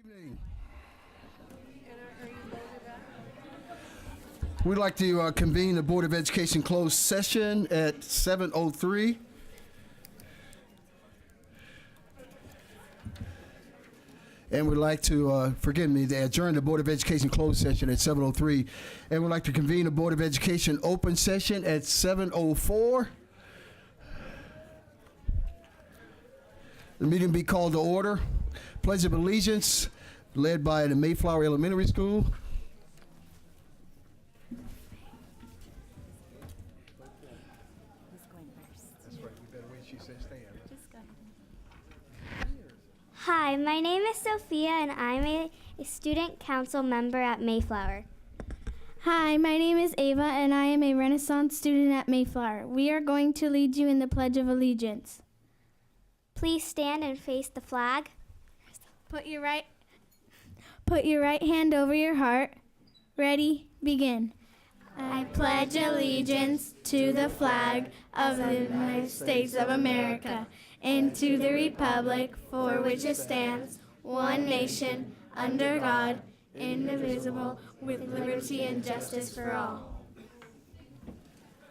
Evening. We'd like to convene the Board of Education closed session at 7:03. And we'd like to, adjourn the Board of Education closed session at 7:03. And we'd like to convene the Board of Education open session at 7:04. The meeting be called to order. Pledge of Allegiance, led by the Mayflower Elementary School. Hi, my name is Sophia and I'm a student council member at Mayflower. Hi, my name is Ava and I am a Renaissance student at Mayflower. We are going to lead you in the Pledge of Allegiance. Please stand and face the flag. Put your right hand over your heart. Ready, begin. I pledge allegiance to the flag of the United States of America and to the republic for which it stands, one nation, under God, indivisible, with liberty and justice for all.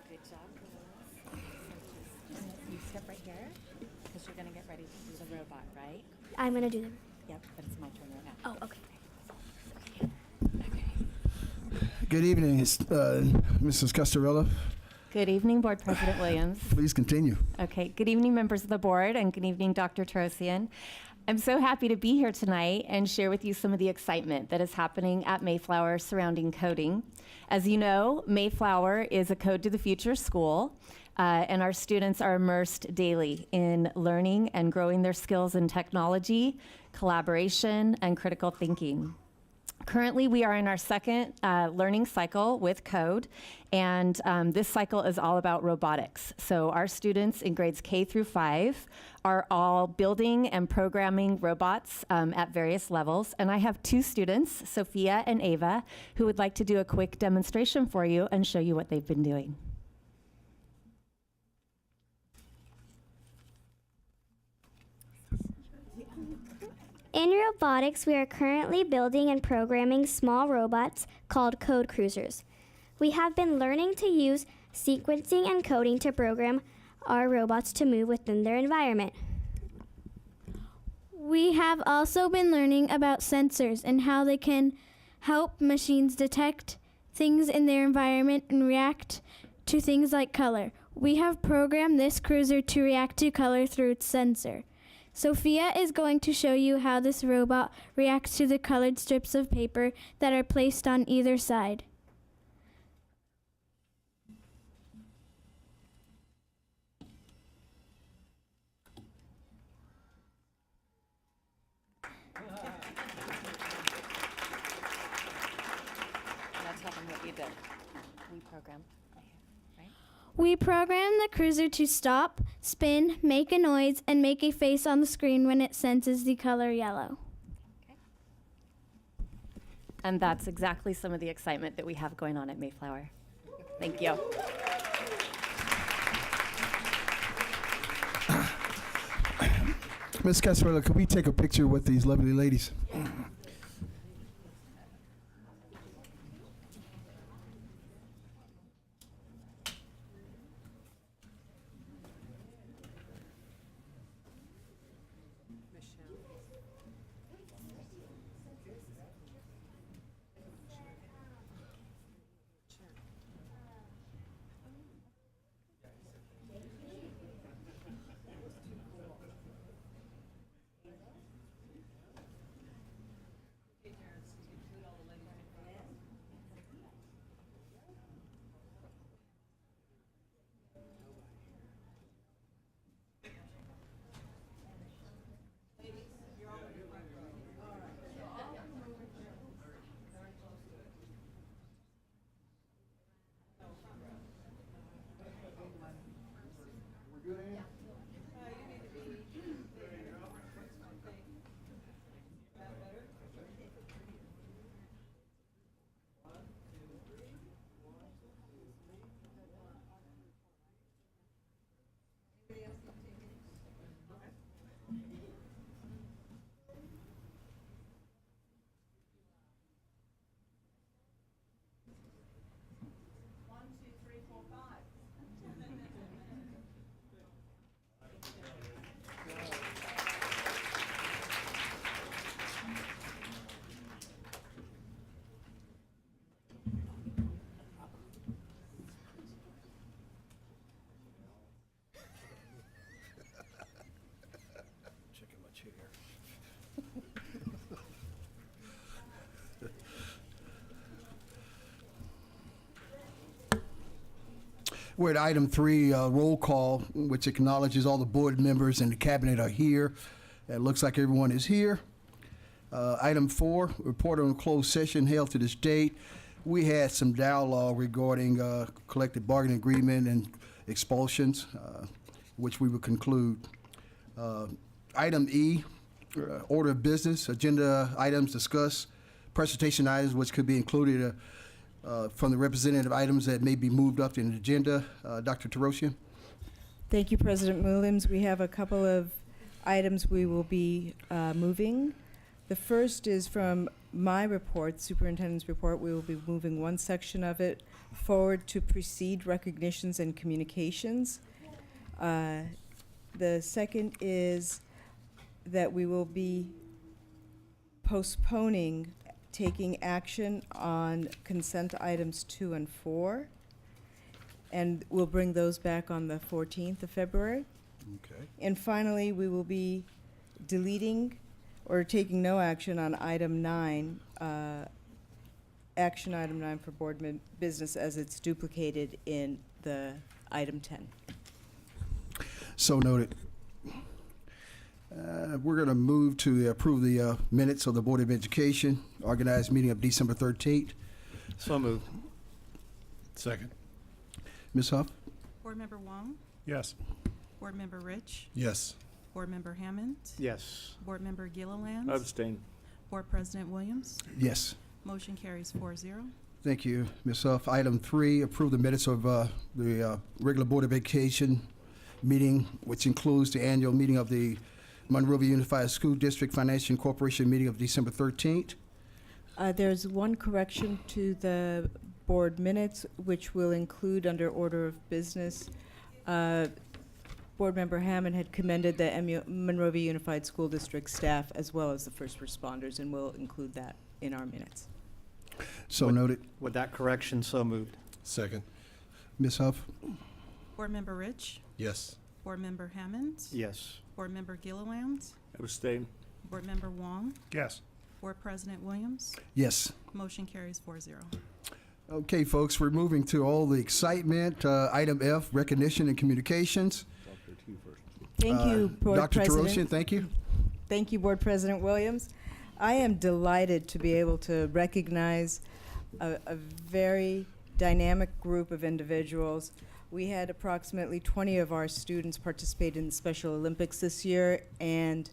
Good job, girls. You step right here, because you're going to get ready to do the robot, right? I'm going to do them. Yep, but it's my turn right now. Oh, okay. Good evening, Mrs. Castarella. Good evening, Board President Williams. Please continue. Okay, good evening, members of the board, and good evening, Dr. Trosian. I'm so happy to be here tonight and share with you some of the excitement that is happening at Mayflower surrounding coding. As you know, Mayflower is a Code to the Future school, and our students are immersed daily in learning and growing their skills in technology, collaboration, and critical thinking. Currently, we are in our second learning cycle with code, and this cycle is all about robotics. So our students in grades K through 5 are all building and programming robots at various levels. And I have two students, Sophia and Ava, who would like to do a quick demonstration for you and show you what they've been doing. In robotics, we are currently building and programming small robots called code cruisers. We have been learning to use sequencing and coding to program our robots to move within their environment. We have also been learning about sensors and how they can help machines detect things in their environment and react to things like color. We have programmed this cruiser to react to color through its sensor. Sophia is going to show you how this robot reacts to the colored strips of paper that are placed on either side. Now tell them what you did. We programmed. We program the cruiser to stop, spin, make a noise, and make a face on the screen when it senses the color yellow. Okay. And that's exactly some of the excitement that we have going on at Mayflower. Thank you. Ms. Casarella, could we take a picture with these lovely ladies? We're at item 3, roll call, which acknowledges all the board members and the cabinet are here. It looks like everyone is here. Item 4, report on closed session held to this date. We had some dialogue regarding collective bargaining agreement and expulsions, which we will conclude. Item E, order of business, agenda items discussed, presentation items which could be included from the representative items that may be moved up in the agenda. Dr. Terosian? Thank you, President Williams. We have a couple of items we will be moving. The first is from my report, superintendent's report. We will be moving one section of it forward to precede recognitions and communications. The second is that we will be postponing taking action on consent items 2 and 4, and we'll bring those back on the 14th of February. Okay. And finally, we will be deleting or taking no action on item 9, action item 9 for board business as it's duplicated in the item 10. So noted. We're going to move to approve the minutes of the Board of Education, organized meeting of December 13th. So moved. Second. Ms. Huff? Board Member Wong, Yes. Board Member Rich, Yes. Board Member Hammond, Yes. Board Member Gilliland, Abstain. Board President Williams. Yes. Motion carries 4-0. Thank you, Ms. Huff. Item 3, approve the minutes of the regular Board of Education meeting, which includes the annual meeting of the Monrovia Unified School District Financial Corporation meeting of December 13th. There's one correction to the board minutes, which will include under order of business. Board Member Hammond had commended the Monrovia Unified School District staff as well as the first responders, and we'll include that in our minutes. So noted. With that correction, so moved. Second. Ms. Huff? Board Member Rich, Yes. Board Member Hammond, Yes. Board Member Gilliland, Abstain. Board Member Wong, Yes. Board President Williams. Yes. Motion carries 4-0. Okay, folks, we're moving to all the excitement. Item F, recognition and communications. Thank you, Board Dr. President. Terosian, thank you. Thank you, Board President Williams. I am delighted to be able to recognize a very dynamic group of individuals. We had approximately 20 of our students participate in the Special Olympics this year, and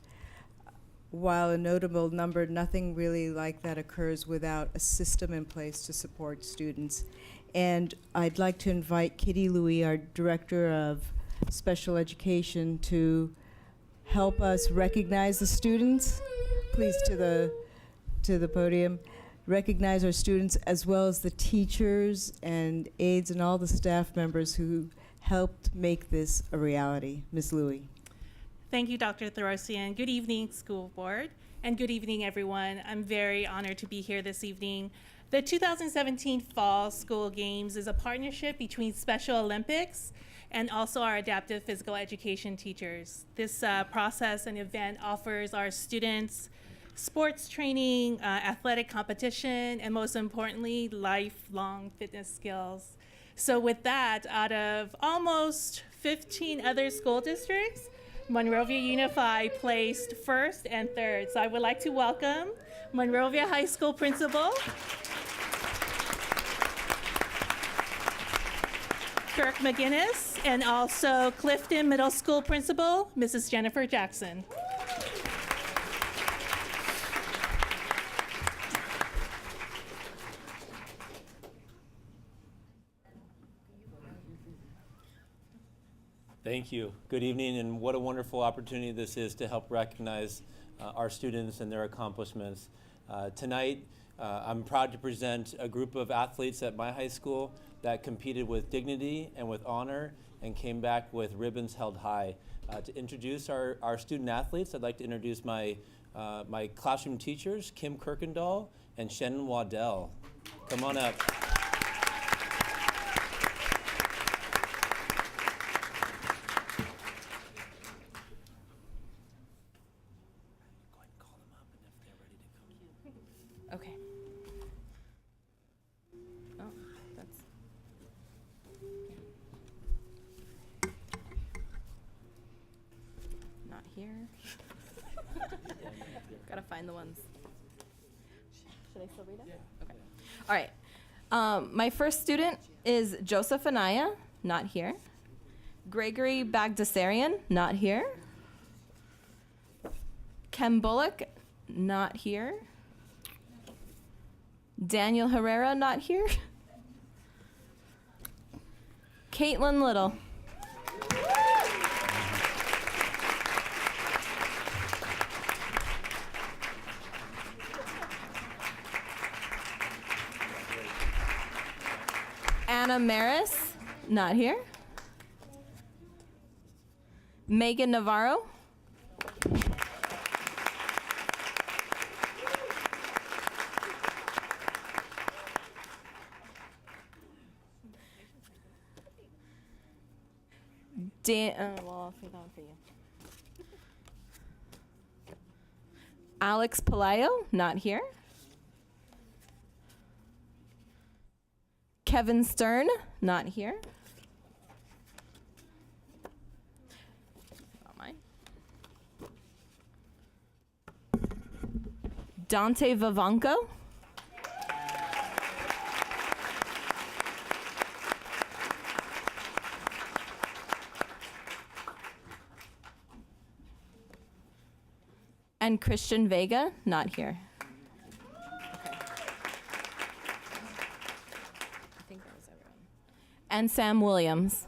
while a notable number, nothing really like that occurs without a system in place to support students. And I'd like to invite Kitty Louie, our Director of Special Education, to help us recognize the students. Please to the podium. Recognize our students as well as the teachers and aides and all the staff members who helped make this a reality. Ms. Louie. Thank you, Dr. Therosian. Good evening, school board, and good evening, everyone. I'm very honored to be here this evening. The 2017 Fall School Games is a partnership between Special Olympics and also our adaptive physical education teachers. This process and event offers our students sports training, athletic competition, and most importantly, lifelong fitness skills. So with that, out of almost 15 other school districts, Monrovia Unified placed first and third. So I would like to welcome Monrovia High School Principal Kirk McGinnis, and also Clifton Middle School Principal, Mrs. Jennifer Jackson. Thank you. Good evening, and what a wonderful opportunity this is to help recognize our students and their accomplishments. Tonight, I'm proud to present a group of athletes at my high school that competed with dignity and with honor and came back with ribbons held high. To introduce our student athletes, I'd like to introduce my classroom teachers, Kim Kirkendall and Shannon Waddell. Come on up. Okay. Oh, that's. here. Gotta find the ones. Should I still read it? Okay. All right. My first student is Joseph Anaya, not here. Gregory Bagdasarian, not here. Kem Bullock, not here. Daniel Herrera, not here. Caitlin Little. Anna Maris, not here. Megan Navarro. Well, I'll say that one for you. Alex Palayo, not here. Kevin Stern, not here. Not mine. Dante Vivanco. And Christian Vega, not here. Okay. I think that was everyone. And Sam Williams.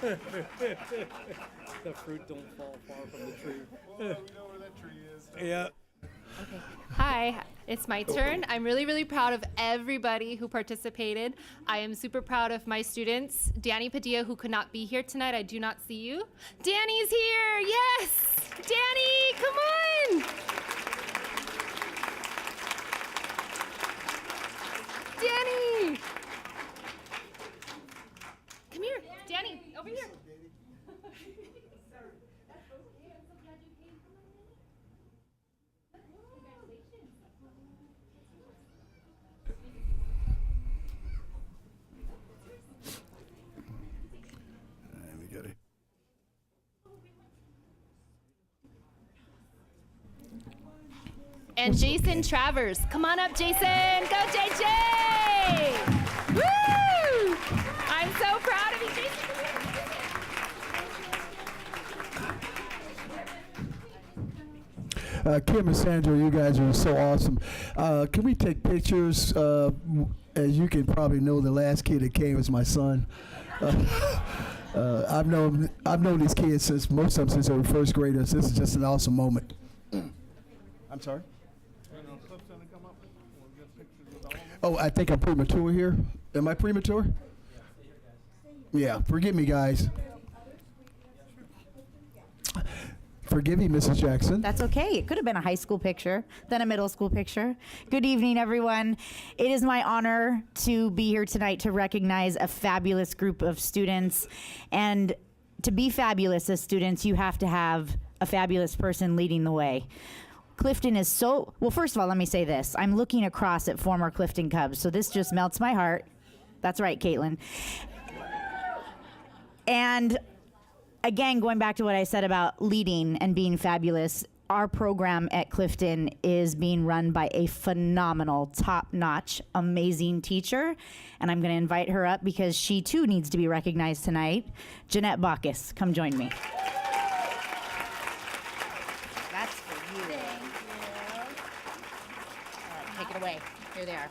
The fruit don't fall far from the tree. We know where that tree is. Yeah. Okay. Hi, it's my turn. I'm really proud of everybody who participated. I am super proud of my students. Danny Padilla, who could not be here tonight. I do not see you. Danny's here, yes! Danny, come on! Danny! Come here, Danny, over here. And Jason Travers. Come on up, Jason. Go, JJ! Woo! I'm so proud of you, Jason. Kim and Sandra, you guys are so awesome. Can we take pictures? As you can probably know, the last kid that came was my son. I've known these kids since most of them since they were first graders. This is just an awesome moment. I'm sorry. Oh, I think I'm premature here. Am I premature? Yeah. Forgive me, guys. Forgive me, Mrs. Jackson. That's okay. It could have been a high school picture, then a middle school picture. Good evening, everyone. It is my honor to be here tonight to recognize a fabulous group of students. And to be fabulous as students, you have to have a fabulous person leading the way. Clifton is so, well, first of all, let me say this. I'm looking across at former Clifton Cubs, so this just melts my heart. That's right, Caitlin. And again, going back to what I said about leading and being fabulous, our program at Clifton is being run by a phenomenal, top-notch, amazing teacher. And I'm going to invite her up because she too needs to be recognized tonight. Jeanette Bacchus, come join me. That's for you. Thank you. All right, take it away. Here they are.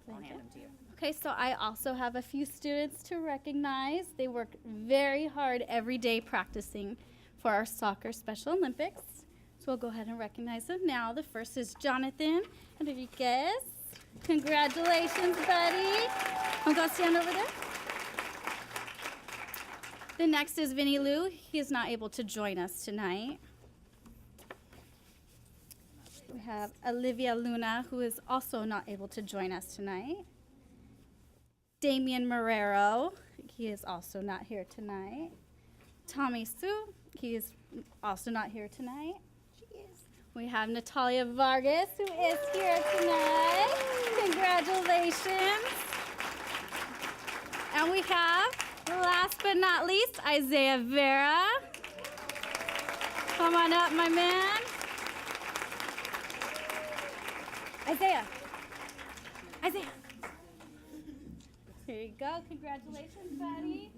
I'll hand them to you. Okay, so I also have a few students to recognize. They work very hard every day practicing for our soccer Special Olympics. So we'll go ahead and recognize them now. The first is Jonathan Enriquez. Congratulations, buddy. I'm going to stand over there. The next is Vinny Lou. He is not able to join us tonight. We have Olivia Luna, who is also not able to join us tonight. Damian Marrero, he is also not here tonight. Tommy Sue, he is also not here tonight. She is. We have Natalia Vargas, who is here tonight. Congratulations. And we have, last but not least, Isaiah Vera. Come on up, my man. Isaiah. Isaiah. Here you go. Congratulations, buddy.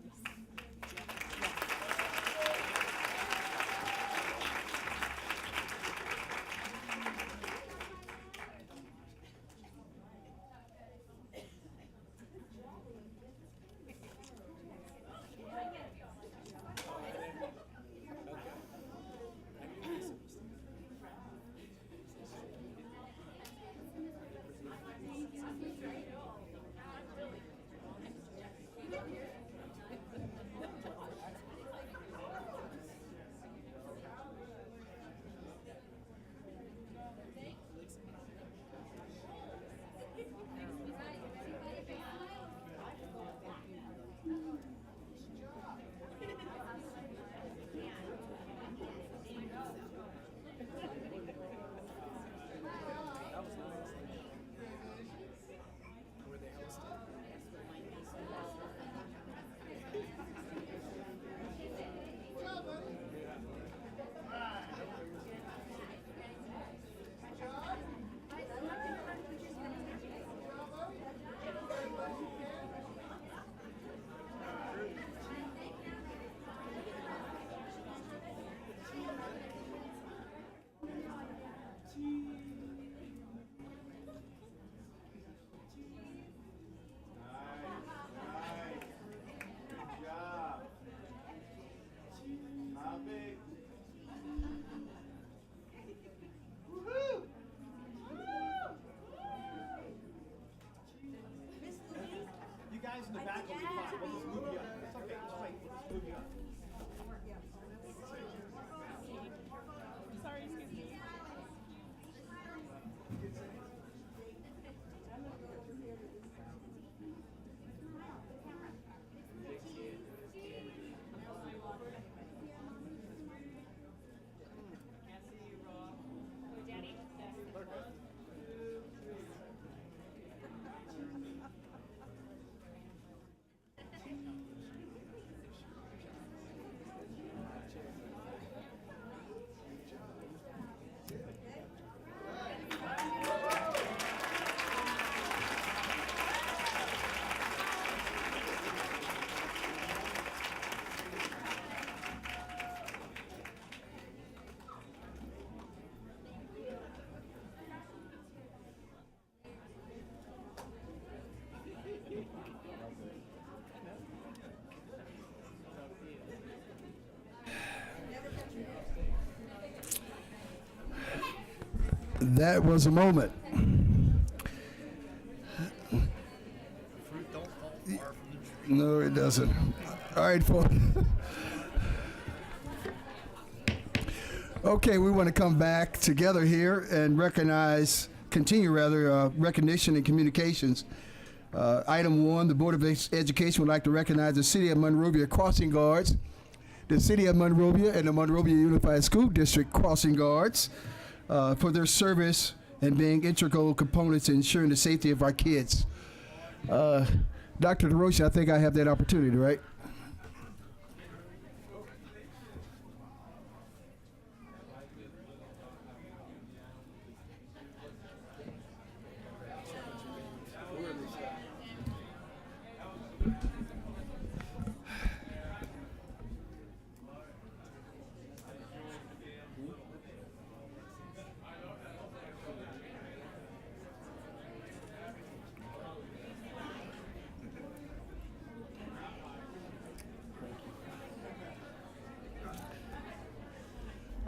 In the back will be fine. We'll just move you up. It's okay. It's fine. We'll just move you up. Sorry, excuse me. That was a moment. No, it doesn't. All right, folks. Okay, we want to come back together here and continue recognition and communications. Item 1, the Board of Education would like to recognize the City of Monrovia Crossing Guards, the City of Monrovia and the Monrovia Unified School District Crossing Guards for their service and being integral components in ensuring the safety of our kids. Dr. DeRocha, I think I have that opportunity, right?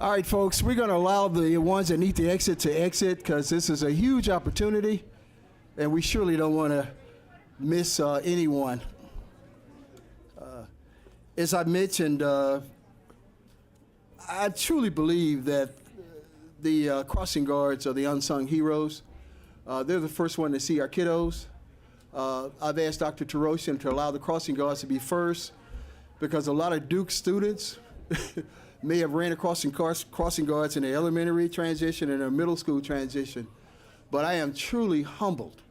All right, folks, we're going to allow the ones that need to exit because this is a huge opportunity, and we surely don't want to miss anyone. As I mentioned, I truly believe that the crossing guards are the unsung heroes. They're the first one to see our kiddos. I've asked Dr. Terosian to allow the crossing guards to be first because a lot of Duke students may have ran across crossing guards in the elementary transition and a middle school transition, but I am truly humbled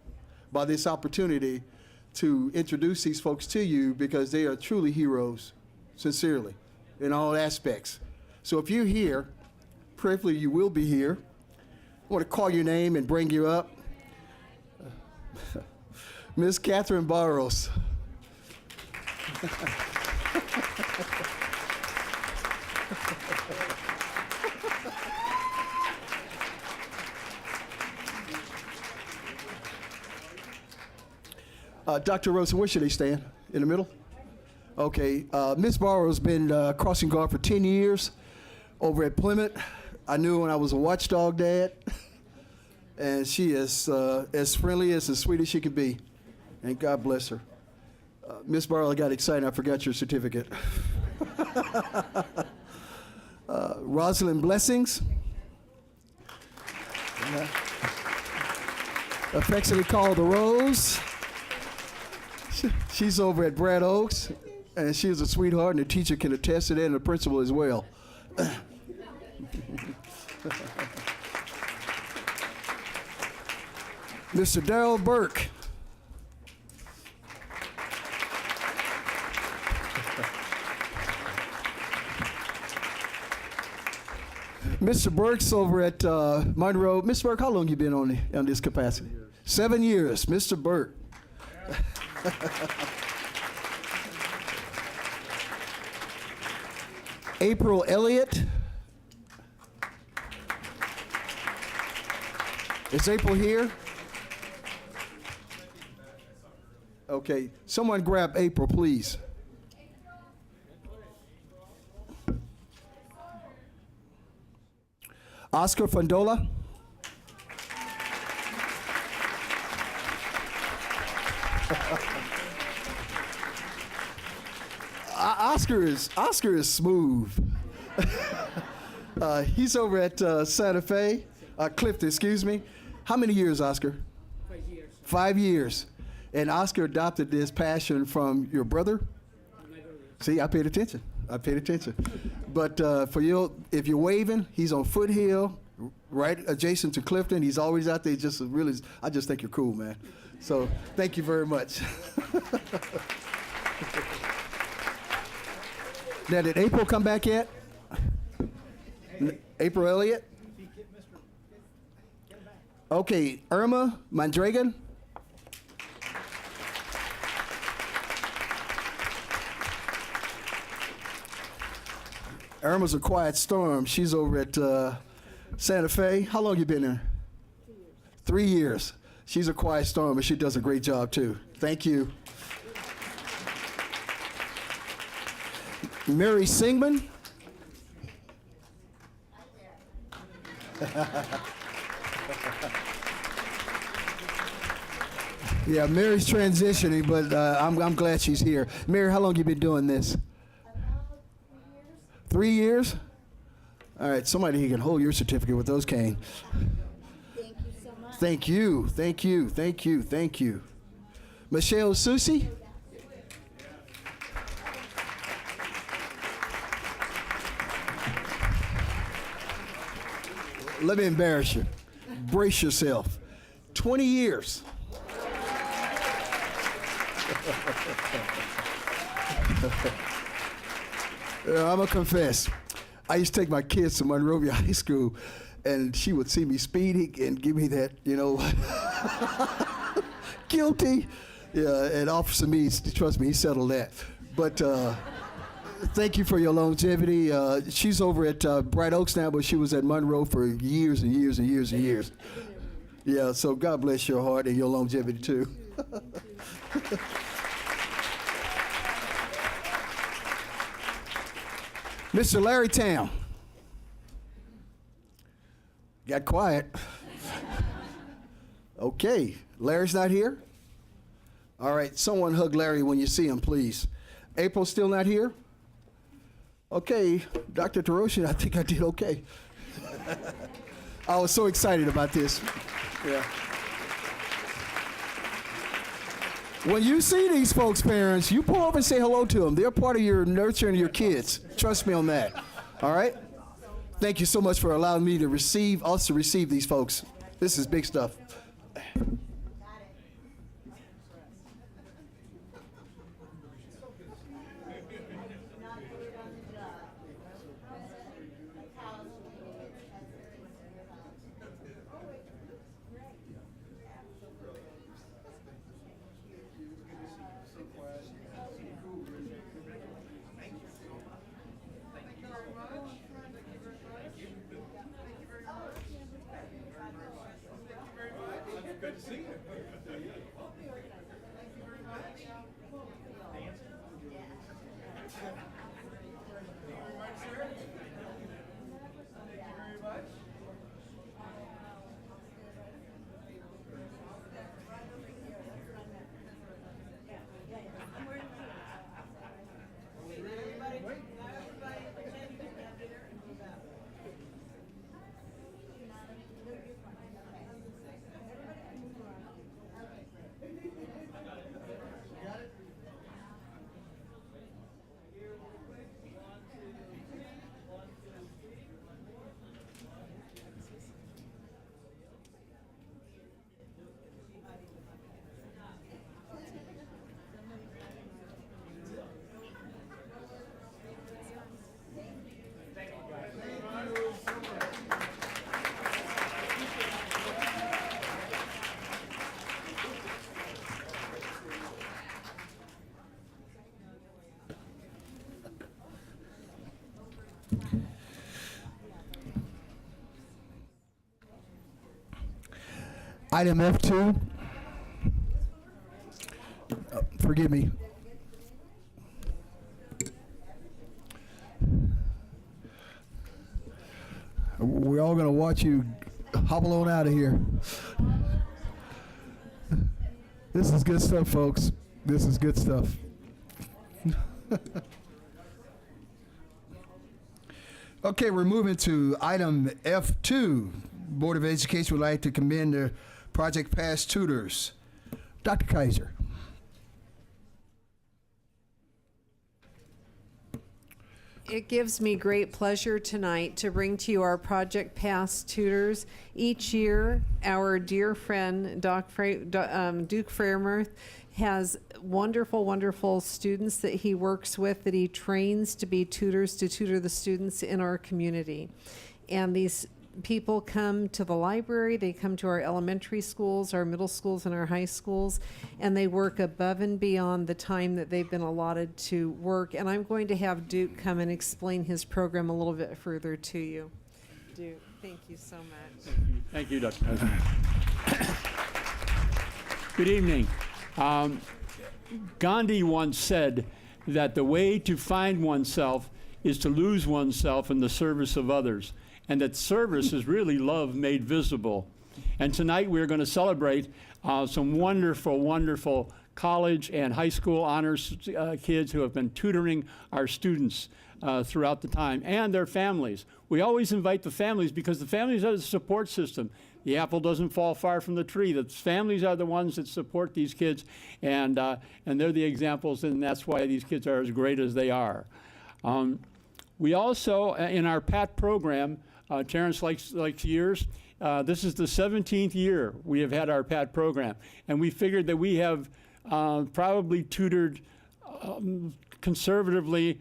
by this opportunity to introduce these folks to you because they are truly heroes, sincerely, in all aspects. So if you're here, prayerfully you will be here. I want to call your name and bring you up. Miss Catherine Barros. Dr. Rosen, where should they stand? In the middle? Okay. Miss Barrow's been crossing guard for 10 years over at Plymouth. I knew her when I was a watchdog dad. And she is as friendly as sweet as she can be. And God bless her. Miss Barrow, I got excited. I forgot your certificate. Rosalind Blessings. Affectionately called the Rose. She's over at Brad Oaks, and she's a sweetheart, and the teacher can attest to that, and the principal as well. Mr. Darrell Burke. Mr. Burke's over at Monrovia. Mr. Burke, how long you been on this capacity? 7 years. Mr. Burke. April Elliott. Is April here? Okay, someone grab April, please. Oscar Fondola. Oscar is smooth. He's over at Santa Fe, Clifton, excuse me. How many years, Oscar? 5 years. 5 years. And Oscar adopted this passion from your brother? My brother. See, I paid attention. But for you, if you're waving, he's on Foothill, right adjacent to Clifton. He's always out there. Just really, I just think you're cool, man. So thank you very much. Now, did April come back yet? April Elliott? Okay, Irma Mondragon. Irma's a quiet storm. She's over at Santa Fe. How long you been there? 3 years. 3 years. She's a quiet storm, but she does a great job too. Thank you. Mary Singman. Yeah, Mary's transitioning, but I'm glad she's here. Mary, how long you been doing this? 3 years? All right, somebody here can hold your certificate with those cane. Thank you so much. Thank you, thank you, thank you, thank you. Michelle Susi? Let me embarrass you. Brace yourself. 20 years. I'm gonna confess. I used to take my kids to Monrovia High School, and she would see me speeding and give me that, guilty. Yeah, and Officer Meades, trust me, he settled that. But thank you for your longevity. She's over at Bright Oaks now, but she was at Monroe for years and years and years and years. Yeah, so God bless your heart and your longevity too. Mr. Larry Tam. Got quiet. Okay, Larry's not here? All right, someone hug Larry when you see him, please. April's still not here? Okay, Dr. Tarosian, I think I did okay. I was so excited about this. Yeah. When you see these folks, parents, you pull up and say hello to them. They're part of your nurturing your kids. Trust me on that. All right? Thank you so much for allowing me to receive these folks. This is big stuff. Item F2. Forgive me. We're all going to watch you hobble on out of here. This is good stuff, folks. This is good stuff. Okay, we're moving to item F2. Board of Education would like to commend the Project Pass tutors. Dr. Kaiser. It gives me great pleasure tonight to bring to you our Project Pass tutors. Each year, our dear friend Duke Freyermuth has wonderful, wonderful students that he works with, that he trains to be tutors to tutor the students in our community. And these people come to the library, they come to our elementary schools, our middle schools, and our high schools, and they work above and beyond the time that they've been allotted to work. And I'm going to have Duke come and explain his program a little bit further to you. Duke, thank you so much. Thank you, Dr. President. Good evening. Gandhi once said that the way to find oneself is to lose oneself in the service of others, and that service is really love made visible. And tonight we're going to celebrate some wonderful, wonderful college and high school honors kids who have been tutoring our students throughout the time, and their families. We always invite the families because the families are the support system. The apple doesn't fall far from the tree. The families are the ones that support these kids, and they're the examples, and that's why these kids are as great as they are. We also, in our PAT program, Terrence likes years. This is the 17th year we have had our PAT program, and we figured that we have probably tutored conservatively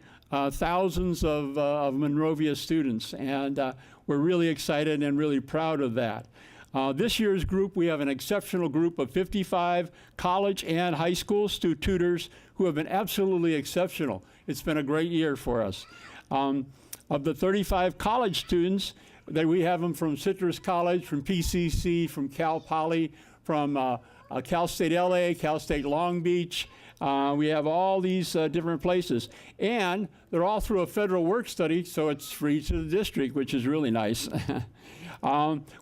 thousands of Monrovia students, and we're really excited and really proud of that. This year's group, we have an exceptional group of 55 college and high school tutors who have been absolutely exceptional. It's been a great year for us. Of the 35 college students, that we have them from Citrus College, from PCC, from Cal Poly, from Cal State LA, Cal State Long Beach. We have all these different places. And they're all through a federal work study, so it's free to the district, which is really nice.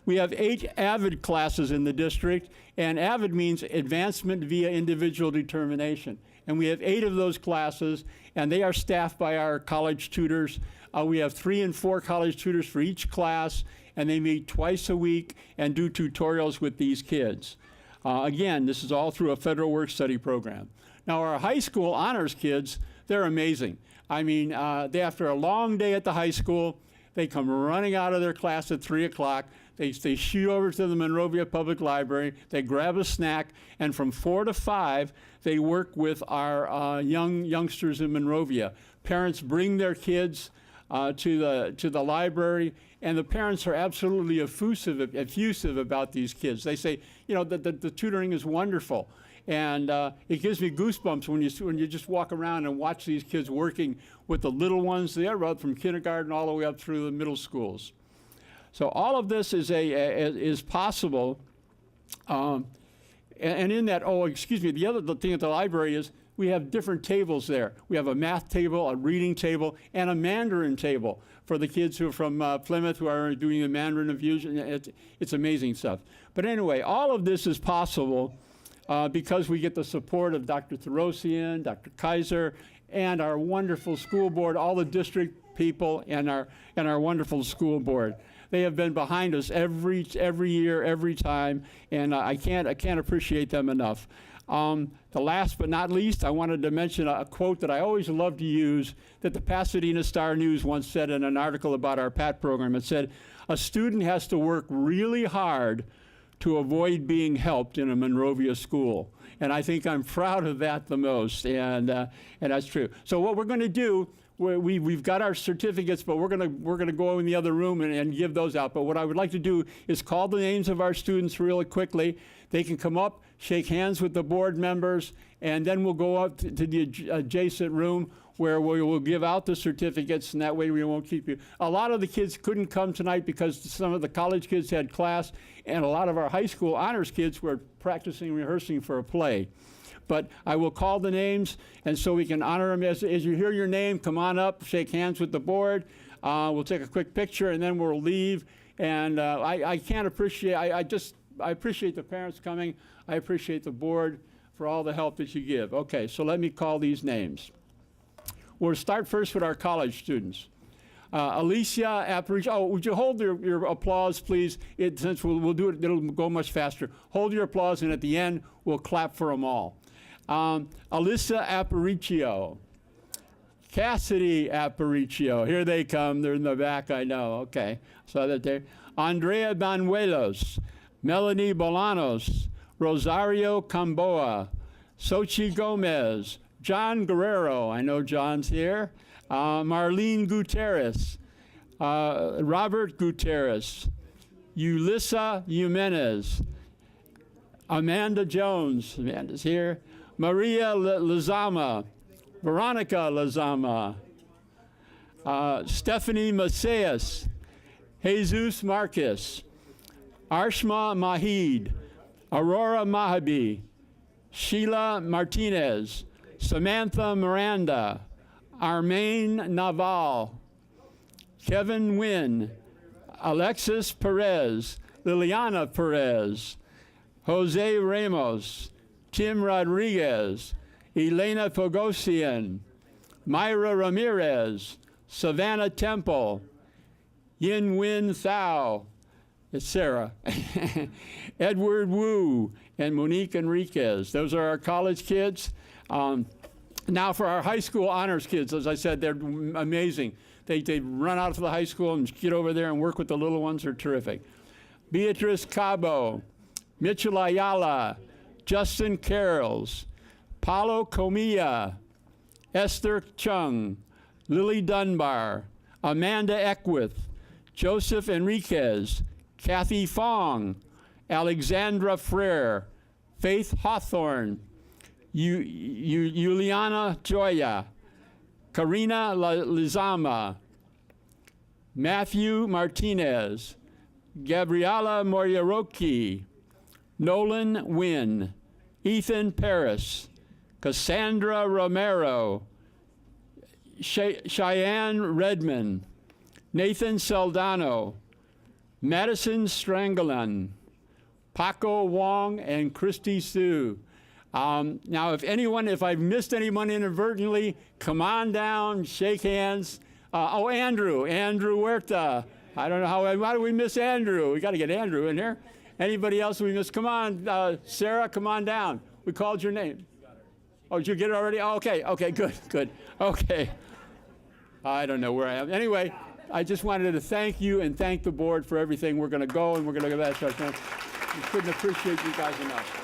We have 8 AVID classes in the district, and AVID means Advancement via Individual Determination. And we have 8 of those classes, and they are staffed by our college tutors. We have 3 and 4 college tutors for each class, and they meet twice a week and do tutorials with these kids. Again, this is all through a federal work study program. Now, our high school honors kids, they're amazing. I mean, after a long day at the high school, they come running out of their class at 3 o'clock. They shoot over to the Monrovia Public Library. They grab a snack, and from 4 to 5, they work with our youngsters in Monrovia. Parents bring their kids to the library, and the parents are absolutely effusive about these kids. They say, you know, the tutoring is wonderful. And it gives me goosebumps when you just walk around and watch these kids working with the little ones. They're right from kindergarten all the way up through the middle schools. So all of this is possible. And in that, the other thing at the library is we have different tables there. We have a math table, a reading table, and a Mandarin table for the kids who are from Plymouth who are doing the Mandarin infusion. It's amazing stuff. But anyway, all of this is possible because we get the support of Dr. Therosian, Dr. Kaiser, and our wonderful school board, all the district people, and our wonderful school board. They have been behind us every year, every time, and I can't appreciate them enough. The last but not least, I wanted to mention a quote that I always love to use that the Pasadena Star-News once said in an article about our PAT program. It said, "A student has to work really hard to avoid being helped in a Monrovia school." And I think I'm proud of that the most, and that's true. So what we're going to do, we've got our certificates, but we're gonna go in the other room and give those out. But what I would like to do is call the names of our students really quickly. They can come up, shake hands with the board members, and then we'll go up to the adjacent room where we will give out the certificates, and that way we won't keep you. A lot of the kids couldn't come tonight because some of the college kids had class, and a lot of our high school honors kids were practicing, rehearsing for a play. But I will call the names, and so we can honor them. As you hear your name, come on up, shake hands with the board. We'll take a quick picture, and then we'll leave. And I can't appreciate, I appreciate the parents coming. I appreciate the board for all the help that you give. Okay, so let me call these names. We'll start first with our college students. Alicia Aparicio. Oh, would you hold your applause, please? Since we'll do it, it'll go much faster. Hold your applause, and at the end, we'll clap for them all. Alyssa Aparicio. Cassidy Aparicio. Here they come. They're in the back, I know. Okay. So that they're Andrea Banuelos. Melanie Bolanos. Rosario Camboa. Sochi Gomez. John Guerrero. I know John's here. Marlene Gutierrez. Robert Gutierrez. Yulissa Jimenez. Amanda Jones. Amanda's here. Maria Lazama. Veronica Lazama. Stephanie Macias. Jesus Marcus. Arshma Mahid. Aurora Mahabi. Sheila Martinez. Samantha Miranda. Armaine Naval. Kevin Wynn. Alexis Perez. Liliana Perez. Jose Ramos. Tim Rodriguez. Elena Pogosian. Myra Ramirez. Savannah Temple. Yin Win Thao. It's Sarah. Edward Wu and Monique Enriquez. Those are our college kids. Now for our high school honors kids, as I said, they're amazing. They run out to the high school and get over there and work with the little ones. They're terrific. Beatrice Cabo, Mitchell Ayala, Justin Carrolls, Paulo Comilla, Esther Chung, Lily Dunbar, Amanda Eckworth, Joseph Enriquez, Kathy Fong, Alexandra Frere, Faith Hawthorne, Juliana Joya, Karina Lizama, Matthew Martinez, Gabriela Moriaroki, Nolan Wynn, Ethan Paris, Cassandra Romero, Cheyenne Redmond, Nathan Saldano, Madison Strangelan, Paco Wong, and Christy Sue. Now, if I've missed anyone inadvertently, come on down, shake hands. Andrew Huerta. I don't know why do we miss Andrew? We got to get Andrew in here. Anybody else we miss? Come on, Sarah, come on down. We called your name. Oh, did you get it already? Oh, okay, good. Okay. I don't know where I am. Anyway, I just wanted to thank you and thank the board for everything. We're going to go and we're going to give that to our We couldn't appreciate you guys enough.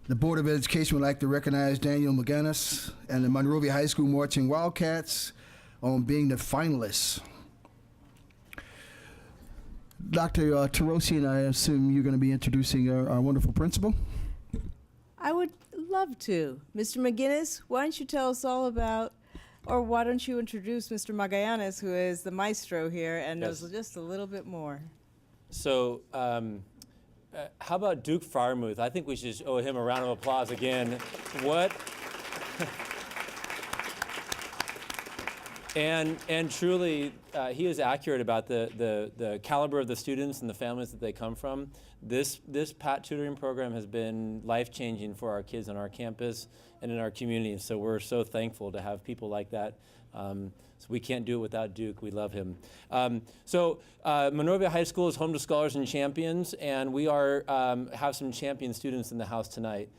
The Board of Education would like to recognize Daniel McGinnis and the Monrovia High School Marching Wildcats on being the finalists. Dr. Terosian, I assume you're going to be introducing our wonderful principal? I would love to. Mr. McGinnis, why don't you tell us all about, or why don't you introduce Mr. Magallanes, who is the maestro here and knows just a little bit more. So, how about Duke Farmuth? I think we should owe him a round of applause again. What? And truly, he is accurate about the caliber of the students and the families that they come from. This PAT tutoring program has been life-changing for our kids on our campus and in our community. And so we're so thankful to have people like that. So we can't do it without Duke. We love him. Monrovia High School is home to Scholars and Champions, and we have some champion students in the house tonight.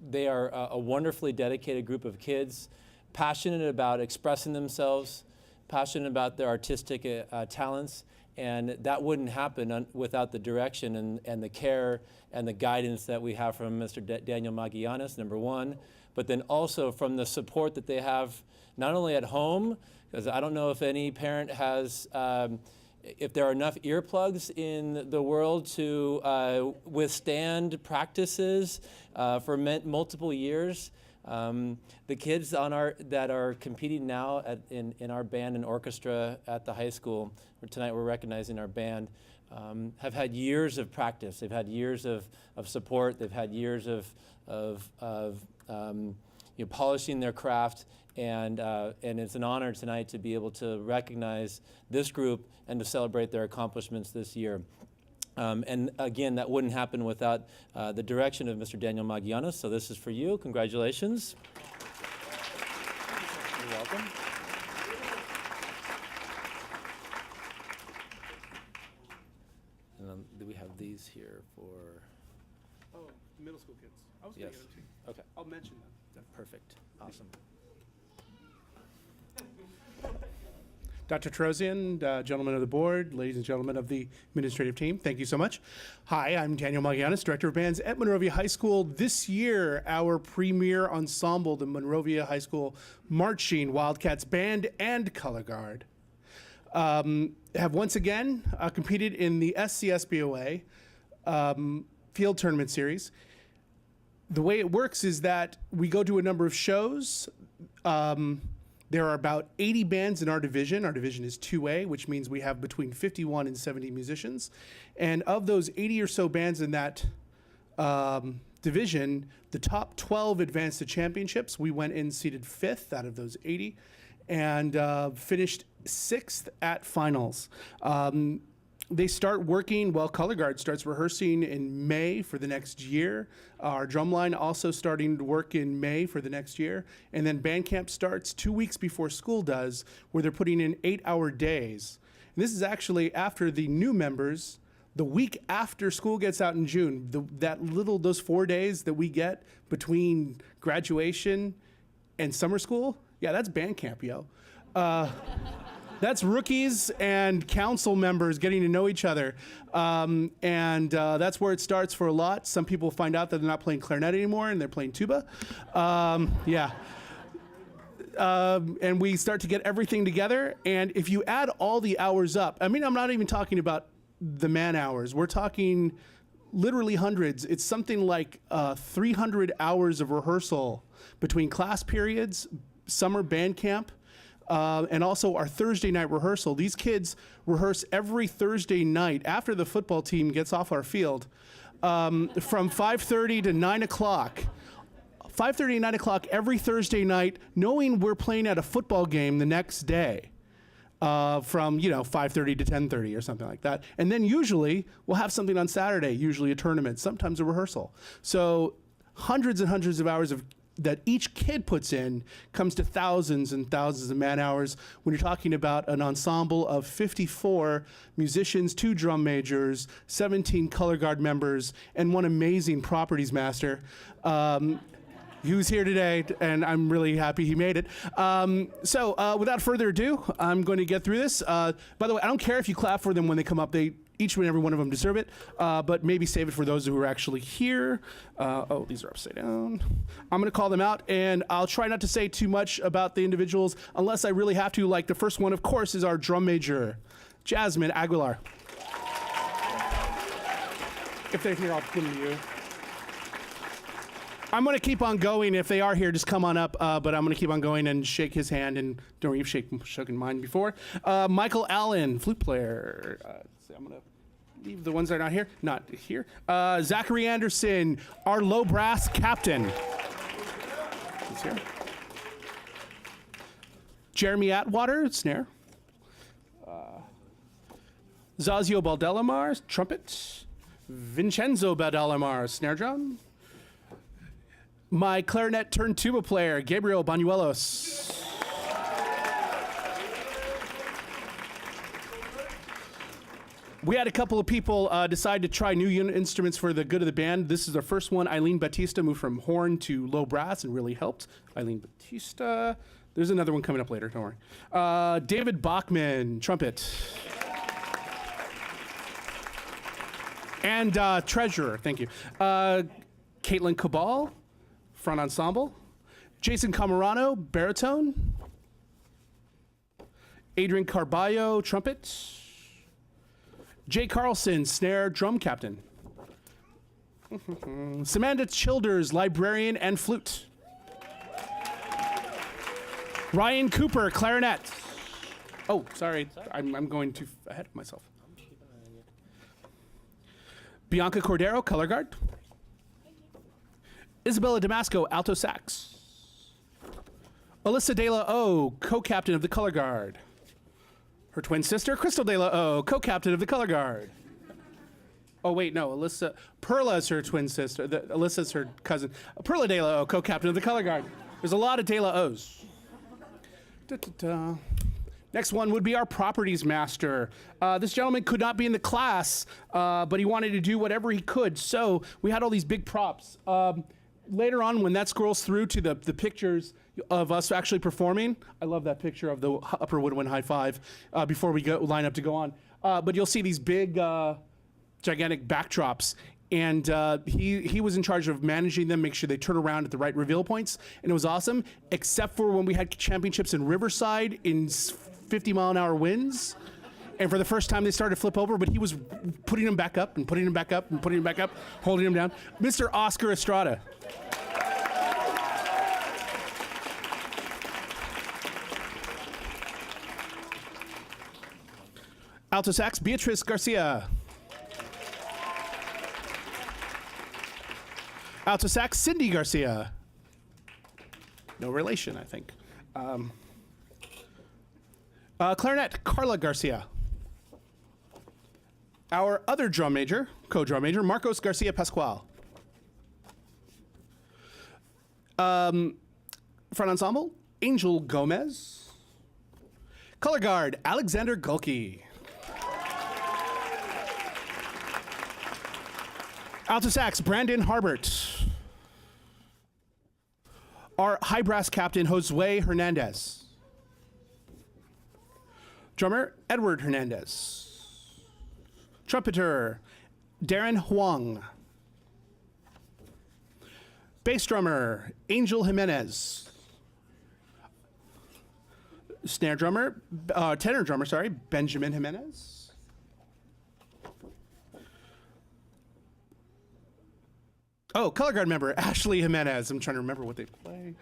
They are a wonderfully dedicated group of kids, passionate about expressing themselves, passionate about their artistic talents, and that wouldn't happen without the direction and the care and the guidance that we have from Mr. Daniel Magallanes, number one, but then also from the support that they have not only at home, because I don't know if any parent has, if there are enough earplugs in the world to withstand practices for multiple years. The kids that are competing now in our band and orchestra at the high school, tonight we're recognizing our band, have had years of practice. They've had years of support. They've had years of polishing their craft. And it's an honor tonight to be able to recognize this group and to celebrate their accomplishments this year. And again, that wouldn't happen without the direction of Mr. Daniel Magallanes. So this is for you. Congratulations. You're welcome. And then do we have these here for? Oh, middle school kids. I was Yes. going to get them too. Okay. I'll mention them. Perfect. Awesome. Dr. Terosian, gentlemen of the board, ladies and gentlemen of the administrative team, thank you so much. Hi, I'm Daniel Magallanes, Director of Bands at Monrovia High School. This year, our premier ensemble, the Monrovia High School Marching Wildcats Band and Color Guard, have once again competed in the SCSBOA Field Tournament Series. The way it works is that we go to a number of shows. There are about 80 bands in our division. Our division is 2A, which means we have between 51 and 70 musicians. And of those 80 or so bands in that division, the top 12 advanced to championships. We went in seated 5th out of those 80 and finished 6th at finals. They start working, Color Guard starts rehearsing in May for the next year. Our drumline also starting to work in May for the next year. And then band camp starts 2 weeks before school does, where they're putting in 8-hour days. And this is actually after the new members, the week after school gets out in June, those 4 days that we get between graduation and summer school, yeah, that's band camp, yo. That's rookies and council members getting to know each other. And that's where it starts for a lot. Some people find out that they're not playing clarinet anymore and they're playing tuba. And we start to get everything together. And if you add all the hours up, I mean, I'm not even talking about the man hours. We're talking literally hundreds. It's something like 300 hours of rehearsal between class periods, summer band camp, and also our Thursday night rehearsal. These kids rehearse every Thursday night after the football team gets off our field from 5:30 to 9 o'clock. 5:30 and 9 o'clock every Thursday night, knowing we're playing at a football game the next day. from 5:30 to 10:30 or something like that. And then usually we'll have something on Saturday, usually a tournament, sometimes a rehearsal. So hundreds and hundreds of hours that each kid puts in comes to thousands and thousands of man hours when you're talking about an ensemble of 54 musicians, 2 drum majors, 17 color guard members, and 1 amazing properties master. Who's here today, and I'm really happy he made it. So without further ado, I'm going to get through this. By the way, I don't care if you clap for them when they come up. Each and every one of them deserve it, but maybe save it for those who are actually here. Oh, these are upside down. I'm going to call them out, and I'll try not to say too much about the individuals unless I really have to. Like the first one, of course, is our drum major, Jasmine Aguilar. If they're here, I'll give them to you. I'm going to keep on going. If they are here, just come on up. But I'm going to keep on going and shake his hand. And don't worry, you've shaken mine before. Michael Allen, flute player. I'm going to leave the ones that are not here. Zachary Anderson, our low brass captain. He's here. Jeremy Atwater, snare. Zazio Baldelamar, trumpet. Vincenzo Baldelamar, snare drum. My clarinet turned tuba player, Gabriel Banuelos. We had a couple of people decide to try new instruments for the good of the band. This is our first one. Eileen Batista moved from horn to low brass and really helped. Eileen Batista. There's another one coming up later, don't worry. David Bachman, trumpet. And treasurer, thank you. Caitlin Cabal, front ensemble. Jason Camarano, baritone. Adrian Carballo, trumpet. Jay Carlson, snare, drum captain. Samantha Childers, librarian and flute. Ryan Cooper, clarinet. Oh, sorry. I'm going too ahead of myself. Bianca Cordero, color guard. Isabella Damasco, alto sax. Alyssa De La O, co-captain of the color guard. Her twin sister, Crystal De La O, co-captain of the color guard. Oh, wait, no, Perla is her twin sister. Alyssa's her cousin. Perla De La O, co-captain of the color guard. There's a lot of De La O's. Next one would be our properties master. This gentleman could not be in the class, but he wanted to do whatever he could. So we had all these big props. Later on, when that scrolls through to the pictures of us actually performing, I love that picture of the upper woodwind high five before we line up to go on. But you'll see these big, gigantic backdrops. And he was in charge of managing them, make sure they turn around at the right reveal points. And it was awesome, except for when we had championships in Riverside in 50-mile-an-hour winds. And for the first time, they started to flip over, but he was putting them back up and putting them back up and putting them back up, holding them down. Mr. Oscar Estrada. Alto sax, Beatrice Garcia. Alto sax, Cindy Garcia. No relation, I think. Clarinet, Carla Garcia. Our other drum major, co-drum major, Marcos Garcia Pascual. Front ensemble, Angel Gomez. Color guard, Alexander Gulke. Alto sax, Brandon Harbert. Our high brass captain, Josue Hernandez. Drummer, Edward Hernandez. Trumpeter, Darren Huang. Bass drummer, Angel Jimenez. Tenor drummer, Benjamin Jimenez. Oh, color guard member, Ashley Jimenez. I'm trying to remember what they play.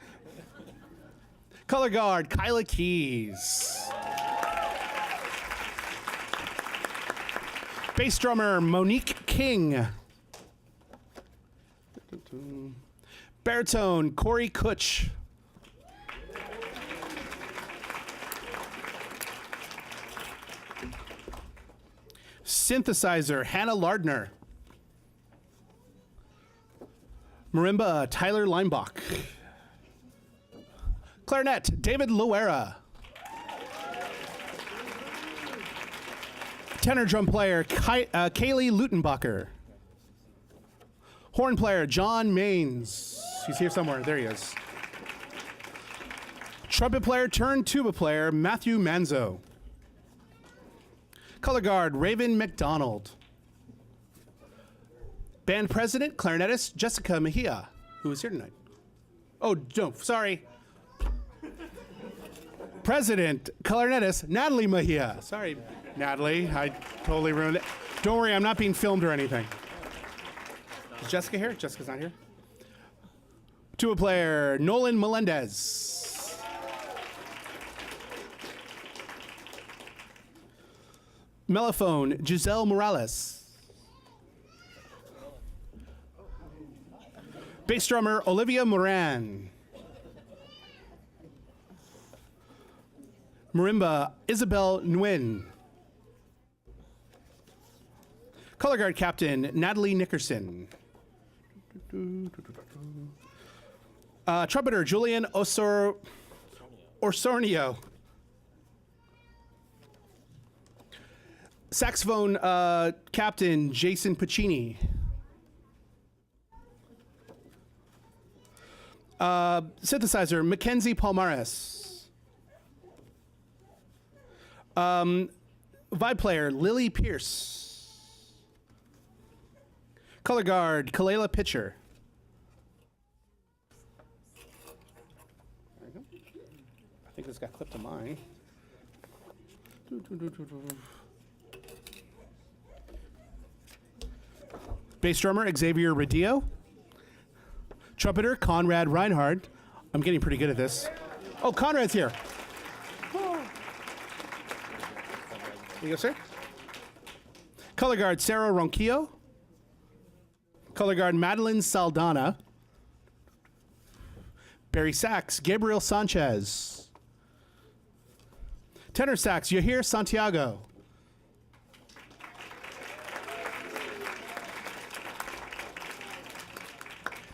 Color guard, Kyla Keys. Bass drummer, Monique King. Baritone, Corey Kutch. Synthesizer, Hannah Lardner. Marimba, Tyler Leinbach. Clarinet, David Loera. Tenor drum player, Kaylee Lutenbacher. Horn player, John Maines. He's here somewhere. There he is. Trumpet player turned tuba player, Matthew Manzo. Color guard, Raven McDonald. Band president, clarinetist, Jessica Mejia, who is here tonight. Oh, no, sorry. President, clarinetist, Natalie Mejia. Sorry, Natalie, I totally ruined it. Don't worry, I'm not being filmed or anything. Is Jessica here? Jessica's not here. Tuba player, Nolan Melendez. Mellophone, Giselle Morales. Bass drummer, Olivia Moran. Marimba, Isabel Nguyen. Color guard captain, Natalie Nickerson. Trumpeter, Julian Orsornio. Saxophone captain, Jason Pacini. Synthesizer, Mackenzie Palmares. Vibe player, Lily Pierce. Color guard, Kalela Pitcher. There we go. I think this got clipped to mine. Bass drummer, Xavier Radillo. Trumpeter, Conrad Reinhardt. I'm getting pretty good at this. Oh, Conrad's here. There you go, sir. Color guard, Sarah Ronquillo. Color guard, Madeline Saldana. Barry sax, Gabriel Sanchez. Tenor sax, Yahir Santiago.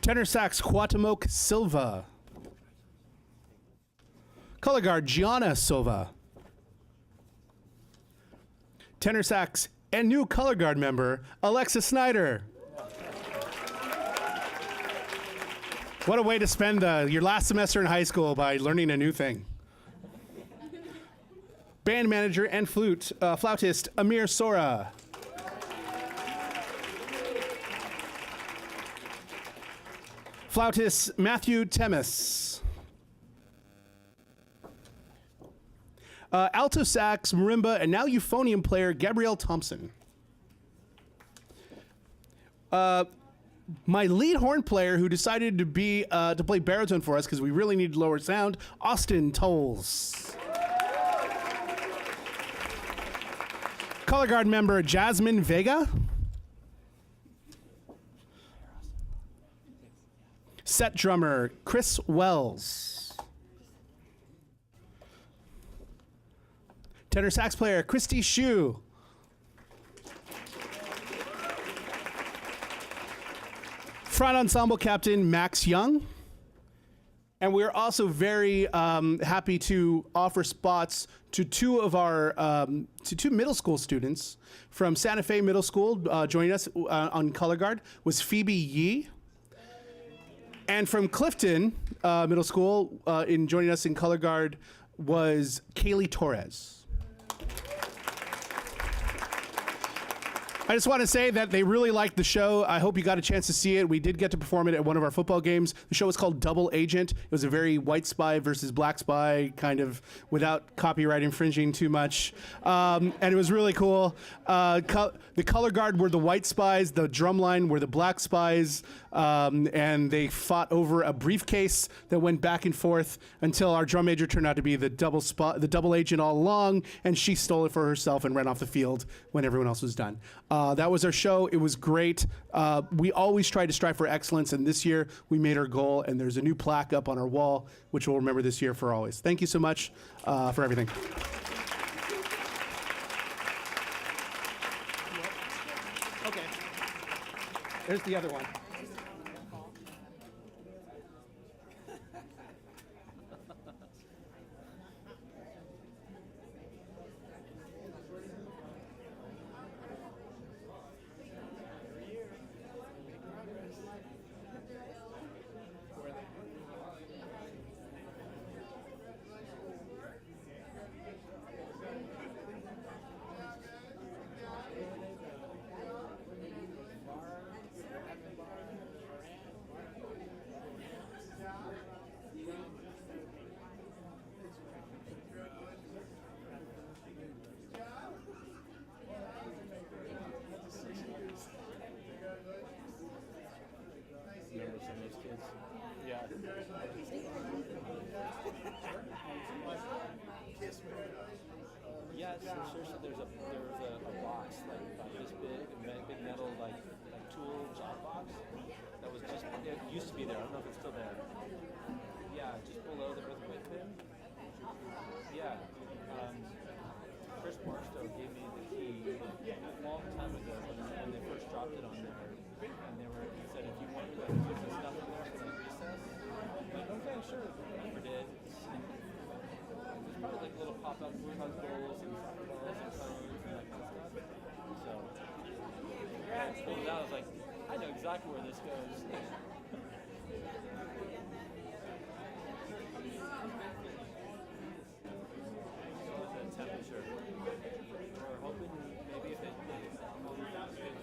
Tenor sax, Cuauhtemoc Silva. Color guard, Gianna Silva. Tenor sax and new color guard member, Alexa Snyder. What a way to spend your last semester in high school by learning a new thing. Band manager and flautist, Amir Sora. Flautist, Matthew Temis. Alto sax, marimba, and now euphonium player, Gabrielle Thompson. My lead horn player who decided to play baritone for us because we really needed lower sound, Austin Tolles. Color guard member, Jasmine Vega. Set drummer, Chris Wells. Tenor sax player, Christy Shue. Front ensemble captain, Max Young. And we're also very happy to offer spots to two middle school students from Santa Fe Middle School. Joining us on color guard was Phoebe Yee. And from Clifton Middle School, joining us in color guard was Kaylee Torres. I just want to say that they really liked the show. I hope you got a chance to see it. We did get to perform it at one of our football games. The show was called Double Agent. It was a very white spy versus black spy, kind of without copyright infringing too much. And it was really cool. The color guard were the white spies. The drum line were the black spies. And they fought over a briefcase that went back and forth until our drum major turned out to be the double agent all along, and she stole it for herself and ran off the field when everyone else was done. That was our show. It was great. We always try to strive for excellence, and this year we made our goal, and there's a new plaque up on our wall, which we'll remember this year for always. Thank you so much for everything. There's the other one. Remember some of those kids? Yeah. Yeah, so seriously, there was a box like about this big, a big metal like tool job box that was just, it used to be there. I don't know if it's still there. Yeah, just below the earthquake bin. Yeah. Chris Barstow gave me the key a long time ago when they first dropped it on there, and he said, if you want me to put some stuff in there for the recess, I'm like, okay, sure. Never did. There's probably like little pop-up puzzles and soccer balls and cones and that kind of stuff. So when I pulled it out, I was like, I know exactly where this goes. The temperature. We're hoping maybe if it cools down a bit.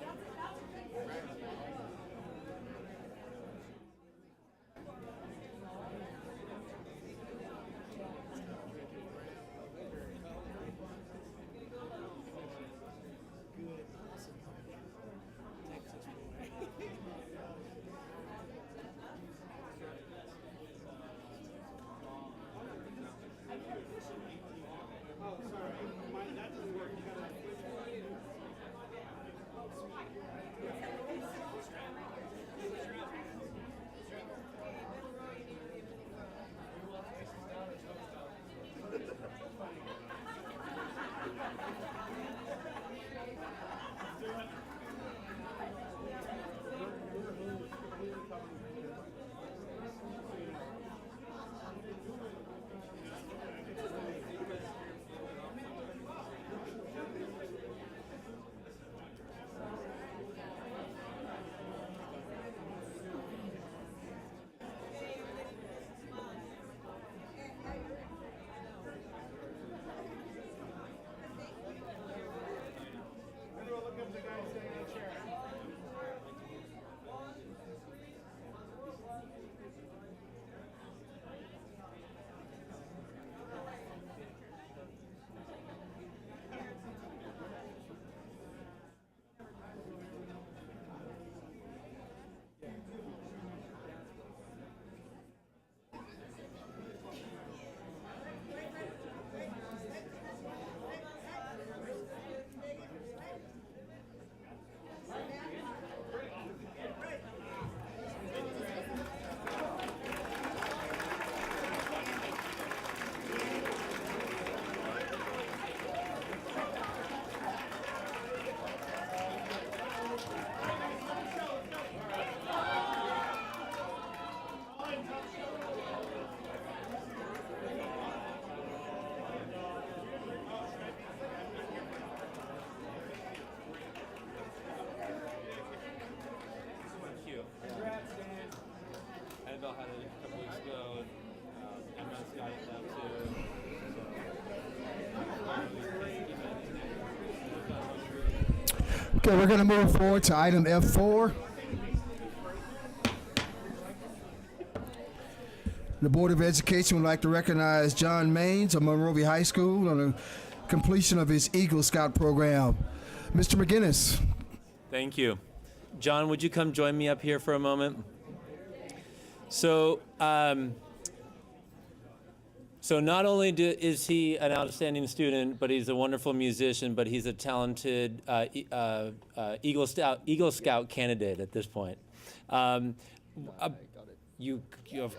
Annabelle had it a couple weeks ago. Emma's got it now too. Okay, we're going to move forward to item F4. The Board of Education would like to recognize John Maines of Monrovia High School on the completion of his Eagle Scout program. Mr. McGinnis. Thank you. John, would you come join me up here for a moment? So not only is he an outstanding student, but he's a wonderful musician, but he's a talented Eagle Scout candidate at this point. Of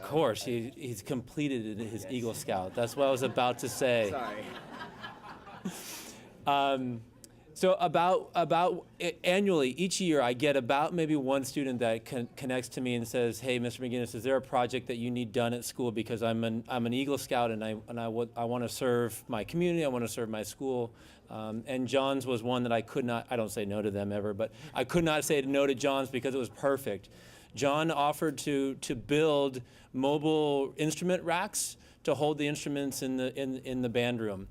course, he's completed his Eagle Scout. That's what I was about to say. Sorry. So annually, each year, I get about maybe one student that connects to me and says, "Hey, Mr. McGinnis, is there a project that you need done at school? Because I'm an Eagle Scout and I want to serve my community. I want to serve my school." And John's was one that I could not. I don't say no to them ever, but I could not say no to John's because it was perfect. John offered to build mobile instrument racks to hold the instruments in the band room.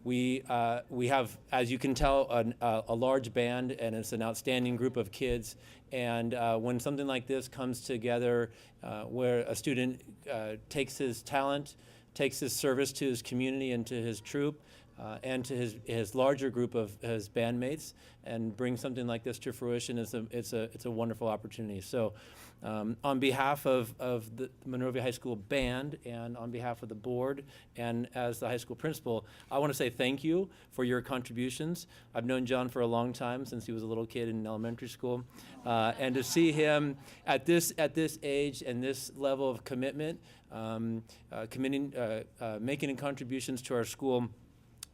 We have, as you can tell, a large band, and it's an outstanding group of kids. And when something like this comes together, where a student takes his talent, takes his service to his community and to his troop, and to his larger group of his bandmates, and bring something like this to fruition, it's a wonderful opportunity. So, on behalf of the Monrovia High School band and on behalf of the board and as the high school principal, I want to say thank you for your contributions. I've known John for a long time, since he was a little kid in elementary school, and to see him at this age and this level of commitment, making contributions to our school.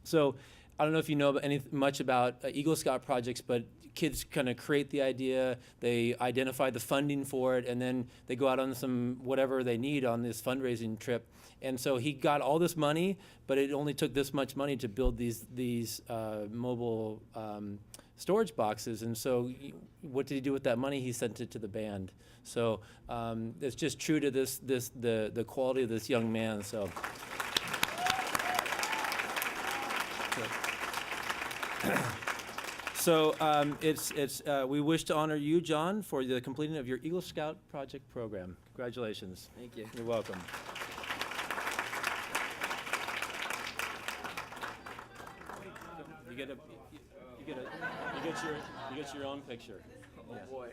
So I don't know if you know much about Eagle Scout projects, but kids kind of create the idea, they identify the funding for it, and then they go out on some whatever they need on this fundraising trip. And so he got all this money, but it only took this much money to build these mobile storage boxes. And so what did he do with that money? He sent it to the band. So it's just true to the quality of this young man. So. So we wish to honor you, John, for the completing of your Eagle Scout project program. Congratulations. Thank you. You're welcome. You get your own picture. Oh boy.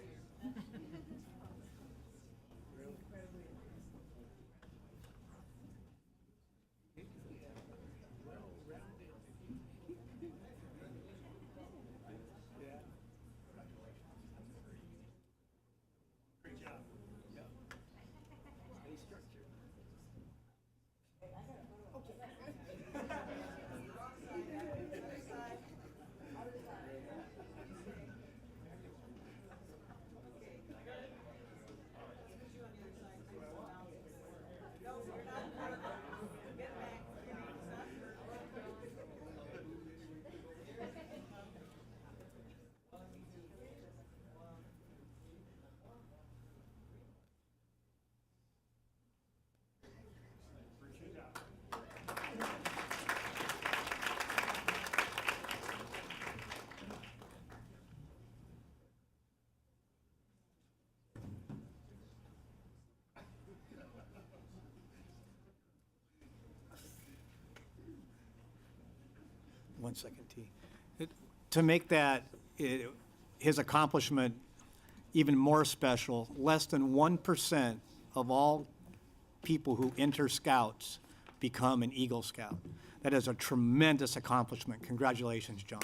One second, T. To make his accomplishment even more special, less than 1% of all people who enter Scouts become an Eagle Scout. That is a tremendous accomplishment. Congratulations, John.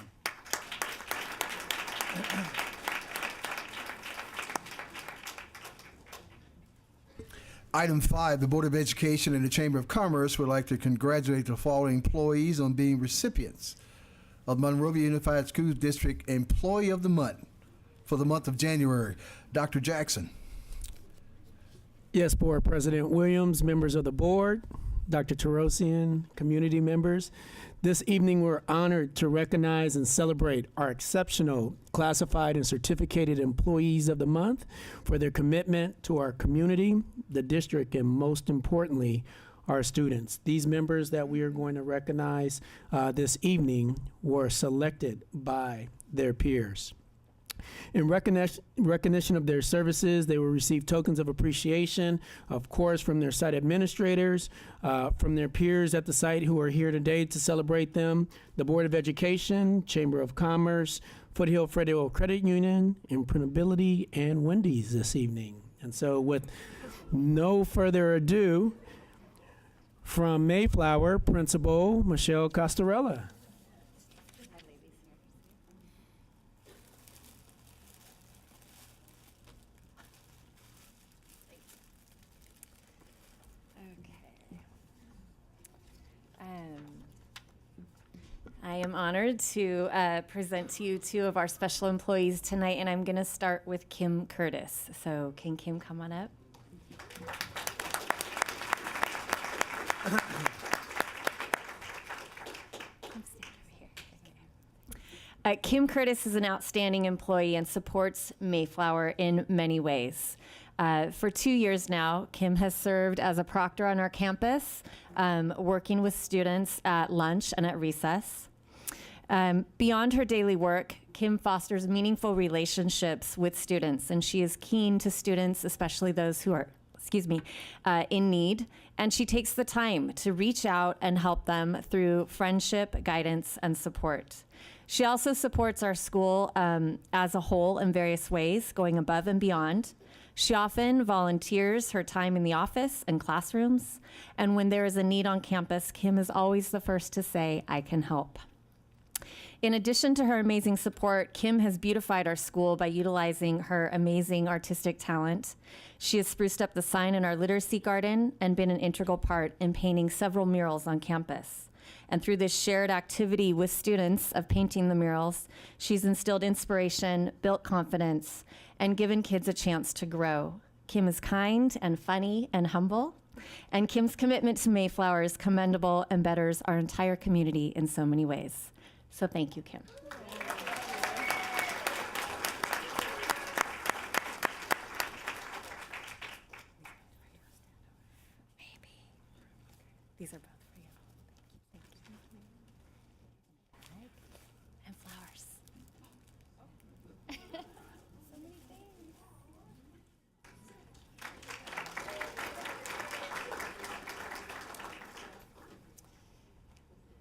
Item 5, the Board of Education and the Chamber of Commerce would like to congratulate the following employees on being recipients of Monrovia Unified School District Employee of the Month for the month of January. Dr. Jackson. Yes, Board President Williams, members of the board, Dr. Terosian, community members. This evening, we're honored to recognize and celebrate our exceptional classified and certificated employees of the month for their commitment to our community, the district, and most importantly, our students. These members that we are going to recognize this evening were selected by their peers. In recognition of their services, they will receive tokens of appreciation, of course, from their site administrators, from their peers at the site who are here today to celebrate them, the Board of Education, Chamber of Commerce, Foothill Federal Credit Union, Imprintability, and Wendy's this evening. And so with no further ado, from Mayflower, Principal Michelle Costarella. I am honored to present to you two of our special employees tonight, and I'm going to start with Kim Curtis. So can Kim come on up? Kim Curtis is an outstanding employee and supports Mayflower in many ways. For 2 years now, Kim has served as a proctor on our campus, working with students at lunch and at recess. Beyond her daily work, Kim fosters meaningful relationships with students, and she is keen to students, especially those who are, in need, and she takes the time to reach out and help them through friendship, guidance, and support. She also supports our school as a whole in various ways, going above and beyond. She often volunteers her time in the office and classrooms, and when there is a need on campus, Kim is always the first to say, "I can help." In addition to her amazing support, Kim has beautified our school by utilizing her amazing artistic talent. She has spruced up the sign in our literacy garden and been an integral part in painting several murals on campus. And through this shared activity with students of painting the murals, she's instilled inspiration, built confidence, and given kids a chance to grow. Kim is kind and funny and humble, and Kim's commitment to Mayflower is commendable and betters our entire community in so many ways. So thank you, Kim. These are both for you. Thank you. Thank you. And flowers. So many things.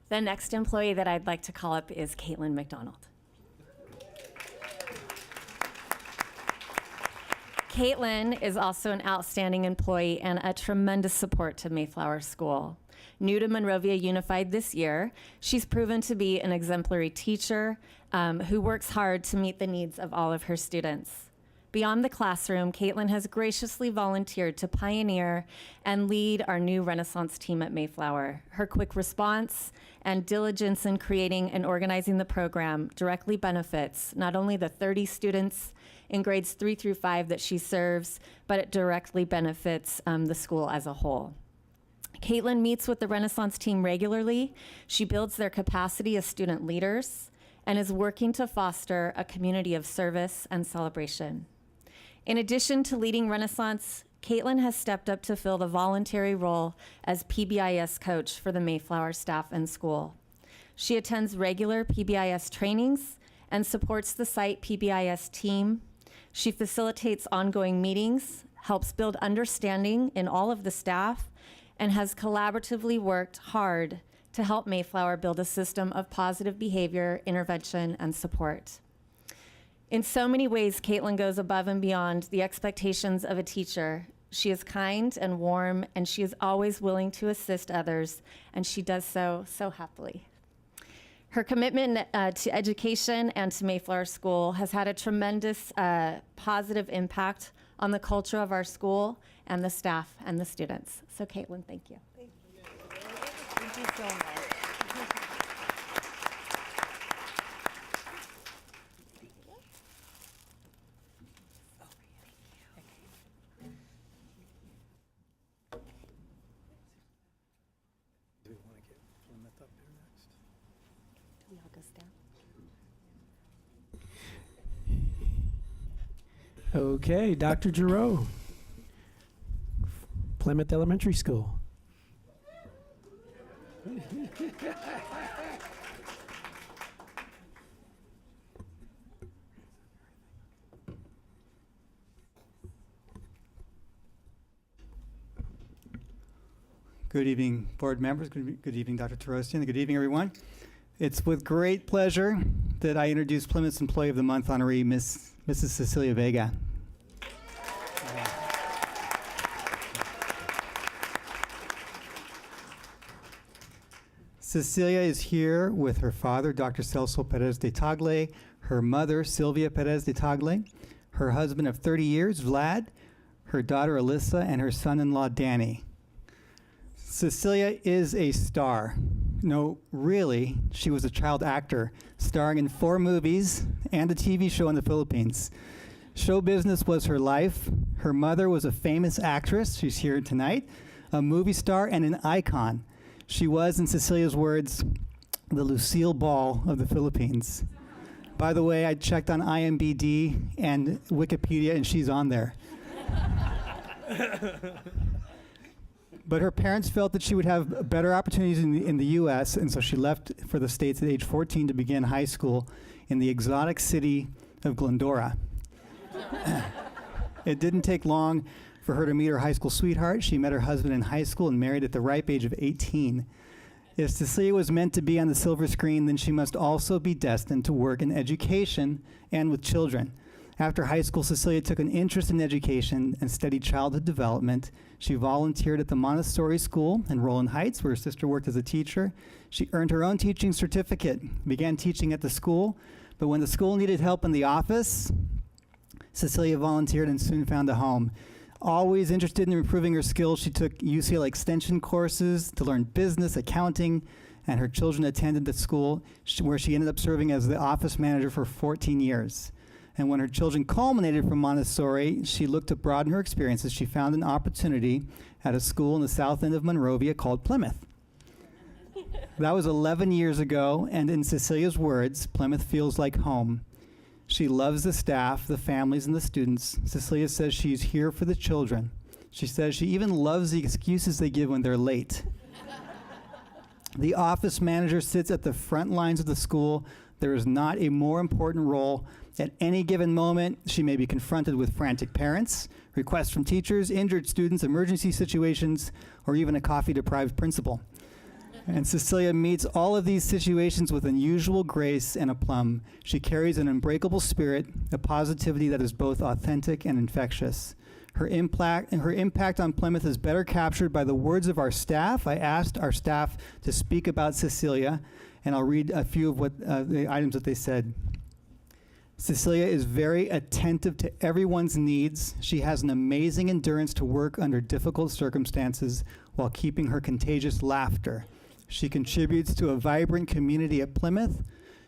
The next employee that I'd like to call up is Caitlin McDonald. Caitlin is also an outstanding employee and a tremendous support to Mayflower School. New to Monrovia Unified this year, she's proven to be an exemplary teacher who works hard to meet the needs of all of her students. Beyond the classroom, Caitlin has graciously volunteered to pioneer and lead our new Renaissance team at Mayflower. Her quick response and diligence in creating and organizing the program directly benefits not only the 30 students in grades 3 through 5 that she serves, but it directly benefits the school as a whole. Caitlin meets with the Renaissance team regularly. She builds their capacity as student leaders and is working to foster a community of service and celebration. In addition to leading Renaissance, Caitlin has stepped up to fill the voluntary role as PBIS coach for the Mayflower staff and school. She attends regular PBIS trainings and supports the site PBIS team. She facilitates ongoing meetings, helps build understanding in all of the staff, and has collaboratively worked hard to help Mayflower build a system of positive behavior, intervention, and support. In so many ways, Caitlin goes above and beyond the expectations of a teacher. She is kind and warm, and she is always willing to assist others, and she does so happily. Her commitment to education and to Mayflower School has had a tremendous positive impact on the culture of our school and the staff and the students. So Caitlin, thank you. Thank you. Thank you so much. Do we want to get Plymouth up here next? Do we all go stand? Okay, Dr. Giroux, Plymouth Elementary School. Good evening, board members. Good evening, Dr. Tarosian. Good evening, everyone. It's with great pleasure that I introduce Plymouth's Employee of the Month honoree, Mrs. Cecilia Vega. Cecilia is here with her father, Dr. Celso Perez de Tagle, her mother, Sylvia Perez de Tagle, her husband of 30 years, Vlad, her daughter, Alyssa, and her son-in-law, Danny. Cecilia is a star. No, really, she was a child actor, starring in 4 movies and a TV show in the Philippines. Show business was her life. Her mother was a famous actress, she's here tonight, a movie star, and an icon. She was, in Cecilia's words, the Lucille Ball of the Philippines. By the way, I checked on IMDb and Wikipedia, and she's on there. But her parents felt that she would have better opportunities in the U.S., and so she left for the States at age 14 to begin high school in the exotic city of Glendora. It didn't take long for her to meet her high school sweetheart. She met her husband in high school and married at the ripe age of 18. If Cecilia was meant to be on the silver screen, then she must also be destined to work in education and with children. After high school, Cecilia took an interest in education and studied childhood development. She volunteered at the Montessori school in Rowland Heights, where her sister worked as a teacher. She earned her own teaching certificate, began teaching at the school, but when the school needed help in the office, Cecilia volunteered and soon found a home. Always interested in improving her skills, she took UCLA extension courses to learn business, accounting, and her children attended the school where she ended up serving as the office manager for 14 years. And when her children culminated from Montessori, she looked to broaden her experiences. She found an opportunity at a school in the south end of Monrovia called Plymouth. That was 11 years ago, and in Cecilia's words, Plymouth feels like home. She loves the staff, the families, and the students. Cecilia says she's here for the children. She says she even loves the excuses they give when they're late. The office manager sits at the front lines of the school. There is not a more important role. At any given moment, she may be confronted with frantic parents, requests from teachers, injured students, emergency situations, or even a coffee-deprived principal. And Cecilia meets all of these situations with unusual grace and aplomb. She carries an unbreakable spirit, a positivity that is both authentic and infectious. Her impact on Plymouth is better captured by the words of our staff. I asked our staff to speak about Cecilia, and I'll read a few of what the items that they said. Cecilia is very attentive to everyone's needs. She has an amazing endurance to work under difficult circumstances while keeping her contagious laughter. She contributes to a vibrant community at Plymouth.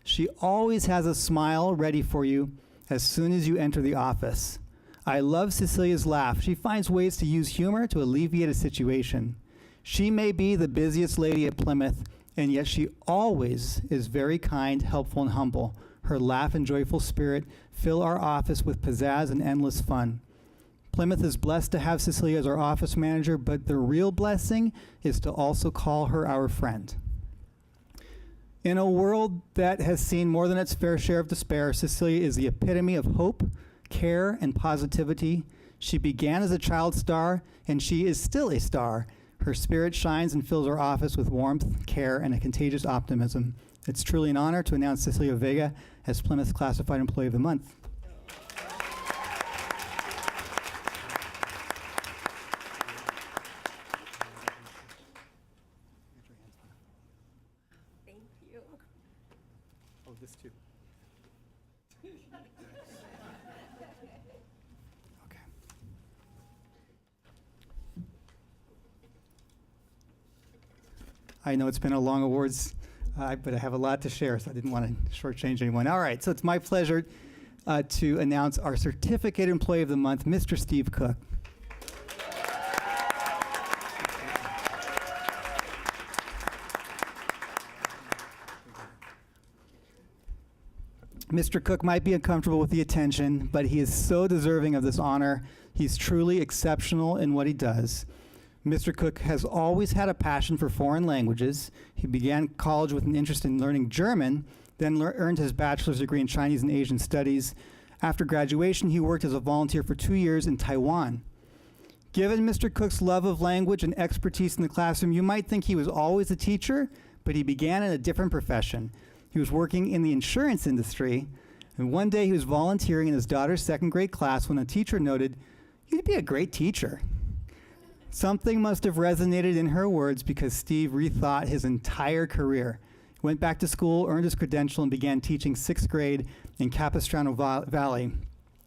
She always has a smile ready for you as soon as you enter the office. I love Cecilia's laugh. She finds ways to use humor to alleviate a situation. She may be the busiest lady at Plymouth, and yet she always is very kind, helpful, and humble. Her laugh and joyful spirit fill our office with pizzazz and endless fun. Plymouth is blessed to have Cecilia as our office manager, but the real blessing is to also call her our friend. In a world that has seen more than its fair share of despair, Cecilia is the epitome of hope, care, and positivity. She began as a child star, and she is still a star. Her spirit shines and fills our office with warmth, care, and a contagious optimism. It's truly an honor to announce Cecilia Vega as Plymouth Classified Employee of the Month. Thank you. Oh, this too. Okay. I know it's been a long awards, but I have a lot to share, so I didn't want to shortchange anyone. All right, so it's my pleasure to announce our Certificate Employee of the Month, Mr. Steve Cook. Mr. Cook might be uncomfortable with the attention, but he is so deserving of this honor. He's truly exceptional in what he does. Mr. Cook has always had a passion for foreign languages. He began college with an interest in learning German, then earned his bachelor's degree in Chinese and Asian studies. After graduation, he worked as a volunteer for 2 years in Taiwan. Given Mr. Cook's love of language and expertise in the classroom, you might think he was always a teacher, but he began in a different profession. He was working in the insurance industry, and one day he was volunteering in his daughter's second grade class when a teacher noted, "You'd be a great teacher." Something must have resonated in her words because Steve rethought his entire career. He went back to school, earned his credential, and began teaching 6th grade in Capistrano Valley.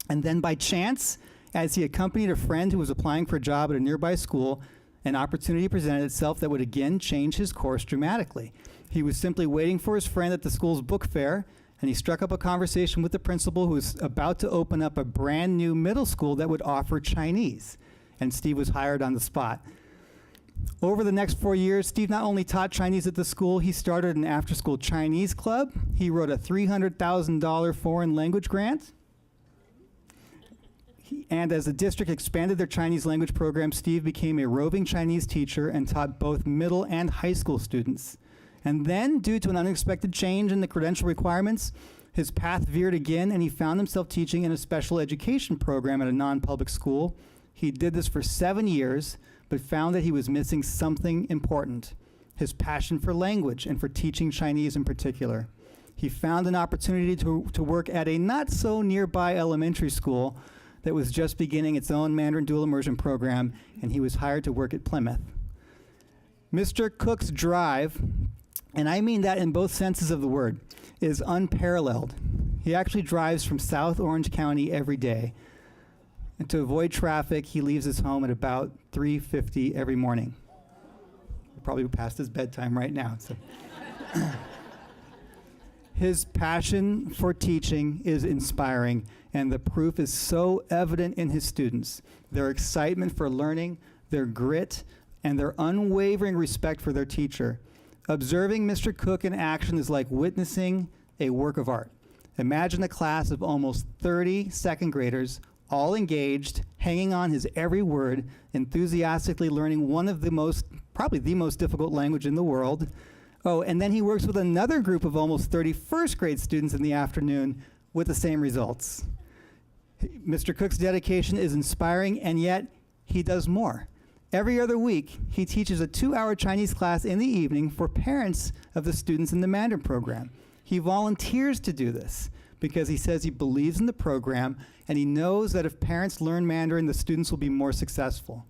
And then by chance, as he accompanied a friend who was applying for a job at a nearby school, an opportunity presented itself that would again change his course dramatically. He was simply waiting for his friend at the school's book fair, and he struck up a conversation with the principal who was about to open up a brand new middle school that would offer Chinese. And Steve was hired on the spot. Over the next 4 years, Steve not only taught Chinese at the school, he started an after-school Chinese club. He wrote a $300,000 foreign language grant. And as the district expanded their Chinese language program, Steve became a roving Chinese teacher and taught both middle and high school students. And then, due to an unexpected change in the credential requirements, his path veered again, and he found himself teaching in a special education program at a non-public school. He did this for 7 years, but found that he was missing something important: his passion for language and for teaching Chinese in particular. He found an opportunity to work at a not-so-nearby elementary school that was just beginning its own Mandarin dual immersion program, and he was hired to work at Plymouth. Mr. Cook's drive, and I mean that in both senses of the word, is unparalleled. He actually drives from South Orange County every day. And to avoid traffic, he leaves his home at about 3:50 every morning. We're probably past his bedtime right now. So. His passion for teaching is inspiring, and the proof is so evident in his students. Their excitement for learning, their grit, and their unwavering respect for their teacher. Observing Mr. Cook in action is like witnessing a work of art. Imagine a class of almost 30 second graders, all engaged, hanging on his every word, enthusiastically learning one of probably the most difficult language in the world. Oh, and then he works with another group of almost 30 first grade students in the afternoon with the same results. Mr. Cook's dedication is inspiring, and yet he does more. Every other week, he teaches a 2-hour Chinese class in the evening for parents of the students in the Mandarin program. He volunteers to do this because he says he believes in the program, and he knows that if parents learn Mandarin, the students will be more successful.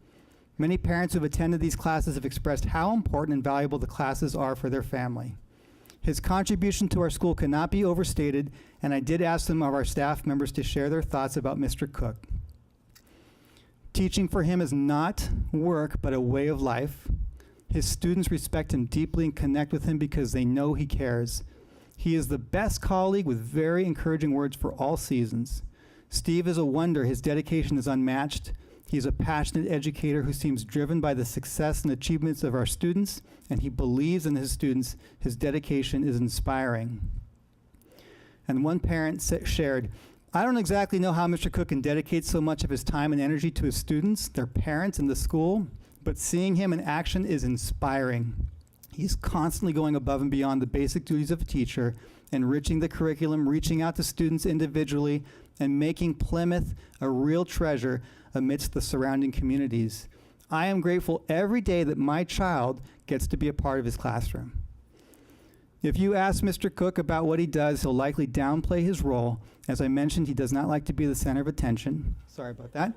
Many parents who have attended these classes have expressed how important and valuable the classes are for their family. His contribution to our school cannot be overstated, and I did ask some of our staff members to share their thoughts about Mr. Cook. Teaching for him is not work, but a way of life. His students respect him deeply and connect with him because they know he cares. He is the best colleague with very encouraging words for all seasons. Steve is a wonder. His dedication is unmatched. He is a passionate educator who seems driven by the success and achievements of our students, and he believes in his students. His dedication is inspiring. And one parent shared, "I don't exactly know how Mr. Cook can dedicate so much of his time and energy to his students, their parents, and the school, but seeing him in action is inspiring. He's constantly going above and beyond the basic duties of a teacher, enriching the curriculum, reaching out to students individually, and making Plymouth a real treasure amidst the surrounding communities. I am grateful every day that my child gets to be a part of his classroom." If you ask Mr. Cook about what he does, he'll likely downplay his role. As I mentioned, he does not like to be the center of attention. Sorry about that.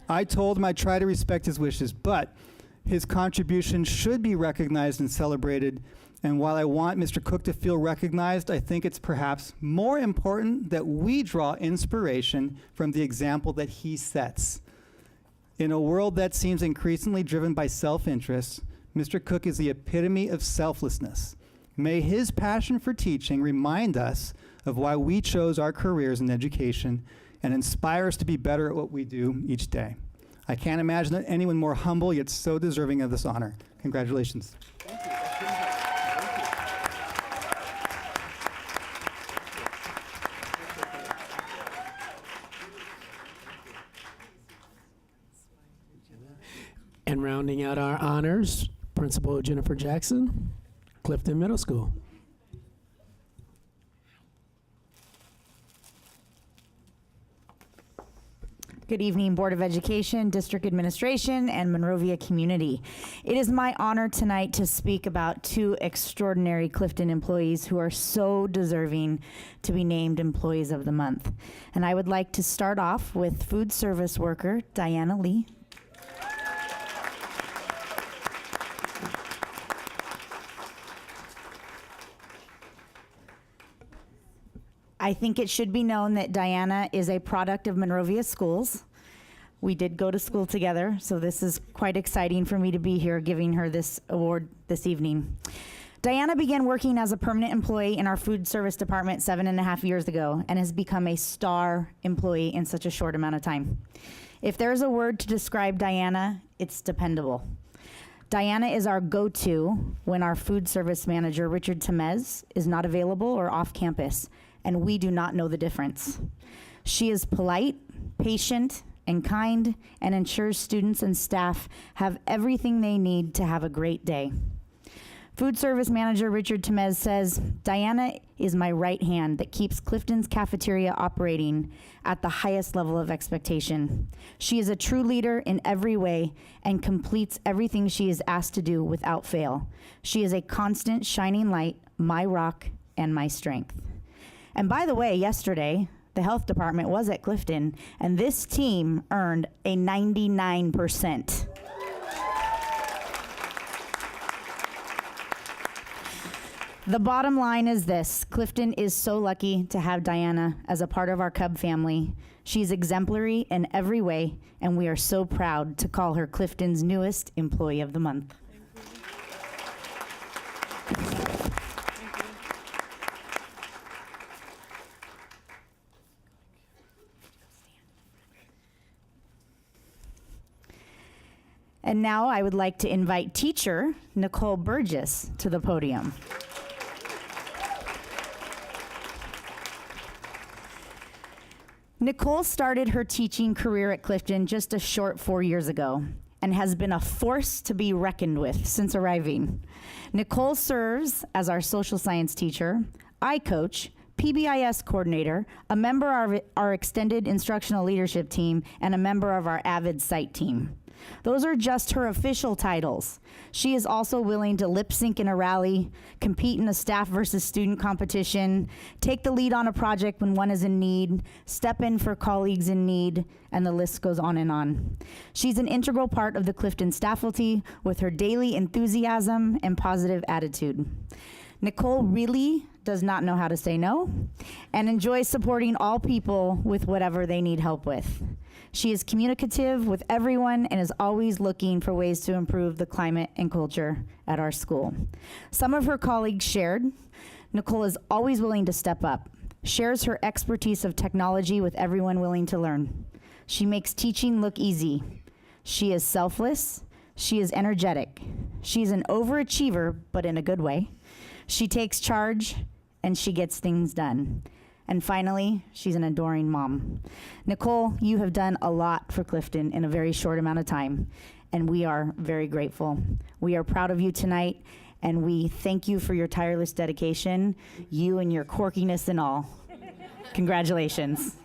I told him I'd try to respect his wishes, but his contribution should be recognized and celebrated. And while I want Mr. Cook to feel recognized, I think it's perhaps more important that we draw inspiration from the example that he sets. In a world that seems increasingly driven by self-interest, Mr. Cook is the epitome of selflessness. May his passion for teaching remind us of why we chose our careers in education and inspire us to be better at what we do each day. I can't imagine anyone more humble yet so deserving of this honor. Congratulations. And rounding out our honors, Principal Jennifer Jackson, Clifton Middle School. Good evening, Board of Education, District Administration, and Monrovia community. It is my honor tonight to speak about two extraordinary Clifton employees who are so deserving to be named Employees of the Month. And I would like to start off with food service worker Diana Lee. I think it should be known that Diana is a product of Monrovia schools. We did go to school together, so this is quite exciting for me to be here giving her this award this evening. Diana began working as a permanent employee in our food service department 7.5 years ago and has become a star employee in such a short amount of time. If there's a word to describe Diana, it's dependable. Diana is our go-to when our food service manager, Richard Temez, is not available or off campus, and we do not know the difference. She is polite, patient, and kind, and ensures students and staff have everything they need to have a great day. Food service manager Richard Temez says, Diana is my right hand that keeps Clifton's cafeteria operating at the highest level of expectation. She is a true leader in every way and completes everything she is asked to do without fail. She is a constant shining light, my rock, and my strength. And by the way, yesterday, the health department was at Clifton, and this team earned a 99%. The bottom line is this: Clifton is so lucky to have Diana as a part of our Cub family. She's exemplary in every way, and we are so proud to call her Clifton's newest Employee of the Month. And now I would like to invite teacher Nicole Burgess to the podium. Nicole started her teaching career at Clifton just a short 4 years ago and has been a force to be reckoned with since arriving. Nicole serves as our social science teacher, I-coach, PBIS coordinator, a member of our extended instructional leadership team, and a member of our AVID site team. Those are just her official titles. She is also willing to lip sync in a rally, compete in a staff versus student competition, take the lead on a project when one is in need, step in for colleagues in need, and the list goes on and on. She's an integral part of the Clifton faculty with her daily enthusiasm and positive attitude. Nicole really does not know how to say no and enjoys supporting all people with whatever they need help with. She is communicative with everyone and is always looking for ways to improve the climate and culture at our school. Some of her colleagues shared, Nicole is always willing to step up, shares her expertise of technology with everyone willing to learn. She makes teaching look easy. She is selfless. She is energetic. She's an overachiever, but in a good way. She takes charge and she gets things done. And finally, she's an adoring mom. Nicole, you have done a lot for Clifton in a very short amount of time, and we are very grateful. We are proud of you tonight, and we thank you for your tireless dedication, you and your quirkiness and all. Congratulations.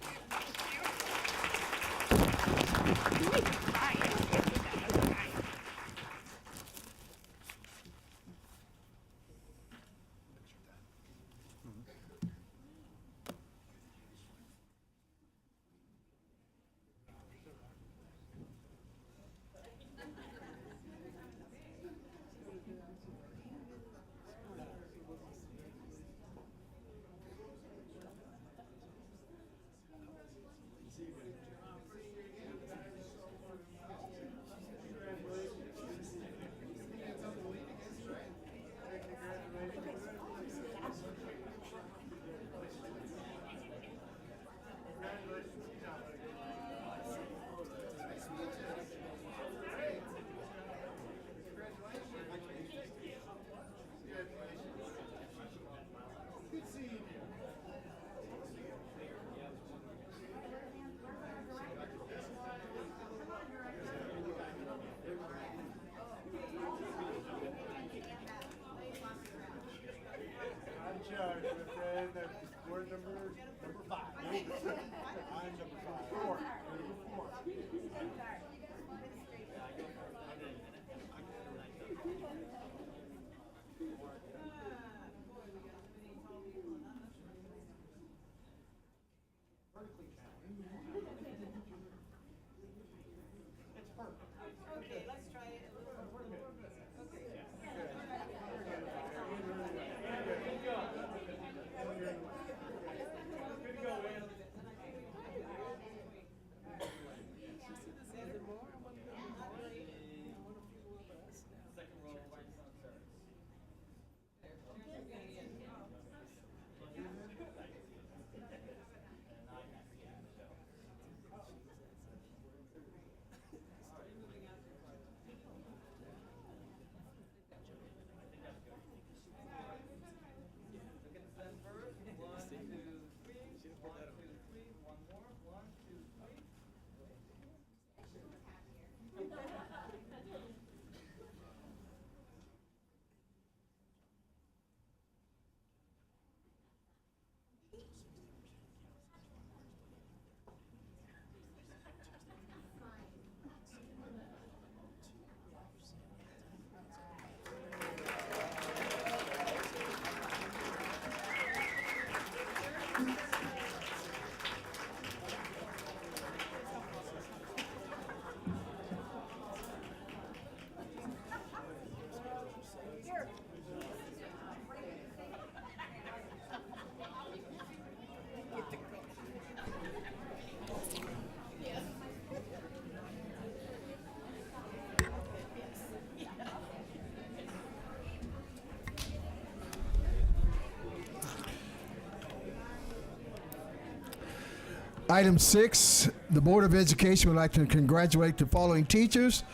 Item 6, the Board of Education would like to congratulate the following teachers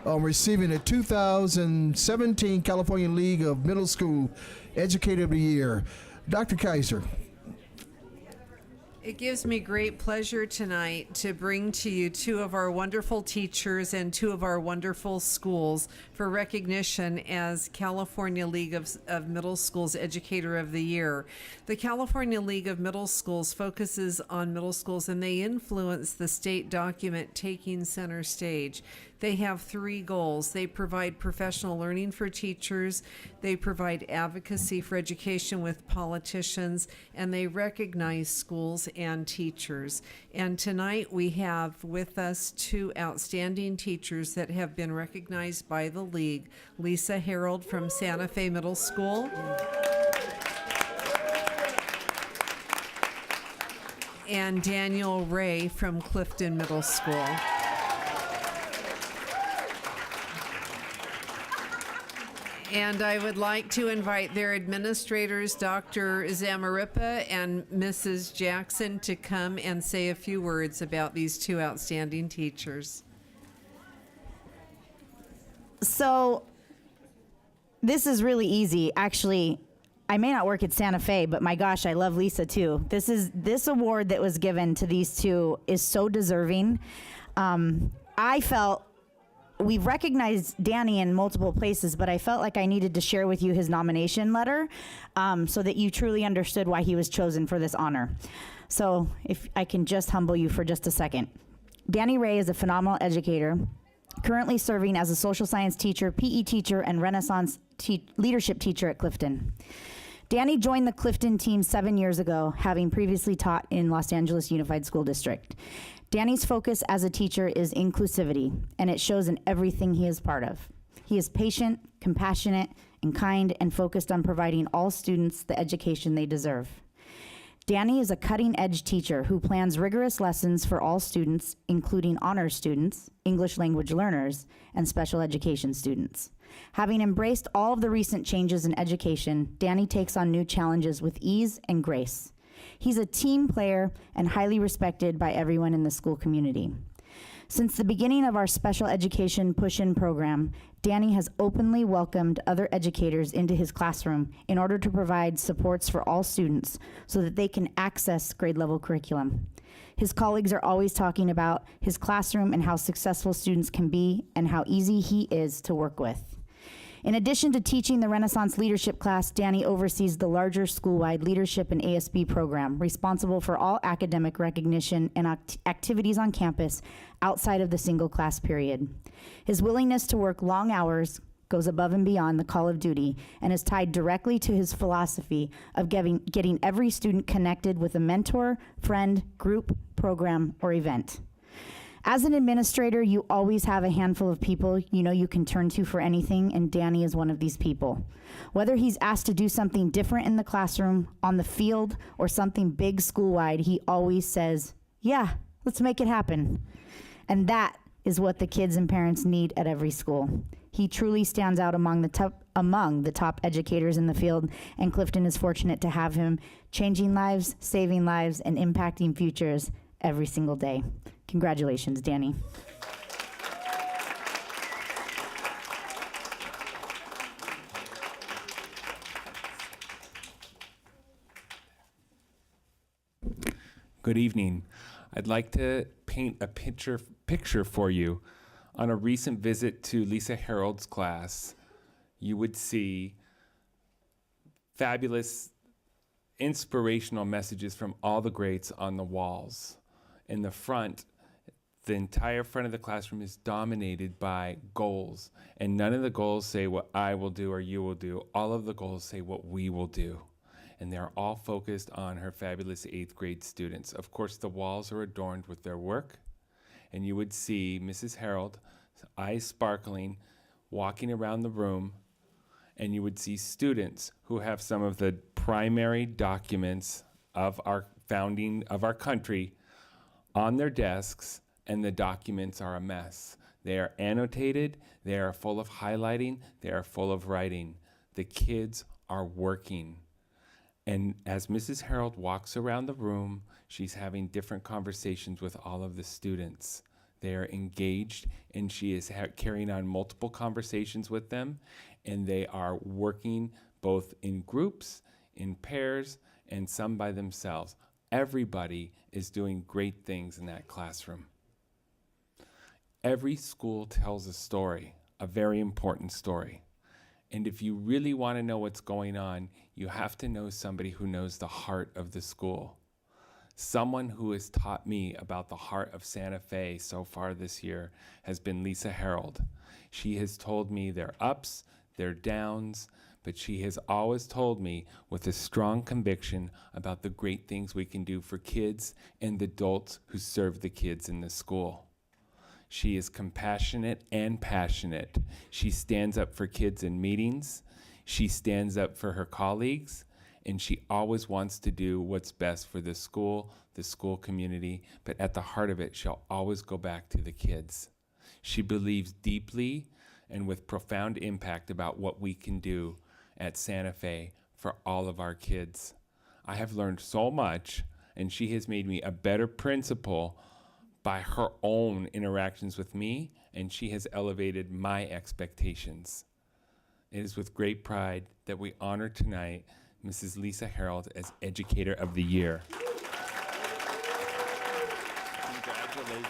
on receiving the 2017 California League of Middle School Educator of the Year. Dr. Kaiser. It gives me great pleasure tonight to bring to you two of our wonderful teachers and two of our wonderful schools for recognition as California League of Middle Schools Educator of the Year. The California League of Middle Schools focuses on middle schools, and they influence the state document taking center stage. They have three goals. They provide professional learning for teachers, they provide advocacy for education with politicians, and they recognize schools and teachers. And tonight we have with us two outstanding teachers that have been recognized by the League. Lisa Harold from Santa Fe Middle School. And Daniel Ray from Clifton Middle School. And I would like to invite their administrators, Dr. Zamarripa and Mrs. Jackson, to come and say a few words about these two outstanding teachers. So this is really easy. Actually, I may not work at Santa Fe, but my gosh, I love Lisa too. This award that was given to these two is so deserving. I felt we've recognized Danny in multiple places, but I felt like I needed to share with you his nomination letter so that you truly understood why he was chosen for this honor. So if I can just humble you for just a second. Danny Ray is a phenomenal educator, currently serving as a social science teacher, PE teacher, and Renaissance leadership teacher at Clifton. Danny joined the Clifton team 7 years ago, having previously taught in Los Angeles Unified School District. Danny's focus as a teacher is inclusivity, and it shows in everything he is part of. He is patient, compassionate, and kind, and focused on providing all students the education they deserve. Danny is a cutting-edge teacher who plans rigorous lessons for all students, including honors students, English language learners, and special education students. Having embraced all of the recent changes in education, Danny takes on new challenges with ease and grace. He's a team player and highly respected by everyone in the school community. Since the beginning of our special education push-in program, Danny has openly welcomed other educators into his classroom in order to provide supports for all students so that they can access grade level curriculum. His colleagues are always talking about his classroom and how successful students can be and how easy he is to work with. In addition to teaching the Renaissance leadership class, Danny oversees the larger school-wide leadership and ASB program, responsible for all academic recognition and activities on campus outside of the single class period. His willingness to work long hours goes above and beyond the call of duty and is tied directly to his philosophy of getting every student connected with a mentor, friend, group, program, or event. As an administrator, you always have a handful of people you know you can turn to for anything, and Danny is one of these people. Whether he's asked to do something different in the classroom, on the field, or something big school-wide, he always says, "Yeah, let's make it happen." And that is what the kids and parents need at every school. He truly stands out among the top educators in the field, and Clifton is fortunate to have him changing lives, saving lives, and impacting futures every single day. Congratulations, Danny. Good evening. I'd like to paint a picture for you. On a recent visit to Lisa Harold's class, you would see fabulous, inspirational messages from all the greats on the walls. In the front, the entire front of the classroom is dominated by goals, and none of the goals say what I will do or you will do. All of the goals say what we will do, and they're all focused on her fabulous 8th grade students. Of course, the walls are adorned with their work, and you would see Mrs. Harold, eyes sparkling, walking around the room, and you would see students who have some of the primary documents of our founding of our country on their desks, and the documents are a mess. They are annotated, they are full of highlighting, they are full of writing. The kids are working. And as Mrs. Harold walks around the room, she's having different conversations with all of the students. They are engaged, and she is carrying on multiple conversations with them, and they are working both in groups, in pairs, and some by themselves. Everybody is doing great things in that classroom. Every school tells a story, a very important story. And if you really want to know what's going on, you have to know somebody who knows the heart of the school. Someone who has taught me about the heart of Santa Fe so far this year has been Lisa Harold. She has told me their ups, their downs, but she has always told me with a strong conviction about the great things we can do for kids and the adults who serve the kids in the school. She is compassionate and passionate. She stands up for kids in meetings. She stands up for her colleagues, and she always wants to do what's best for the school community, but at the heart of it, she'll always go back to the kids. She believes deeply and with profound impact about what we can do at Santa Fe for all of our kids. I have learned so much, and she has made me a better principal by her own interactions with me, and she has elevated my expectations. It is with great pride that we honor tonight Mrs. Lisa Harold as Educator of the Year. Congratulations.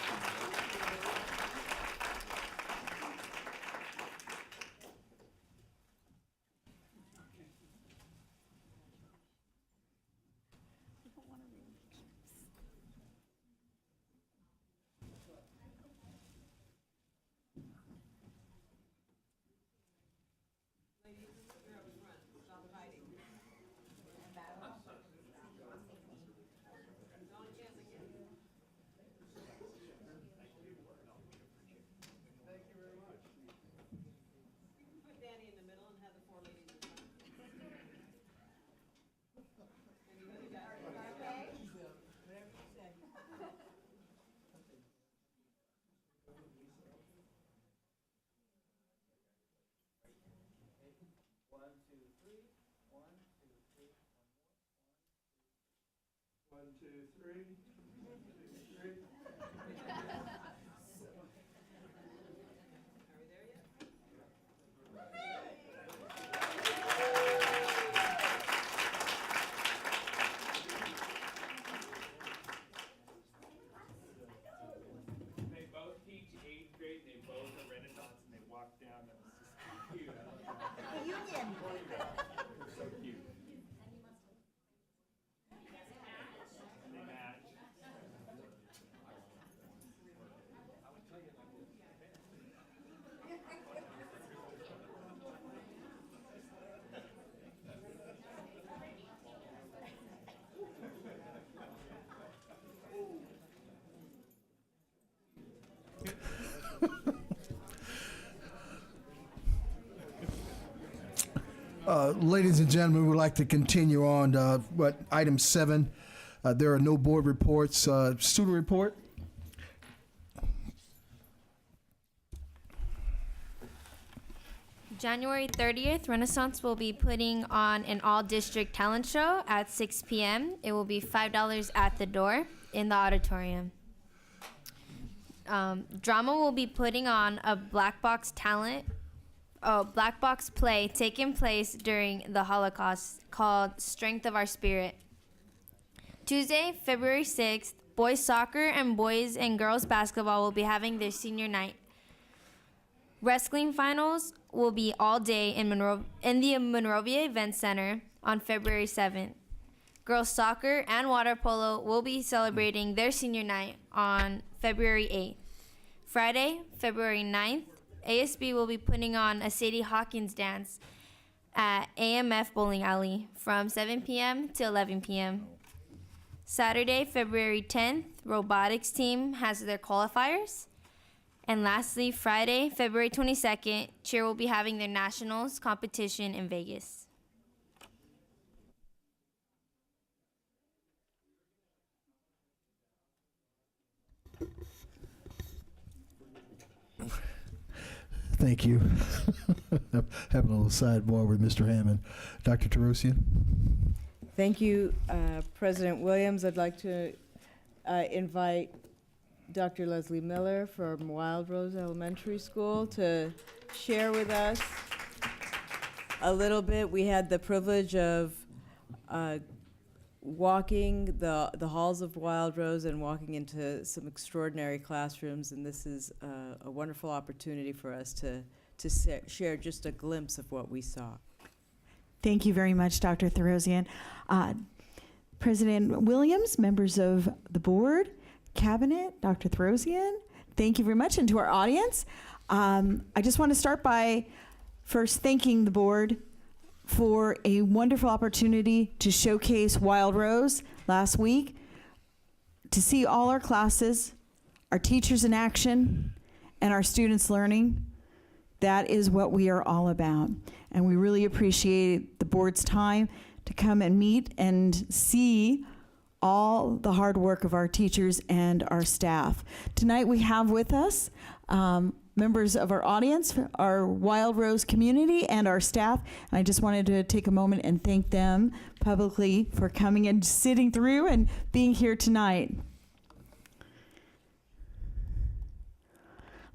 Ladies and gentlemen, we'd like to continue on item 7. There are no board reports. Student report. January 30th, Renaissance will be putting on an all-district talent show at 6 p.m. It will be $5 at the door in the auditorium. Drama will be putting on a black box play taking place during the Holocaust called Strength of Our Spirit. Tuesday, February 6th, boys soccer and boys and girls basketball will be having their senior night. Wrestling finals will be all day in the Monrovia Event Center on February 7th. Girls soccer and water polo will be celebrating their senior night on February 8th. Friday, February 9th, ASB will be putting on a Sadie Hawkins dance at AMF Bowling Alley from 7 p.m. to 11 p.m. Saturday, February 10th, robotics team has their qualifiers. And lastly, Friday, February 22nd, cheer will be having their nationals competition in Vegas. Thank you. Having a little sidebar with Mr. Hammond. Dr. Terosian. Thank you, President Williams. I'd like to invite Dr. Leslie Miller from Wild Rose Elementary School to share with us a little bit. We had the privilege of walking the halls of Wild Rose and walking into some extraordinary classrooms, and this is a wonderful opportunity for us to share just a glimpse of what we saw. Thank you very much, Dr. Therosian. President Williams, members of the board, cabinet, Dr. Therosian, thank you very much. And to our audience, I just want to start by first thanking the board for a wonderful opportunity to showcase Wild Rose last week, to see all our classes, our teachers in action, and our students learning. That is what we are all about. And we really appreciate the board's time to come and meet and see all the hard work of our teachers and our staff. Tonight we have with us members of our audience, our Wild Rose community, and our staff. And I just wanted to take a moment and thank them publicly for coming and sitting through and being here tonight.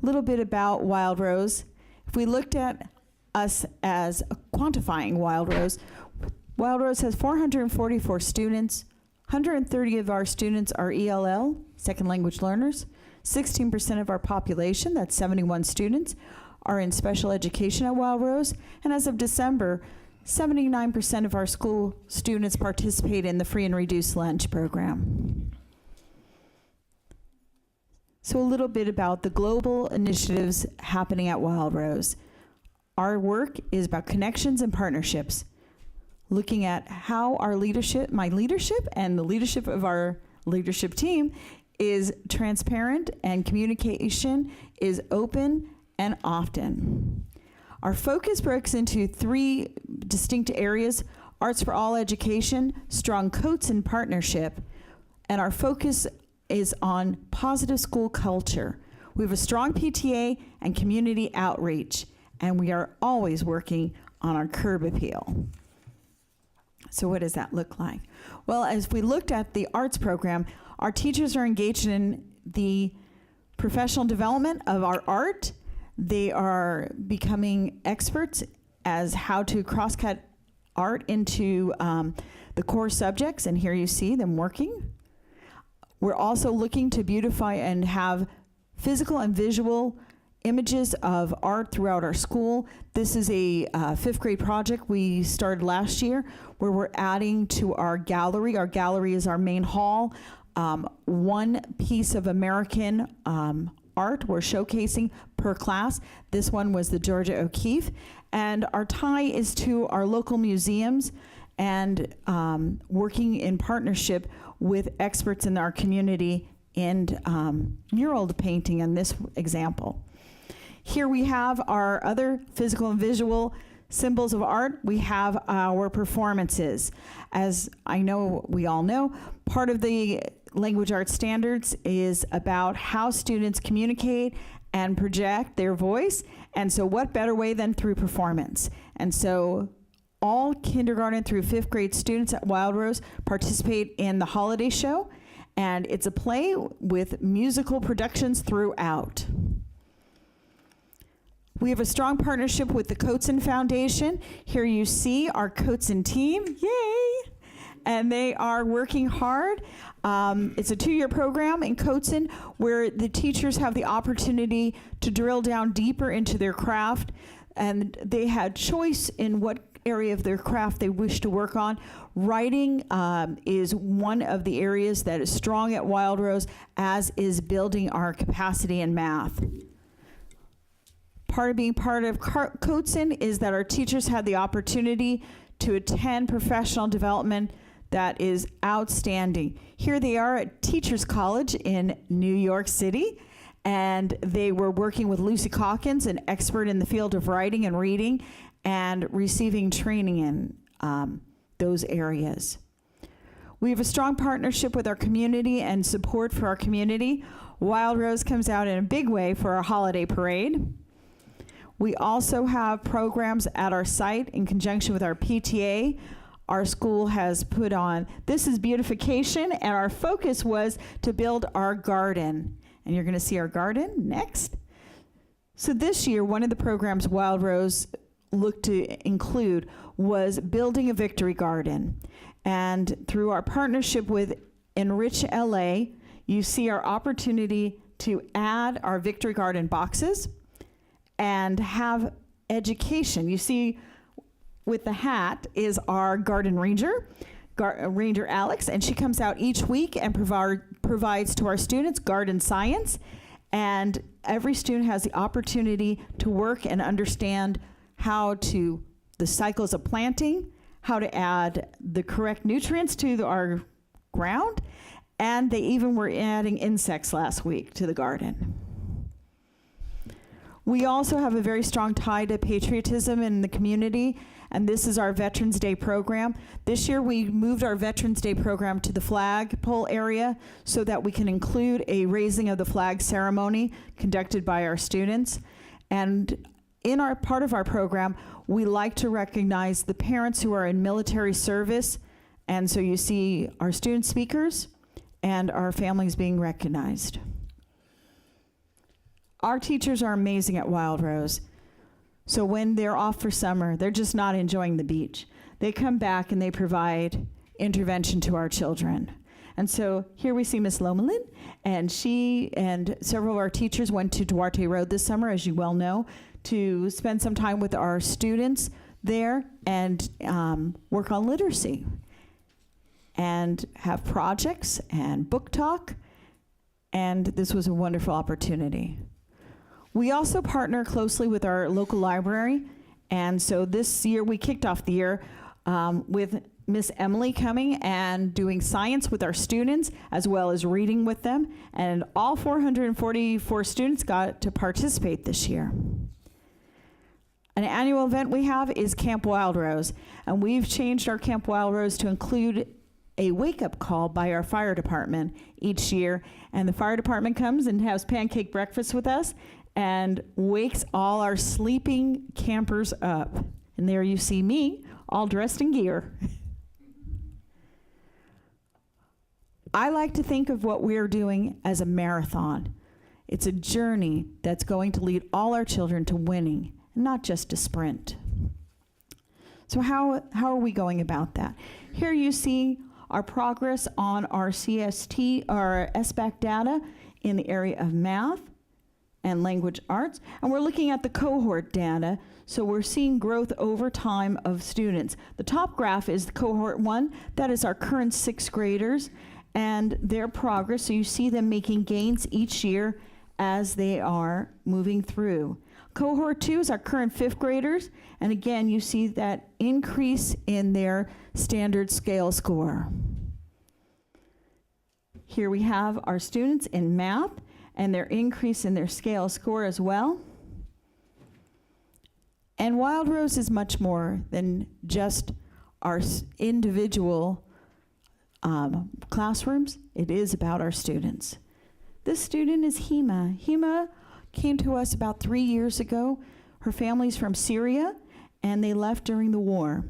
A little bit about Wild Rose. If we looked at us as quantifying Wild Rose has 444 students. 130 of our students are ELL, second language learners. 16% of our population, that's 71 students, are in special education at Wild Rose. And as of December, 79% of our school students participate in the free and reduced lunch program. So a little bit about the global initiatives happening at Wild Rose. Our work is about connections and partnerships, looking at how our leadership, my leadership, and the leadership of our leadership team is transparent and communication is open and often. Our focus breaks into 3 distinct areas: Arts for All education, strong coats and partnership, and our focus is on positive school culture. We have a strong PTA and community outreach, and we are always working on our curb appeal. So what does that look like? Well, as we looked at the arts program, our teachers are engaged in the professional development of our art. They are becoming experts as how to cross-cut art into the core subjects, and here you see them working. We're also looking to beautify and have physical and visual images of art throughout our school. This is a 5th grade project we started last year where we're adding to our gallery. Our gallery is our main hall. One piece of American art we're showcasing per class. This one was the Georgia O'Keeffe. And our tie is to our local museums and working in partnership with experts in our community in mural painting in this example. Here we have our other physical and visual symbols of art. We have our performances. As I know, we all know, part of the language arts standards is about how students communicate and project their voice. And so what better way than through performance? And so all kindergarten through 5th grade students at Wild Rose participate in the holiday show, and it's a play with musical productions throughout. We have a strong partnership with the Coatson Foundation. Here you see our Coatson team, yay! And they are working hard. It's a 2-year program in Coatson where the teachers have the opportunity to drill down deeper into their craft, and they had choice in what area of their craft they wish to work on. Writing is one of the areas that is strong at Wild Rose, as is building our capacity in math. Part of being part of Coatson is that our teachers had the opportunity to attend professional development that is outstanding. Here they are at Teachers College in New York City, and they were working with Lucy Calkins, an expert in the field of writing and reading, and receiving training in those areas. We have a strong partnership with our community and support for our community. Wild Rose comes out in a big way for our holiday parade. We also have programs at our site in conjunction with our PTA. our school has put on. This is beautification, and our focus was to build our garden. And you're going to see our garden next. So this year, one of the programs Wild Rose looked to include was building a victory garden. And through our partnership with Enrich LA, you see our opportunity to add our victory garden boxes and have education. You see with the hat is our garden ranger, Ranger Alex, and she comes out each week and provides to our students garden science. And every student has the opportunity to work and understand the cycles of planting, how to add the correct nutrients to our ground, and they even were adding insects last week to the garden. We also have a very strong tie to patriotism in the community, and this is our Veterans Day program. This year we moved our Veterans Day program to the flagpole area so that we can include a raising of the flag ceremony conducted by our students. And in our part of our program, we like to recognize the parents who are in military service, and so you see our student speakers and our families being recognized. Our teachers are amazing at Wild Rose. So when they're off for summer, they're just not enjoying the beach. They come back and they provide intervention to our children. And so here we see Miss Lomelin, and she and several of our teachers went to Duarte Road this summer, as you well know, to spend some time with our students there and work on literacy and have projects and book talk, and this was a wonderful opportunity. We also partner closely with our local library, and so this year we kicked off the year with Miss Emily coming and doing science with our students as well as reading with them, and all 444 students got to participate this year. An annual event we have is Camp Wild Rose, and we've changed our Camp Wild Rose to include a wake-up call by our fire department each year, and the fire department comes and has pancake breakfast with us and wakes all our sleeping campers up. And there you see me, all dressed in gear. I like to think of what we're doing as a marathon. It's a journey that's going to lead all our children to winning, not just a sprint. So how are we going about that? Here you see our progress on our CST, our SBAC data in the area of math and language arts, and we're looking at the cohort data, so we're seeing growth over time of students. The top graph is the cohort 1, that is our current 6th graders, and their progress, so you see them making gains each year as they are moving through. Cohort 2 is our current 5th graders, and again, you see that increase in their standard scale score. Here we have our students in math and their increase in their scale score as well. And Wild Rose is much more than just our individual classrooms. It is about our students. This student is Hema. Hema came to us about 3 years ago. Her family's from Syria, and they left during the war.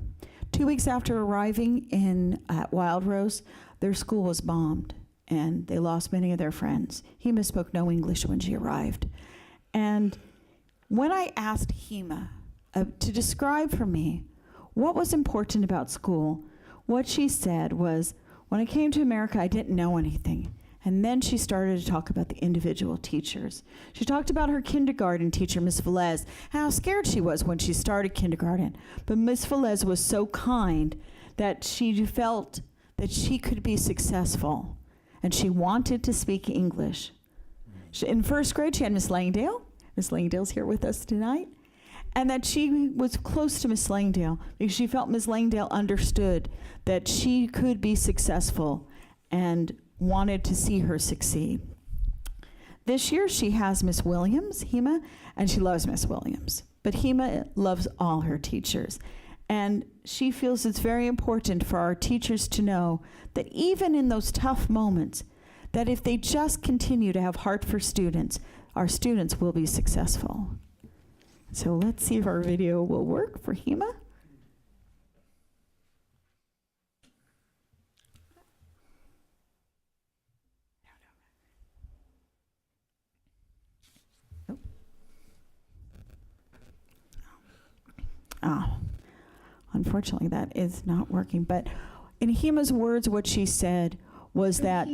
2 weeks after arriving at Wild Rose, their school was bombed, and they lost many of their friends. Hema spoke no English when she arrived. And when I asked Hema to describe for me what was important about school, what she said was, when I came to America, I didn't know anything. And then she started to talk about the individual teachers. She talked about her kindergarten teacher, Miss Velez, how scared she was when she started kindergarten. But Miss Velez was so kind that she felt that she could be successful, and she wanted to speak English. In 1st grade, she had Miss Langdale. Miss Langdale's here with us tonight. And that she was close to Miss Langdale because she felt Miss Langdale understood that she could be successful and wanted to see her succeed. This year she has Miss Williams, Hema, and she loves Miss Williams. But Hema loves all her teachers. And she feels it's very important for our teachers to know that even in those tough moments, that if they just continue to have heart for students, our students will be successful. So let's see if our video will work for Hema. unfortunately, that is not working. But in Hima's words, what she said was that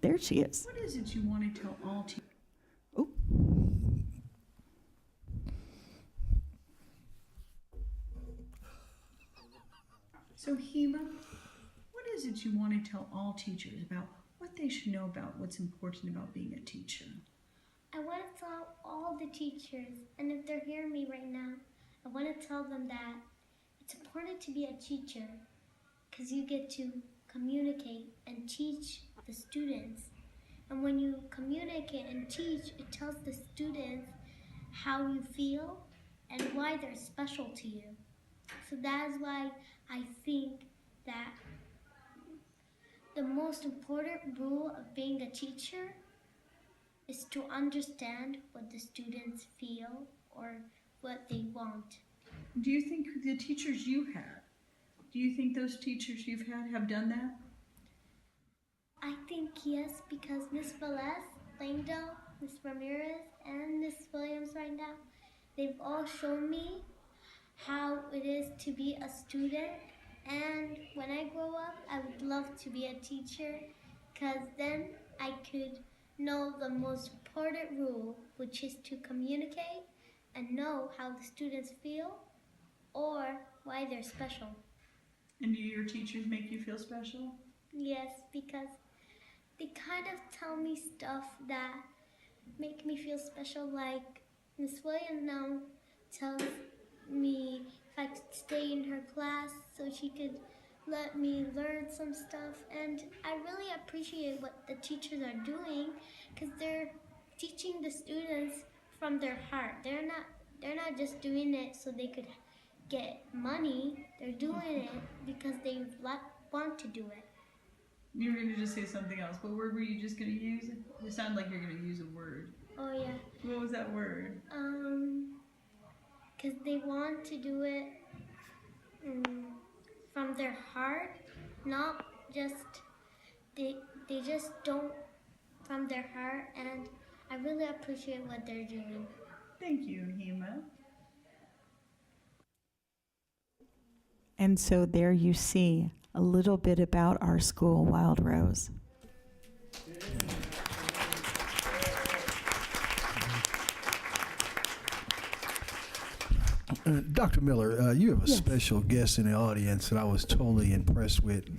there she is. What is it you want to tell all teachers? So Hima, what is it you want to tell all teachers about what they should know about what's important about being a teacher? I want to tell all the teachers, and if they're hearing me right now, I want to tell them that it's important to be a teacher because you get to communicate and teach the students. And when you communicate and teach, it tells the students how you feel and why they're special to you. So that is why I think that the most important rule of being a teacher is to understand what the students feel or what they want. Do you think the teachers you had, do you think those teachers you've had have done that? I think yes, because Miss Velez, Langdell, Miss Ramirez, and Miss Williams right now, they've all shown me how it is to be a student. And when I grow up, I would love to be a teacher because then I could know the most important rule, which is to communicate and know how the students feel or why they're special. And do your teachers make you feel special? Yes, because they kind of tell me stuff that make me feel special, like Miss Williams now tells me if I could stay in her class so she could let me learn some stuff. And I really appreciate what the teachers are doing because they're teaching the students from their heart. They're not just doing it so they could get money. They're doing it because they want to do it. You were going to just say something else. What word were you just going to use? It sounded like you're going to use a word. Oh yeah. What was that word? Because they want to do it from their heart, not just, they just don't from their heart, and I really appreciate what they're doing. Thank you, Hima. And so there you see a little bit about our school, Wild Rose. Dr. Miller, you have a special guest in the audience that I was totally impressed with.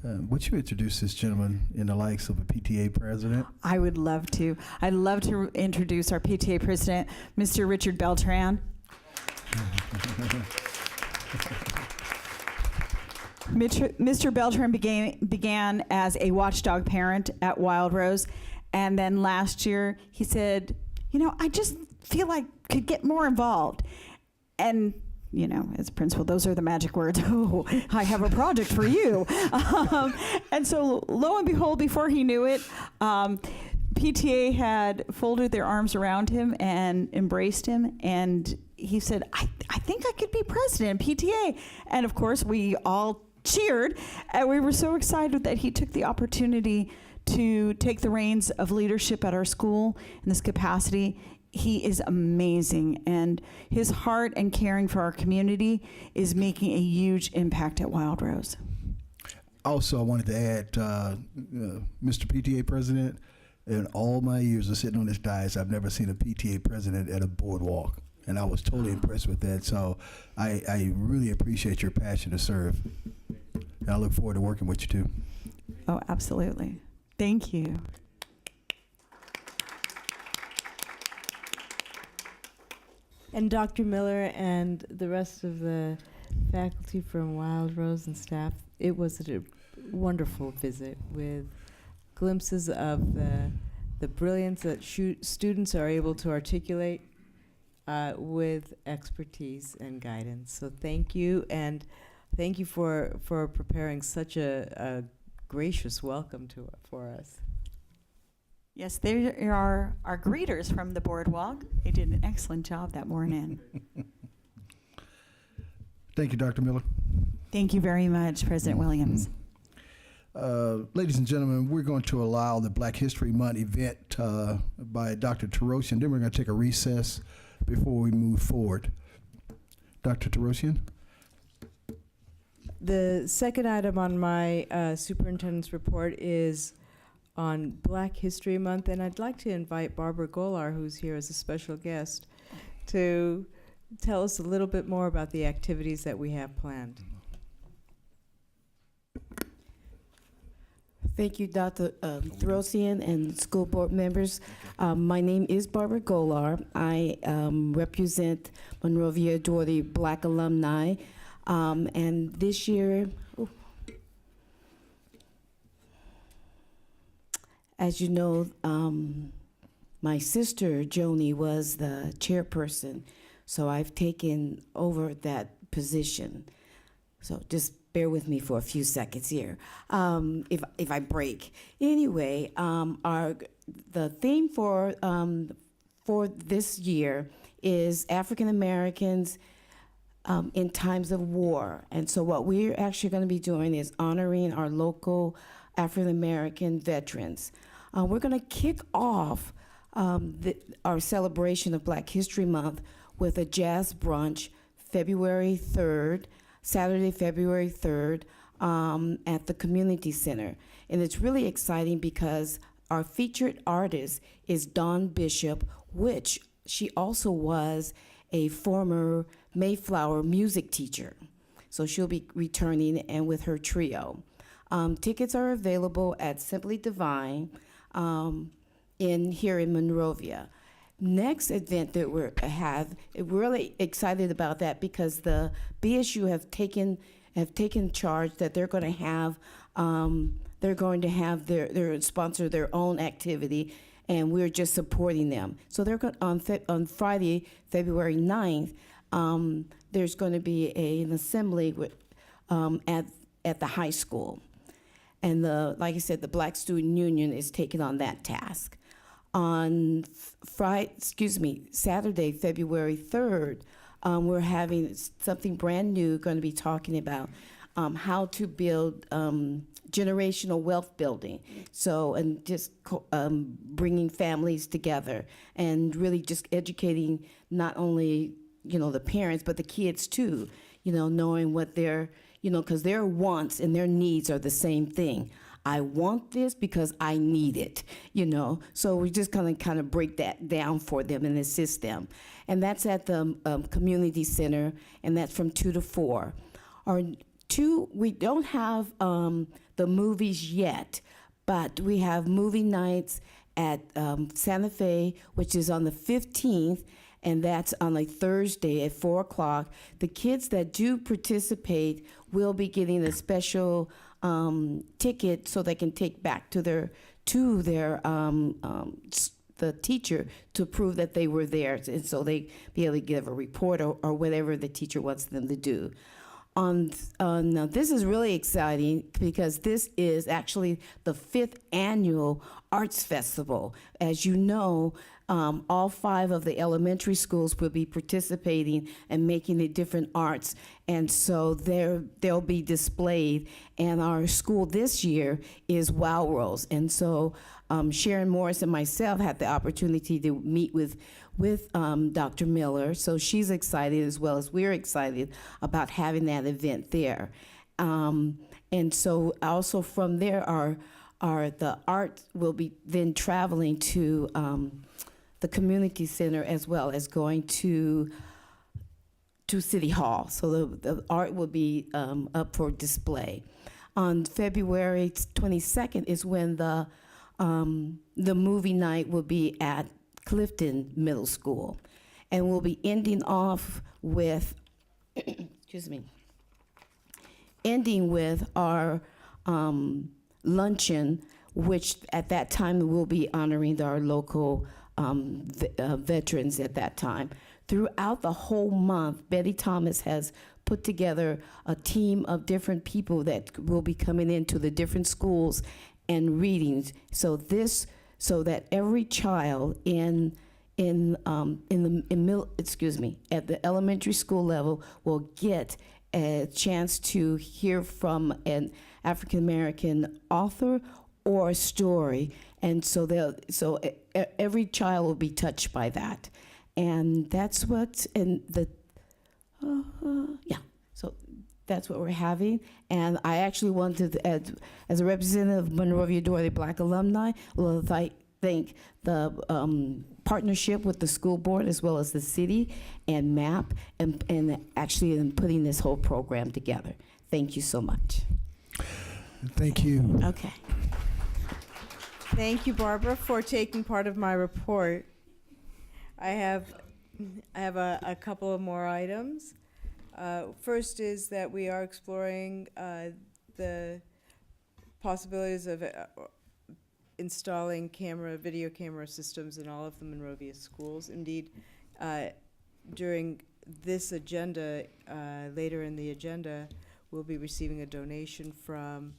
Would you introduce this gentleman in the likes of a PTA president? I would love to. I'd love to introduce our PTA president, Mr. Richard Beltran. Mr. Beltran began as a watchdog parent at Wild Rose, and then last year he said, I just feel like could get more involved. And, as principal, those are the magic words. Oh, I have a project for you. And so lo and behold, before he knew it, PTA had folded their arms around him and embraced him. And he said, I think I could be president of PTA. And of course, we all cheered. And we were so excited that he took the opportunity to take the reins of leadership at our school in this capacity. He is amazing, and his heart and caring for our community is making a huge impact at Wild Rose. Also, I wanted to add, Mr. PTA president, in all my years of sitting on this dais, I've never seen a PTA president at a boardwalk, and I was totally impressed with that. So I really appreciate your passion to serve, and I look forward to working with you too. Oh, absolutely. Thank you. And Dr. Miller and the rest of the faculty from Wild Rose and staff, it was a wonderful visit with glimpses of the brilliance that students are able to articulate with expertise and guidance. So thank you, and thank you for preparing such a gracious welcome for us. Yes, there are our greeters from the boardwalk. They did an excellent job that morning. Thank you, Dr. Miller. Thank you very much, President Williams. Ladies and gentlemen, we're going to allow the Black History Month event by Dr. Terosian. Then we're going to take a recess before we move forward. Dr. Terosian? The second item on my superintendent's report is on Black History Month, and I'd like to invite Barbara Golar, who's here as a special guest, to tell us a little bit more about the activities that we have planned. Thank you, Dr. Throsian and school board members. My name is Barbara Golar. I represent Monrovia Doherty Black alumni. And this year, as you know, my sister, Joni, was the chairperson, so I've taken over that position. So just bear with me for a few seconds here, if I break. Anyway, the theme for this year is African Americans in times of war. And so what we're actually going to be doing is honoring our local African American veterans. We're going to kick off our celebration of Black History Month with a jazz brunch February 3rd, Saturday, February 3rd, at the community center. And it's really exciting because our featured artist is Dawn Bishop, which she also was a former Mayflower music teacher. So she'll be returning and with her trio. Tickets are available at Simply Divine here in Monrovia. Next event that we're really excited about that because the BSU have taken charge that they're going to have their sponsor their own activity, and we're just supporting them. So they're on Friday, February 9th. There's going to be an assembly at the high school, and like I said, the Black Student Union is taking on that task. On Saturday, February 3rd, we're having something brand new, going to be talking about how to build generational wealth building. So, and just bringing families together and really just educating not only, the parents, but the kids too, knowing what their, because their wants and their needs are the same thing. I want this because I need it, So we're just gonna kind of break that down for them and assist them. And that's at the community center, and that's from 2 to 4. We don't have the movies yet, but we have movie nights at Santa Fe, which is on the 15th, and that's on a Thursday at 4 o'clock. The kids that do participate will be getting a special ticket so they can take back to their the teacher to prove that they were there, and so they be able to give a report or whatever the teacher wants them to do. Now this is really exciting because this is actually the 5th annual Arts Festival. As you know, all 5 of the elementary schools will be participating and making the different arts, and so they'll be displayed. And our school this year is Wowrose, and so Sharon Morris and myself had the opportunity to meet with Dr. Miller, so she's excited as well as we're excited about having that event there. And so also from there, the art will be then traveling to the community center as well as going to City Hall. So the art will be up for display. On February 22nd is when the movie night will be at Clifton Middle School, and we'll be ending off with our luncheon, which at that time we'll be honoring our local veterans at that time. Throughout the whole month, Betty Thomas has put together a team of different people that will be coming into the different schools and readings. So that every child at the elementary school level will get a chance to hear from an African American author or a story, and so every child will be touched by that, and that's what's in the So that's what we're having. And I actually wanted to, as a representative of Monrovia Doherty Black alumni, well, thank the partnership with the school board as well as the city and MAP and actually in putting this whole program together. Thank you so much. Thank you. Okay. Thank you, Barbara, for taking part of my report. I have a couple of more items. First is that we are exploring the possibilities of installing video camera systems in all of the Monrovia schools. Indeed, during this agenda, later in the agenda, we'll be receiving a donation from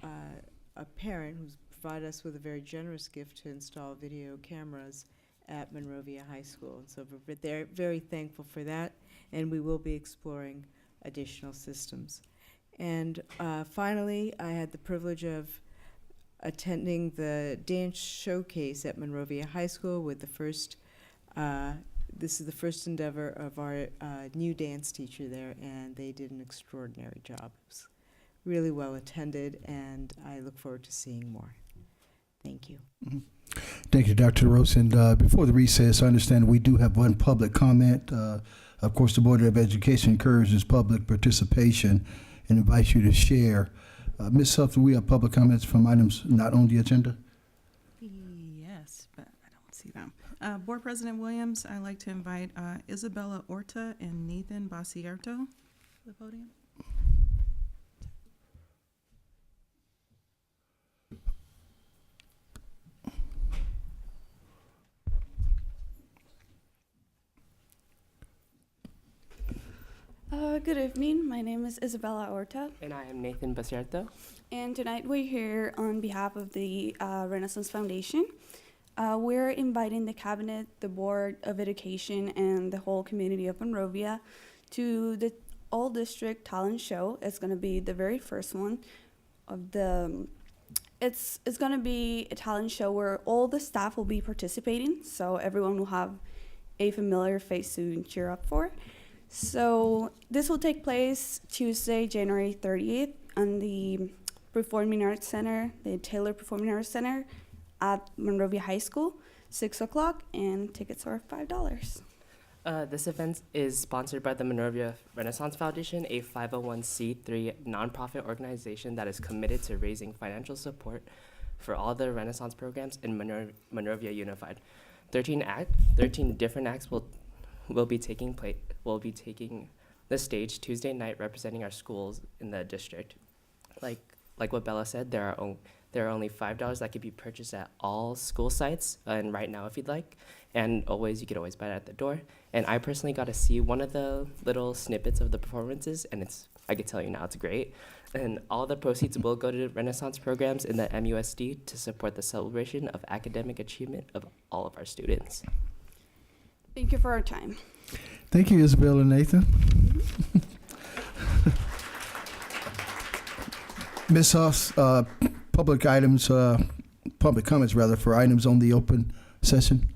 a parent who's provided us with a very generous gift to install video cameras at Monrovia High School. And so we're very thankful for that, and we will be exploring additional systems. And finally, I had the privilege of attending the dance showcase at Monrovia High School with the first, this is the first endeavor of our new dance teacher there, and they did an extraordinary job. It was really well attended, and I look forward to seeing more. Thank you. Mm-hmm. Thank you, Dr. Rose. And before the recess, I understand we do have one public comment. Of course, the Board of Education encourages public participation and invites you to share. Ms. Huff, do we have public comments from items not on the agenda? Yes, but I don't see them. Board President Williams, I'd like to invite Isabella Orta and Nathan Basierto to the podium. Good evening. My name is Isabella Orta. And I am Nathan Basierto. And tonight we're here on behalf of the Renaissance Foundation. We're inviting the Cabinet, the Board of Education, and the whole community of Monrovia to the All District Talent Show. It's going to be the very first one of the. It's going to be a talent show where all the staff will be participating, so everyone will have a familiar face to cheer up for. So this will take place Tuesday, January 30th on the Performing Arts Center, the Taylor Performing Arts Center at Monrovia High School, 6 o'clock, and tickets are $5. This event is sponsored by the Monrovia Renaissance Foundation, a 501c3 nonprofit organization that is committed to raising financial support for all the Renaissance programs in Monrovia Unified. 13 different acts will be taking the stage Tuesday night, representing our schools in the district. Like what Bella said, there are only $5 that can be purchased at all school sites, and right now if you'd like, and you could always buy it at the door. And I personally got to see one of the little snippets of the performances, and I can tell you now, it's great. And all the proceeds will go to Renaissance programs in the MUSD to support the celebration of academic achievement of all of our students. Thank you for our time. Thank you, Isabel and Nathan. Ms. Huss, public comments rather, for items on the open session?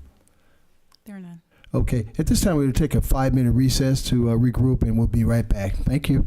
There are none. Okay, at this time, we're going to take a 5-minute recess to regroup, and we'll be right back. Thank you.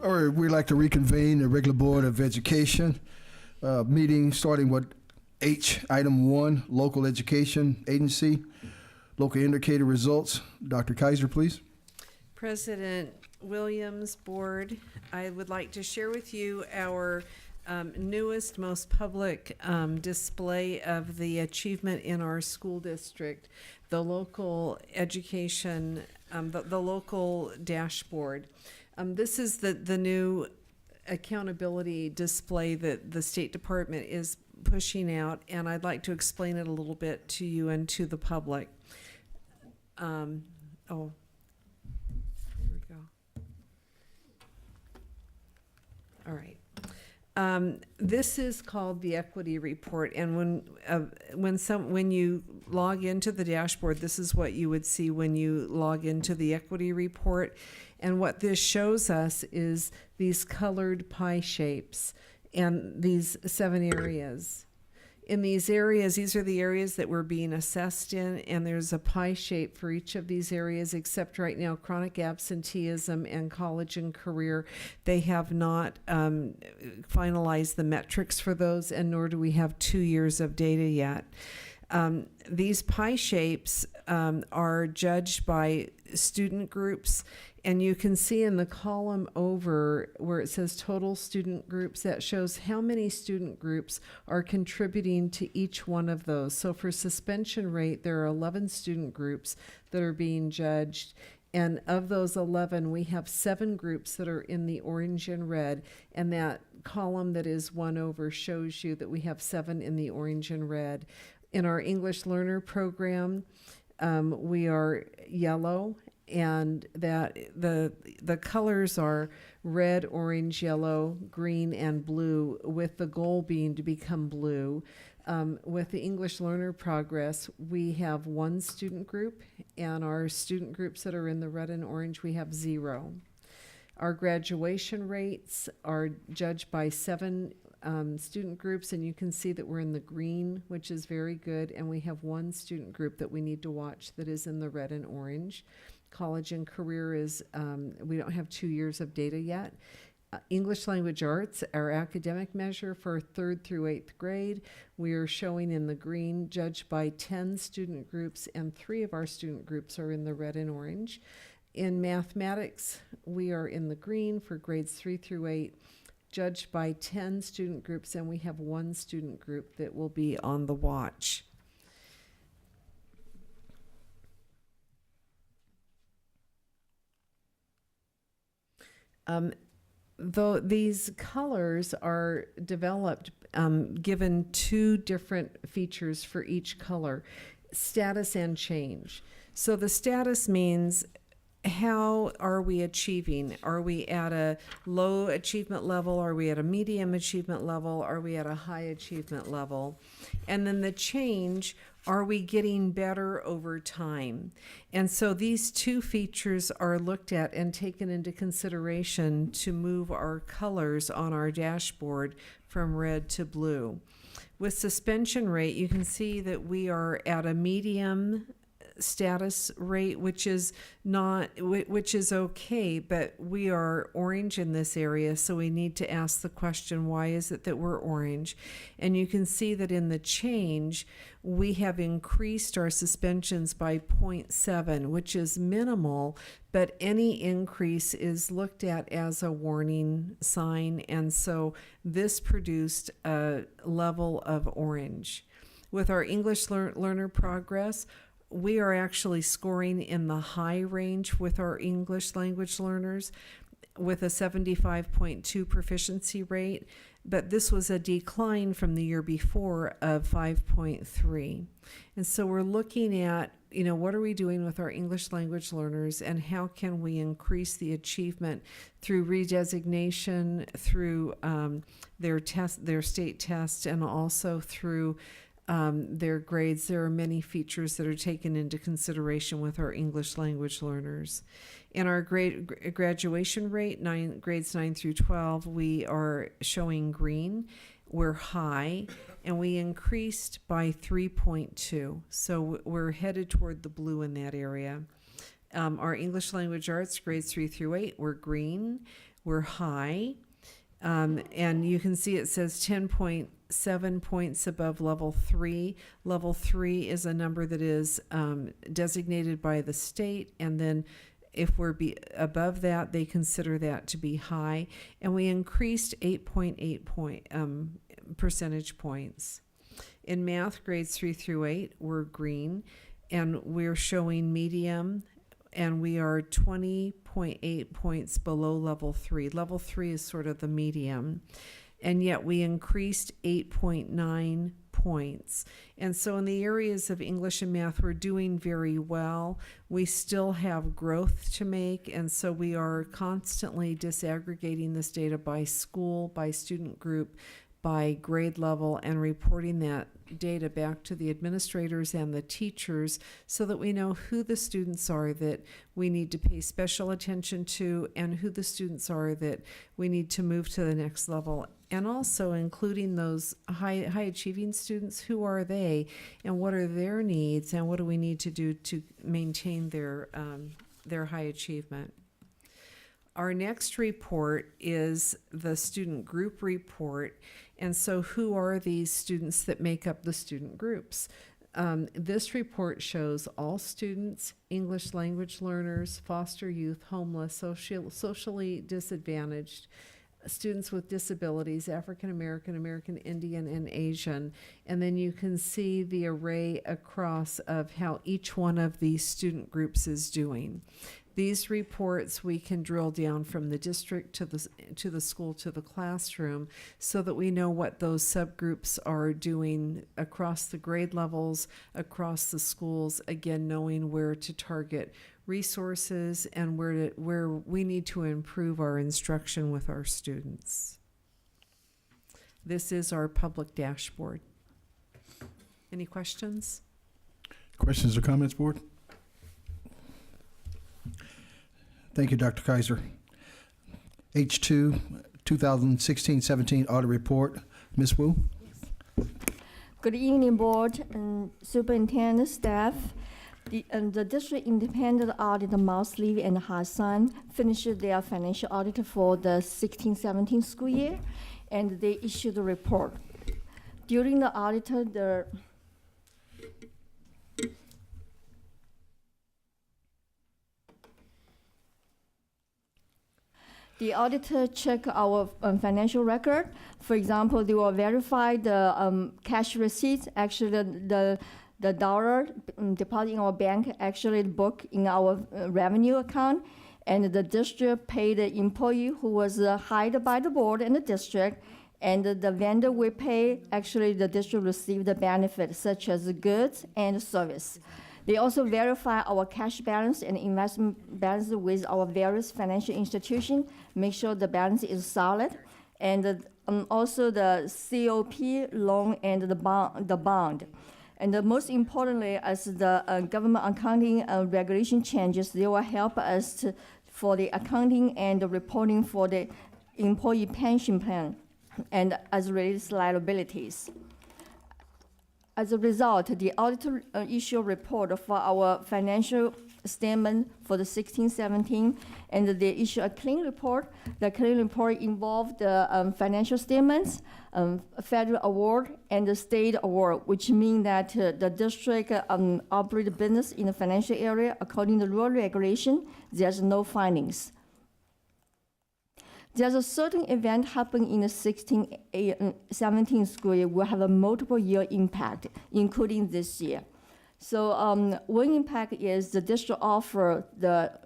All right, we'd like to reconvene the regular Board of Education meeting, starting with H, item 1, local education agency, local indicator results. Dr. Kaiser, please. President Williams, Board, I would like to share with you our newest, most public display of the achievement in our school district, the local education, the local dashboard. This is the new accountability display that the State Department is pushing out, and I'd like to explain it a little bit to you and to the public. Here we go. All right. This is called the equity report, and when you log into the dashboard, this is what you would see when you log into the equity report. And what this shows us is these colored pie shapes and these 7 areas. In these areas, these are the areas that we're being assessed in, and there's a pie shape for each of these areas, except right now chronic absenteeism and college and career. They have not finalized the metrics for those, and nor do we have 2 years of data yet. These pie shapes are judged by student groups, and you can see in the column over where it says total student groups, that shows how many student groups are contributing to each one of those. So for suspension rate, there are 11 student groups that are being judged. And of those 11, we have 7 groups that are in the orange and red. And that column that is 1 over shows you that we have 7 in the orange and red. In our English Learner program, we are yellow, and that the colors are red, orange, yellow, green, and blue, with the goal being to become blue. With the English Learner Progress, we have 1 student group, and our student groups that are in the red and orange, we have 0. Our graduation rates are judged by 7 student groups, and you can see that we're in the green, which is very good, and we have 1 student group that we need to watch that is in the red and orange. College and career is, we don't have 2 years of data yet. English language arts, our academic measure for 3rd through 8th grade, we are showing in the green, judged by 10 student groups, and 3 of our student groups are in the red and orange. In mathematics, we are in the green for grades 3 through 8, judged by 10 student groups, and we have 1 student group that will be on the watch. Though these colors are developed, given 2 different features for each color, status and change. So the status means, how are we achieving? Are we at a low achievement level? Are we at a medium achievement level? Are we at a high achievement level? And then the change, are we getting better over time? And so these 2 features are looked at and taken into consideration to move our colors on our dashboard from red to blue. With suspension rate, you can see that we are at a medium status rate, which is okay, but we are orange in this area, so we need to ask the question, why is it that we're orange? And you can see that in the change, we have increased our suspensions by 0.7, which is minimal, but any increase is looked at as a warning sign, and so this produced a level of orange. With our English Learner Progress, we are actually scoring in the high range with our English language learners with a 75.2 proficiency rate, but this was a decline from the year before of 5.3. And so we're looking at, what are we doing with our English language learners, and how can we increase the achievement through redesignation, through their state test, and also through their grades. There are many features that are taken into consideration with our English language learners. In our graduation rate, grades 9 through 12, we are showing green. We're high. and we increased by 3.2. So we're headed toward the blue in that area. Our English language arts, grades 3 through 8, we're green, we're high. And you can see it says 10.7 points above level 3. Level 3 is a number that is designated by the state, and then if we're above that, they consider that to be high. And we increased 8.8 percentage points. In math, grades 3 through 8, we're green, and we're showing medium, and we are 20.8 points below level 3. Level 3 is sort of the medium, and yet we increased 8.9 points. And so in the areas of English and math, we're doing very well. We still have growth to make, and so we are constantly disaggregating this data by school, by student group, by grade level, and reporting that data back to the administrators and the teachers so that we know who the students are that we need to pay special attention to and who the students are that we need to move to the next level. And also including those high achieving students, who are they and what are their needs and what do we need to do to maintain their high achievement. Our next report is the student group report. And so who are these students that make up the student groups? This report shows all students, English language learners, foster youth, homeless, socially disadvantaged, students with disabilities, African American, American Indian, and Asian. And then you can see the array across of how each one of these student groups is doing. These reports we can drill down from the district to the school to the classroom so that we know what those subgroups are doing across the grade levels, across the schools, again knowing where to target resources and where we need to improve our instruction with our students. This is our public dashboard. Any questions? Questions or comments, board? Thank you, Dr. Kaiser. H2, 2016-17 audit report. Ms. Wu? Good evening, board and superintendent, staff. The district independent auditor, Mousely and Hassan, finished their financial audit for the 16-17 school year, and they issued a report. During the audit, the auditor checked our financial record. For example, they will verify the cash receipts. Actually, the dollar deposit in our bank actually booked in our revenue account, and the district paid the employee who was hired by the board and the district, and the vendor we pay, actually the district received the benefits such as goods and service. They also verify our cash balance and investment balance with our various financial institutions, make sure the balance is solid, and also the COP loan and the bond. And most importantly, as the government accounting regulation changes, they will help us for the accounting and the reporting for the employee pension plan and as related liabilities. As a result, the auditor issued a report for our financial statement for the 16-17, and they issued a clean report. The clean report involved the financial statements, federal award, and the state award, which means that the district operates business in the financial area according to rural regulation. There's no findings. There's a certain event happening in the 16-17 school year will have a multiple year impact, including this year. So one impact is the district offer the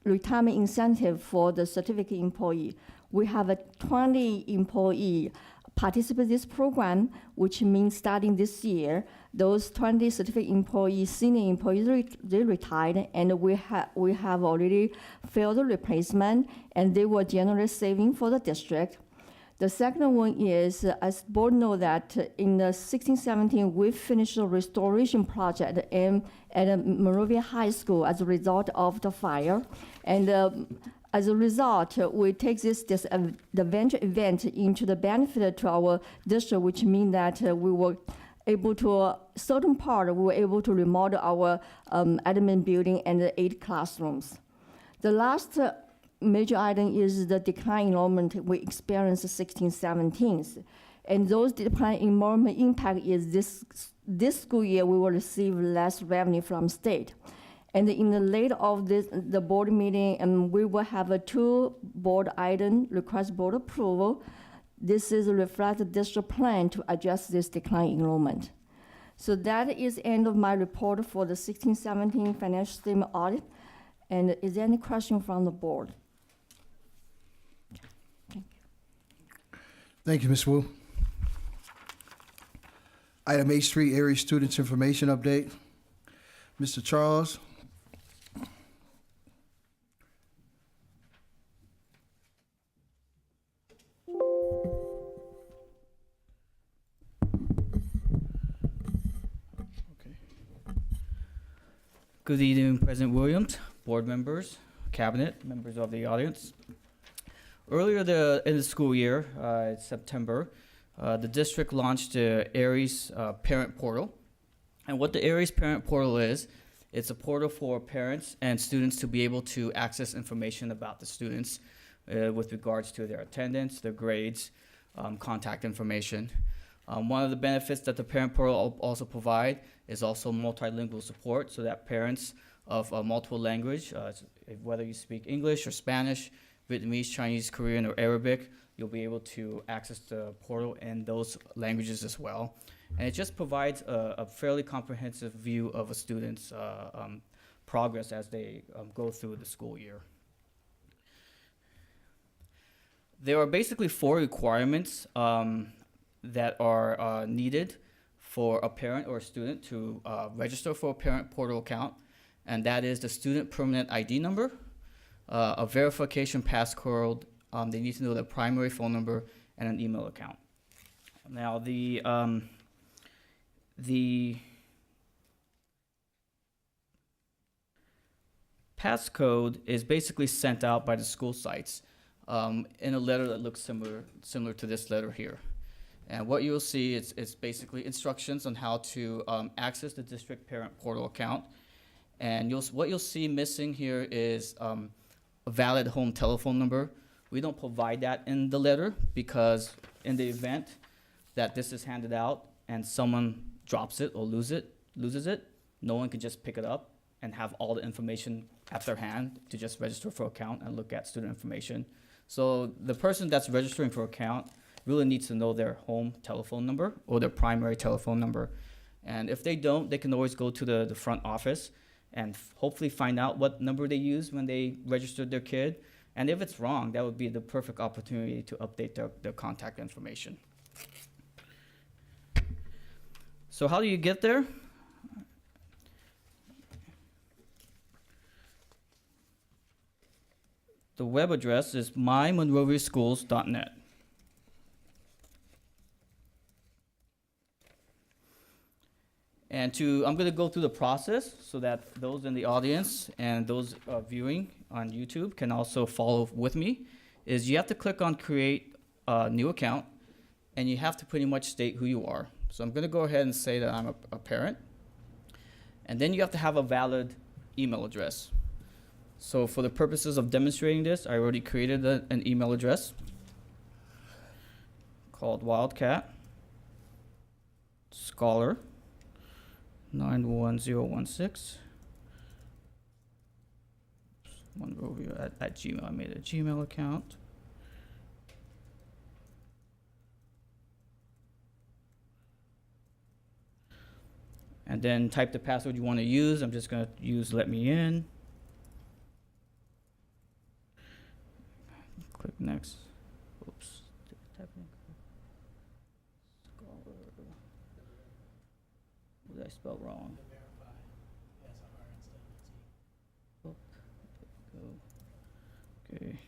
retirement incentive for the certificate employee. We have a 20 employee participate in this program, which means starting this year, those 20 certificate employees, senior employees, they retired, and we have already filled the replacement, and they will generate saving for the district. The second one is, as board know that in the 16-17, we finished a restoration project at Monrovia High School as a result of the fire. And As a result, we take the venture event into the benefit to our district, which means that we were able to, certain part, we were able to remodel our admin building and the 8 classrooms. The last major item is the decline enrollment we experienced 16-17. And those decline enrollment impact is this school year we will receive less revenue from state. And in the later of the board meeting, and we will have a 2 board item request board approval. This is reflect the district plan to address this decline enrollment. So that is end of my report for the 16-17 financial statement audit. And is there any question from the board? Thank you, Ms. Wu. Item H3, Area Students Information Update. Mr. Charles. Good evening, President Williams, board members, cabinet, members of the audience. Earlier in the school year, September, the district launched the Aries Parent Portal. And what the Aries Parent Portal is, it's a portal for parents and students to be able to access information about the students with regards to their attendance, their grades, contact information. One of the benefits that the Parent Portal also provide is also multilingual support, so that parents of multiple language, whether you speak English or Spanish, Vietnamese, Chinese, Korean, or Arabic, you'll be able to access the portal in those languages as well. And it just provides a fairly comprehensive view of a student's progress as they go through the school year. There are basically 4 requirements that are needed for a parent or a student to register for a parent portal account, and that is the student permanent ID number, a verification passcode. They need to know their primary phone number and an email account. Now the passcode is basically sent out by the school sites in a letter that looks similar to this letter here. And what you'll see is basically instructions on how to access the district parent portal account. And what you'll see missing here is a valid home telephone number. We don't provide that in the letter because in the event that this is handed out and someone drops it or loses it, no one can just pick it up and have all the information at their hand to just register for account and look at student information. So the person that's registering for account really needs to know their home telephone number or their primary telephone number. And if they don't, they can always go to the front office and hopefully find out what number they used when they registered their kid. And if it's wrong, that would be the perfect opportunity to update their contact information. So how do you get there? The web address is mymonroviaschools.net. And I'm going to go through the process so that those in the audience and those viewing on YouTube can also follow with me. Is you have to click on create a new account, and you have to pretty much state who you are. So I'm going to go ahead and say that I'm a parent. And then you have to have a valid email address. So for the purposes of demonstrating this, I already created an email address called Wildcat Scholar 91016 Monrovia at Gmail. I made a Gmail account. And then type the password you want to use. I'm just going to use let me in. Click next. Oops. Scholar. What did I spell wrong? Oh, go. Okay.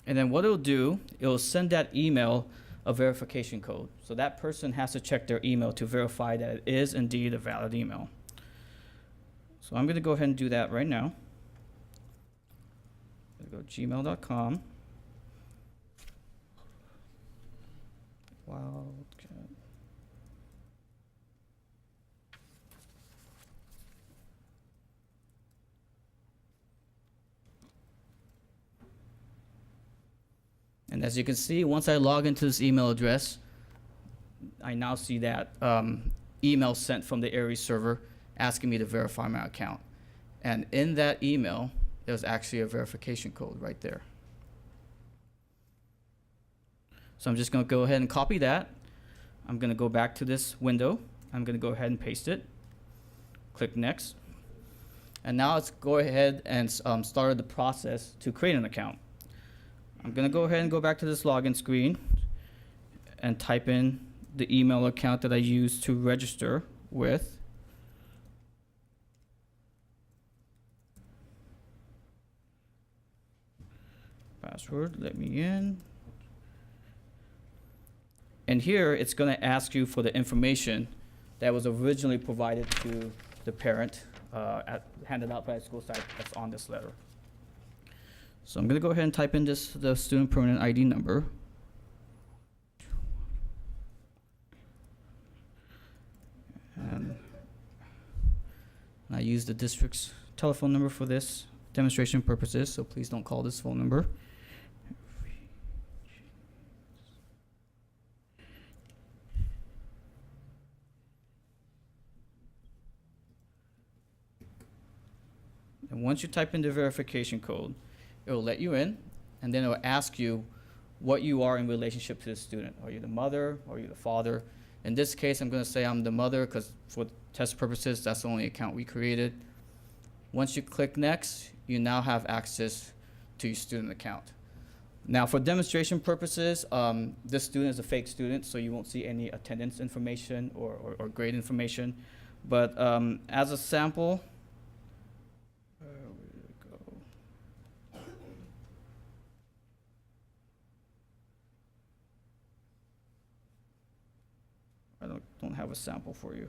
And then what it'll do, it'll send that email a verification code. So that person has to check their email to verify that it is indeed a valid email. So I'm going to go ahead and do that right now. Go gmail.com. Wildcat. And as you can see, once I log into this email address, I now see that email sent from the Aries server asking me to verify my account. And in that email, there's actually a verification code right there. So I'm just going to go ahead and copy that. I'm going to go back to this window. I'm going to go ahead and paste it. Click Next. And now let's go ahead and start the process to create an account. I'm going to go ahead and go back to this login screen and type in the email account that I used to register with. Password, let me in. And here it's going to ask you for the information that was originally provided to the parent, handed out by the school site that's on this letter. So I'm going to go ahead and type in the student permanent ID number. And I use the district's telephone number for this demonstration purposes, so please don't call this phone number. And once you type in the verification code, it will let you in, and then it will ask you what you are in relationship to the student. Are you the mother? Or are you the father? In this case, I'm going to say I'm the mother because for test purposes, that's the only account we created. Once you click Next, you now have access to your student account. Now, for demonstration purposes, this student is a fake student, so you won't see any attendance information or grade information. But as a sample, I don't have a sample for you.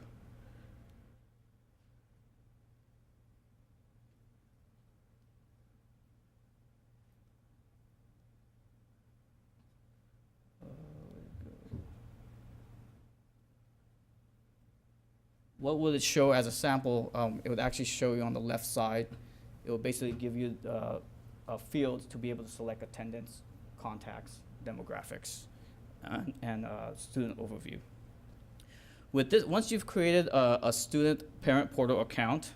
What will it show as a sample? It would actually show you on the left side. It will basically give you fields to be able to select attendance, contacts, demographics, and student overview. With this, once you've created a student parent portal account,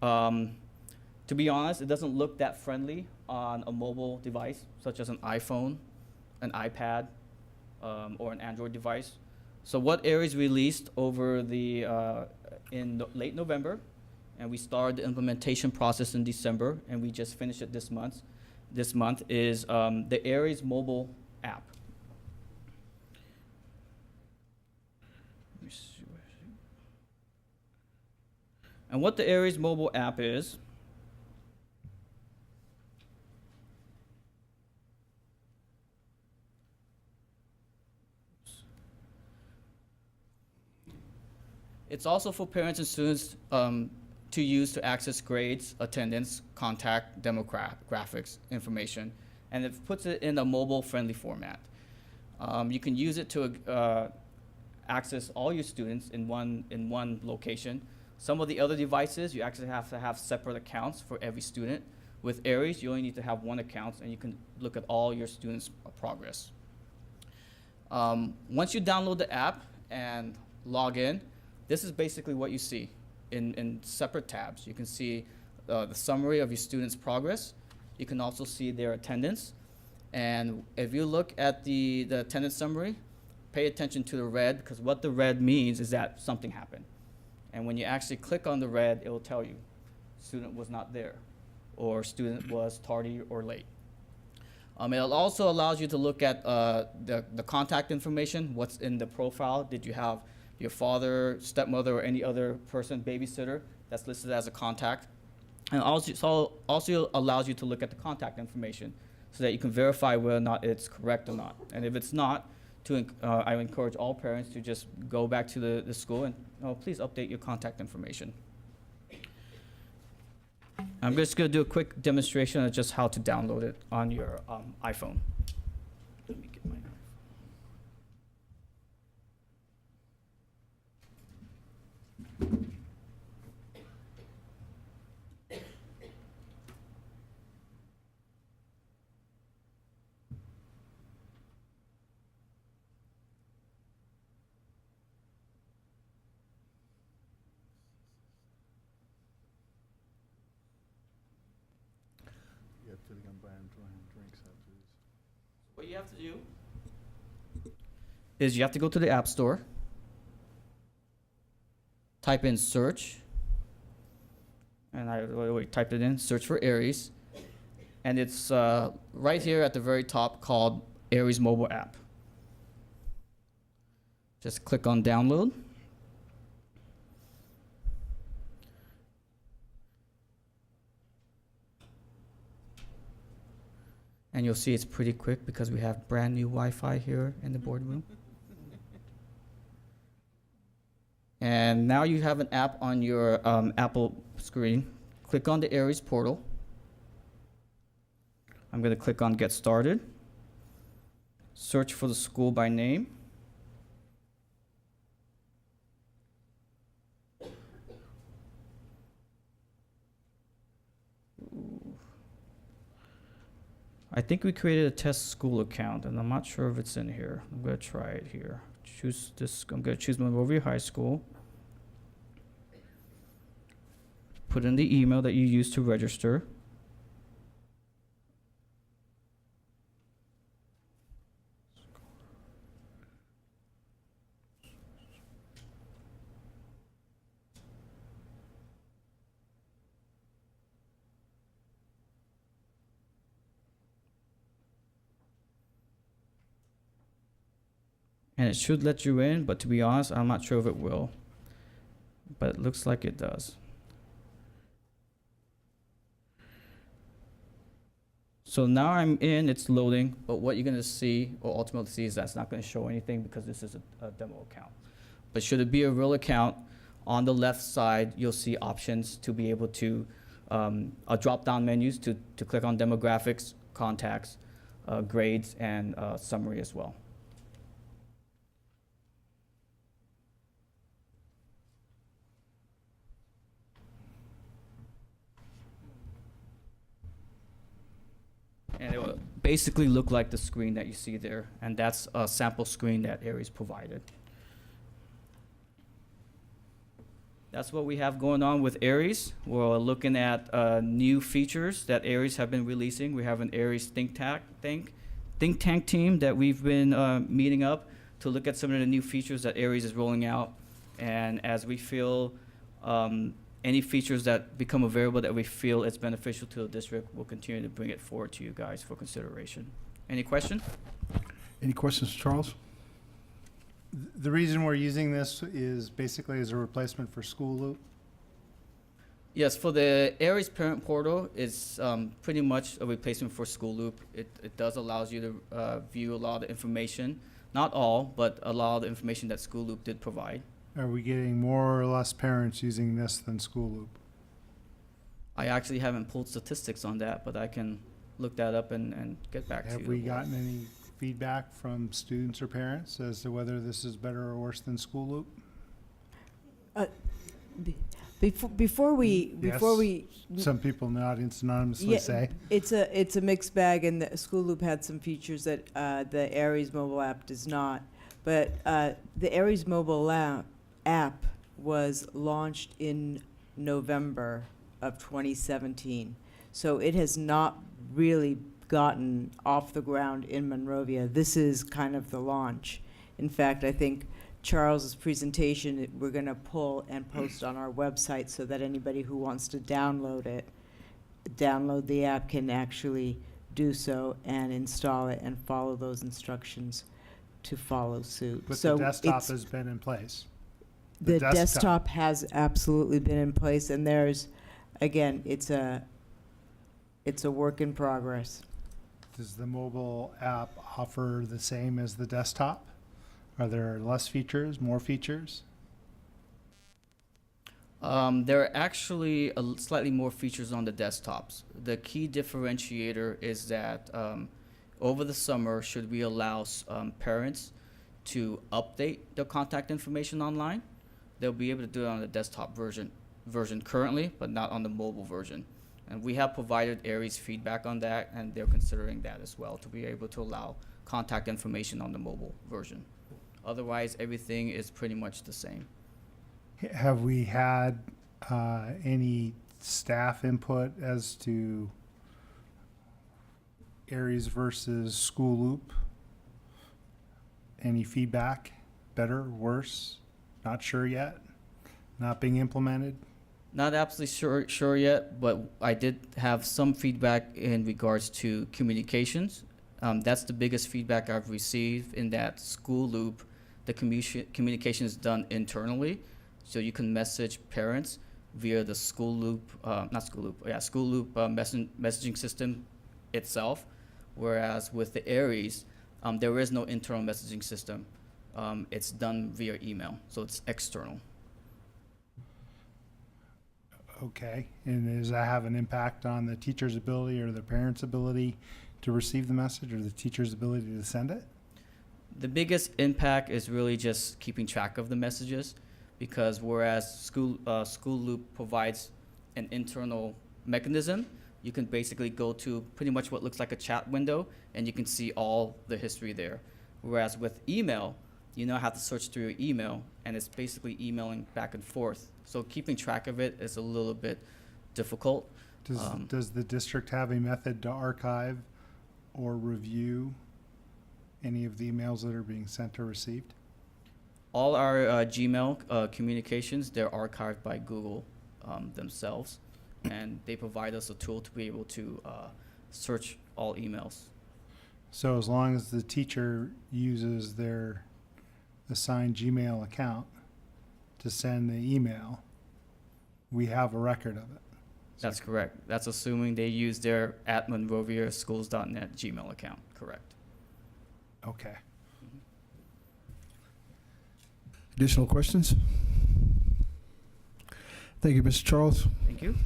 to be honest, it doesn't look that friendly on a mobile device, such as an iPhone, an iPad, or an Android device. So what Aries released over in late November, and we started the implementation process in December, and we just finished it this month. This month is the Aries mobile app. And what the Aries mobile app is, it's also for parents and students to use to access grades, attendance, contact, demographics information, and it puts it in a mobile-friendly format. You can use it to access all your students in one location. Some of the other devices, you actually have to have separate accounts for every student. With Aries, you only need to have one account, and you can look at all your students' progress. Once you download the app and log in, this is basically what you see in separate tabs. You can see the summary of your students' progress. You can also see their attendance. And if you look at the attendance summary, pay attention to the red, because what the red means is that something happened. And when you actually click on the red, it will tell you student was not there, or student was tardy or late. It also allows you to look at the contact information, what's in the profile. Did you have your father, stepmother, or any other person, babysitter, that's listed as a contact? And also allows you to look at the contact information so that you can verify whether or not it's correct or not. And if it's not, I encourage all parents to just go back to the school and please update your contact information. I'm just going to do a quick demonstration of just how to download it on your iPhone. Let me get my iPhone. What you have to do is you have to go to the App Store, type in search, and I already typed it in, search for Aries, and it's right here at the very top called Aries mobile app. Just click on download. And you'll see it's pretty quick because we have brand new Wi-Fi here in the boardroom. And now you have an app on your Apple screen. Click on the Aries portal. I'm going to click on Get Started. Search for the school by name. I think we created a test school account, and I'm not sure if it's in here. I'm going to try it here. Choose this. I'm going to choose Monrovia High School. Put in the email that you used to register. And it should let you in, but to be honest, I'm not sure if it will. But it looks like it does. So now I'm in, it's loading, but what you're gonna see, or ultimately see, is that's not gonna show anything because this is a demo account. But should it be a real account, on the left side, you'll see options to be able to, drop-down menus to click on demographics, contacts, grades, and summary as well. And it will basically look like the screen that you see there, and that's a sample screen that Aries provided. That's what we have going on with Aries. We're looking at new features that Aries have been releasing. We have an Aries think tank team that we've been meeting up to look at some of the new features that Aries is rolling out. And as we feel any features that become available that we feel is beneficial to the district, we'll continue to bring it forward to you guys for consideration. Any questions? Any questions, Charles? The reason we're using this is basically as a replacement for School Loop. Yes, for the Aries parent portal, it's pretty much a replacement for School Loop. It does allows you to view a lot of the information, not all, but a lot of the information that School Loop did provide. Are we getting more or less parents using this than School Loop? I actually haven't pulled statistics on that, but I can look that up and get back to you. Have we gotten any feedback from students or parents as to whether this is better or worse than School Loop? Before we some people in the audience anonymously say it's a mixed bag, and the School Loop had some features that the Aries mobile app does not. But the Aries mobile app was launched in November of 2017, so it has not really gotten off the ground in Monrovia. This is kind of the launch. In fact, I think Charles's presentation we're going to pull and post on our website so that anybody who wants to download the app can actually do so and install it and follow those instructions to follow suit. But so the desktop has been in place. The desktop has absolutely been in place, and there's, again, it's a work in progress. Does the mobile app offer the same as the desktop? Are there less features, more features? There are actually slightly more features on the desktops. The key differentiator is that over the summer, should we allow parents to update their contact information online, they'll be able to do it on the desktop version currently, but not on the mobile version. And we have provided Aries feedback on that, and they're considering that as well, to be able to allow contact information on the mobile version. Otherwise, everything is pretty much the same. Have we had any staff input as to Aries versus School Loop? Any feedback? Better, worse? Not sure yet? Not being implemented? Not absolutely sure yet, but I did have some feedback in regards to communications. That's the biggest feedback I've received, in that School Loop, the communication is done internally. So you can message parents via the School Loop, School Loop messaging system itself. Whereas with the Aries, there is no internal messaging system. It's done via email, so it's external. Okay, and does that have an impact on the teacher's ability or the parent's ability to receive the message, or the teacher's ability to send it? The biggest impact is really just keeping track of the messages, because whereas School Loop provides an internal mechanism, you can basically go to pretty much what looks like a chat window, and you can see all the history there. Whereas with email, you now have to search through your email, and it's basically emailing back and forth. So keeping track of it is a little bit difficult. Does the district have a method to archive or review any of the emails that are being sent or received? All our Gmail communications, they're archived by Google themselves, and they provide us a tool to be able to search all emails. So as long as the teacher uses their assigned Gmail account to send the email, we have a record of it. That's correct. That's assuming they use their @MonroviaSchools.net Gmail account. Correct. Okay. Additional questions? Thank you, Mr. Charles. Thank you.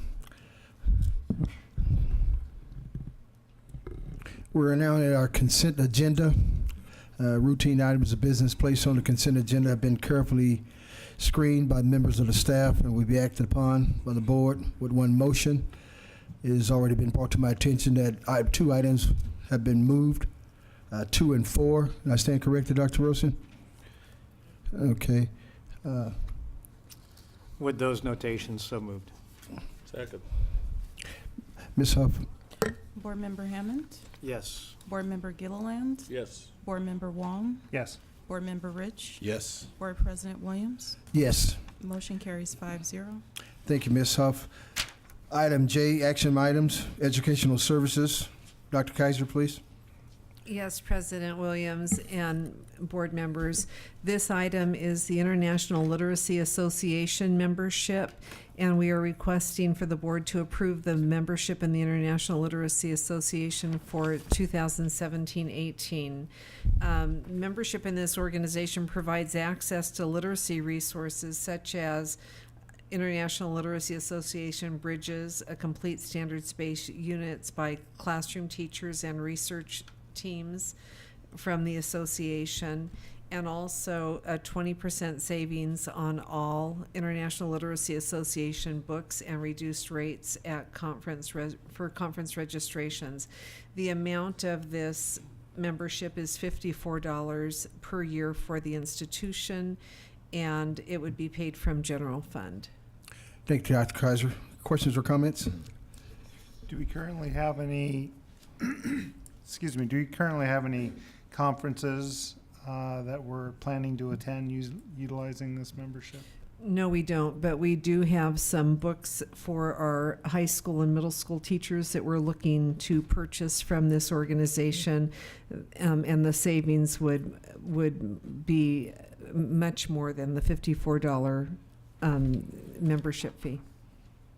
We're now at our consent agenda. Routine items of business placed on the consent agenda have been carefully screened by members of the staff and will be acted upon by the board with one motion. It has already been brought to my attention that 2 items have been moved, 2 and 4. Did I stand corrected, Dr. Rosen? Okay. With those notations, so moved. Second. Ms. Huff? Board Member Hammond, Yes. Board Member Gilliland, Yes. Board Member Wong, Yes. Board Member Rich, Yes. Board President Williams. Yes. Motion carries 5-0. Thank you, Ms. Huff. Item J, action items, educational services. Dr. Kaiser, please. Yes, President Williams and board members. This item is the International Literacy Association membership, and we are requesting for the board to approve the membership in the International Literacy Association for 2017-18. Membership in this organization provides access to literacy resources such as International Literacy Association Bridges, a complete standard space units by classroom teachers and research teams from the association, and also a 20% savings on all International Literacy Association books and reduced rates at conference registrations. The amount of this membership is $54 per year for the institution, and it would be paid from general fund. Thank you, Dr. Kaiser. Questions or comments? Do we currently have any, excuse me, do we currently have any conferences that we're planning to attend utilizing this membership? No, we don't, but we do have some books for our high school and middle school teachers that we're looking to purchase from this organization, and the savings would be much more than the $54 membership fee.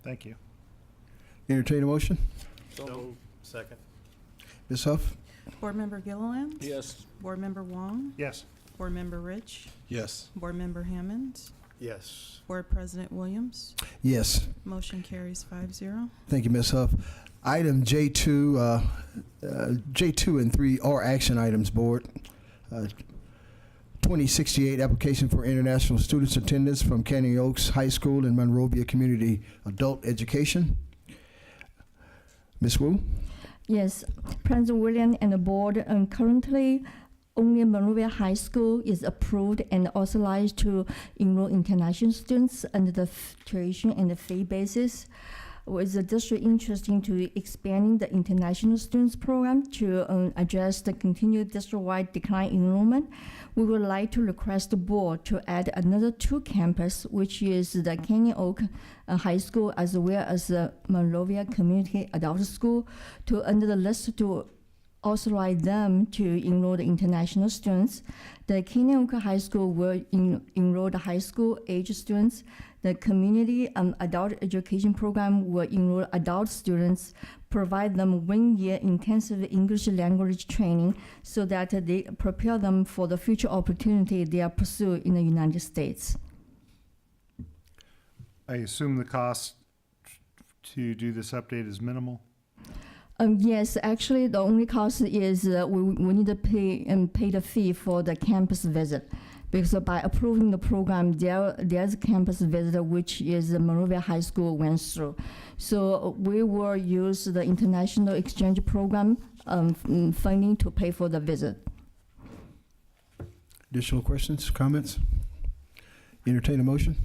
Thank you. Entertain a motion? So moved. Second. Ms. Huff? Board Member Gilliland, Yes. Board Member Wong, Yes. Board Member Rich, Yes. Board Member Hammond, Yes. Board President Williams. Yes. Motion carries 5-0. Thank you, Ms. Huff. Item J2, J2 and 3 are action items, Board. 2068, application for international students attendance from Canyon Oaks High School and Monrovia Community Adult Education. Ms. Wu? Yes, President William and the board, currently only Monrovia High School is approved and authorized to enroll international students under the tuition and the fee basis. With the district interested to expanding the international students program to address the continued district-wide decline in enrollment, we would like to request the board to add another 2 campuses, which is the Canyon Oak High School as well as the Monrovia Community Adult School, to under the list to authorize them to enroll the international students. The Canyon Oak High School will enroll the high school age students. The community adult education program will enroll adult students, provide them 1-year intensive English language training so that they prepare them for the future opportunity they are pursuing in the United States. I assume the cost to do this update is minimal? Yes, actually, the only cost is we need to pay the fee for the campus visit. Because by approving the program, there's a campus visit which is the Monrovia High School went through. So we will use the international exchange program funding to pay for the visit. Additional questions, comments? Entertain a motion?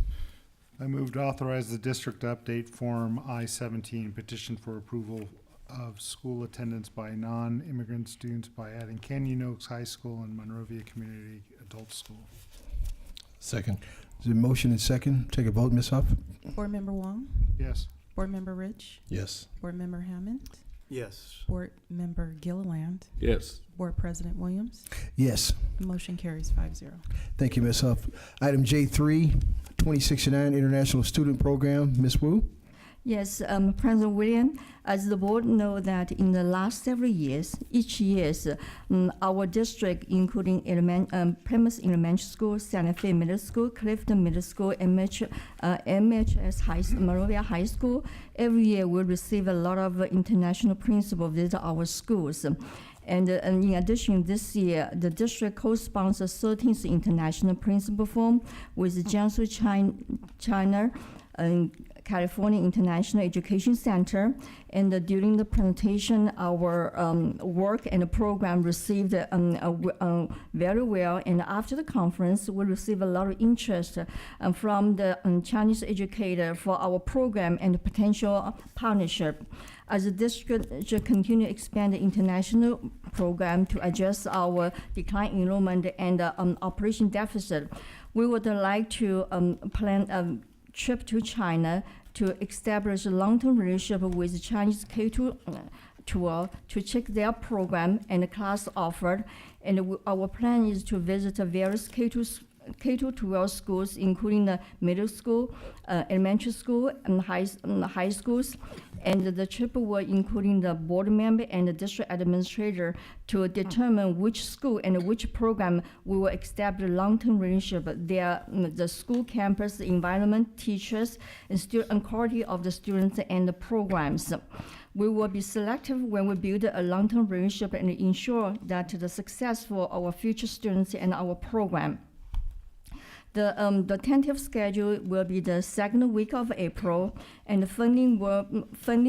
I move to authorize the district to update Form I-17 petition for approval of school attendance by non-immigrant students by adding Canyon Oaks High School and Monrovia Community Adult School. Second. Is there a motion and second? Take a vote, Ms. Huff? Board Member Wong, Yes. Board Member Rich, Yes. Board Member Hammond, Yes. Board Member Gilliland, Yes. Board President Williams. Yes. Motion carries 5-0. Thank you, Ms. Huff. Item J3, 2069 International Student Program. Ms. Wu? Yes, President William, as the board know that in the last several years, each year, our district, including Plymouth Elementary School, Santa Fe Middle School, Clifton Middle School, MHS Monrovia High School, every year we receive a lot of international principals visit our schools. And in addition, this year, the district co-sponsors 13th International Principal Forum with Jiangsu, China, California International Education Center, and during the presentation, our work and the program received very well. And after the conference, we received a lot of interest from the Chinese educator for our program and potential partnership. As the district should continue to expand the international program to address our decline in enrollment and operation deficit, we would like to plan a trip to China to establish a long-term relationship with Chinese K-12 to check their program and the class offered. And our plan is to visit the various K-12 schools, including the middle school, elementary school, and high schools. And the trip will including the board member and the district administrator to determine which school and which program we will establish long-term relationship. The school campus, the environment, teachers, and quality of the students and the programs. We will be selective when we build a long-term relationship and ensure that the success for our future students and our program. The tentative schedule will be the second week of April, and the funding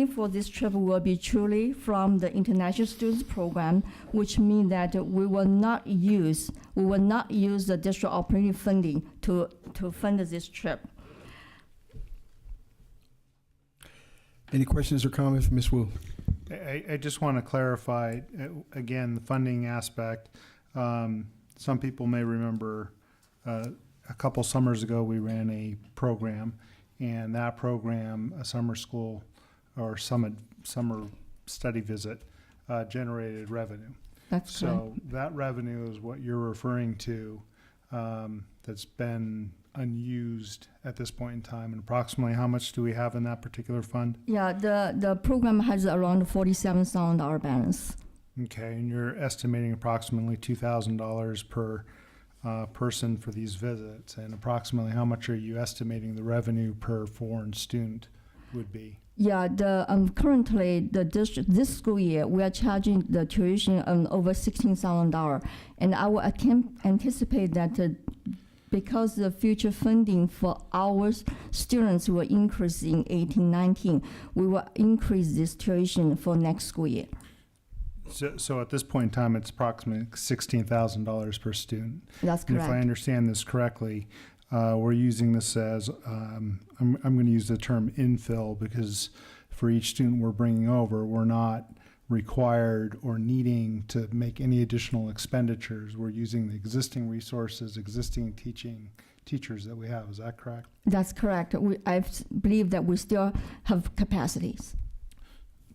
for this trip will be truly from the International Students Program, which means that we will not use the district operating funding to fund this trip. Any questions or comments from Ms. Wu? I just want to clarify, again, the funding aspect. Some people may remember a couple summers ago, we ran a program, and that program, a summer school or summer study visit, generated revenue. That's so correct. that revenue is what you're referring to, that's been unused at this point in time. And approximately how much do we have in that particular fund? Yeah, the program has around $47,000 balance. Okay, and you're estimating approximately $2,000 per person for these visits, and approximately how much are you estimating the revenue per foreign student would be? Yeah, currently this school year we are charging the tuition over $16,000, and I will anticipate that because the future funding for our students will increase in 18-19, we will increase this tuition for next school year. So at this point in time, it's approximately $16,000 per student. That's And correct. if I understand this correctly, we're using this as, I'm going to use the term infill, because for each student we're bringing over, we're not required or needing to make any additional expenditures. We're using the existing resources, existing teachers that we have. Is that correct? That's correct. I believe that we still have capacities.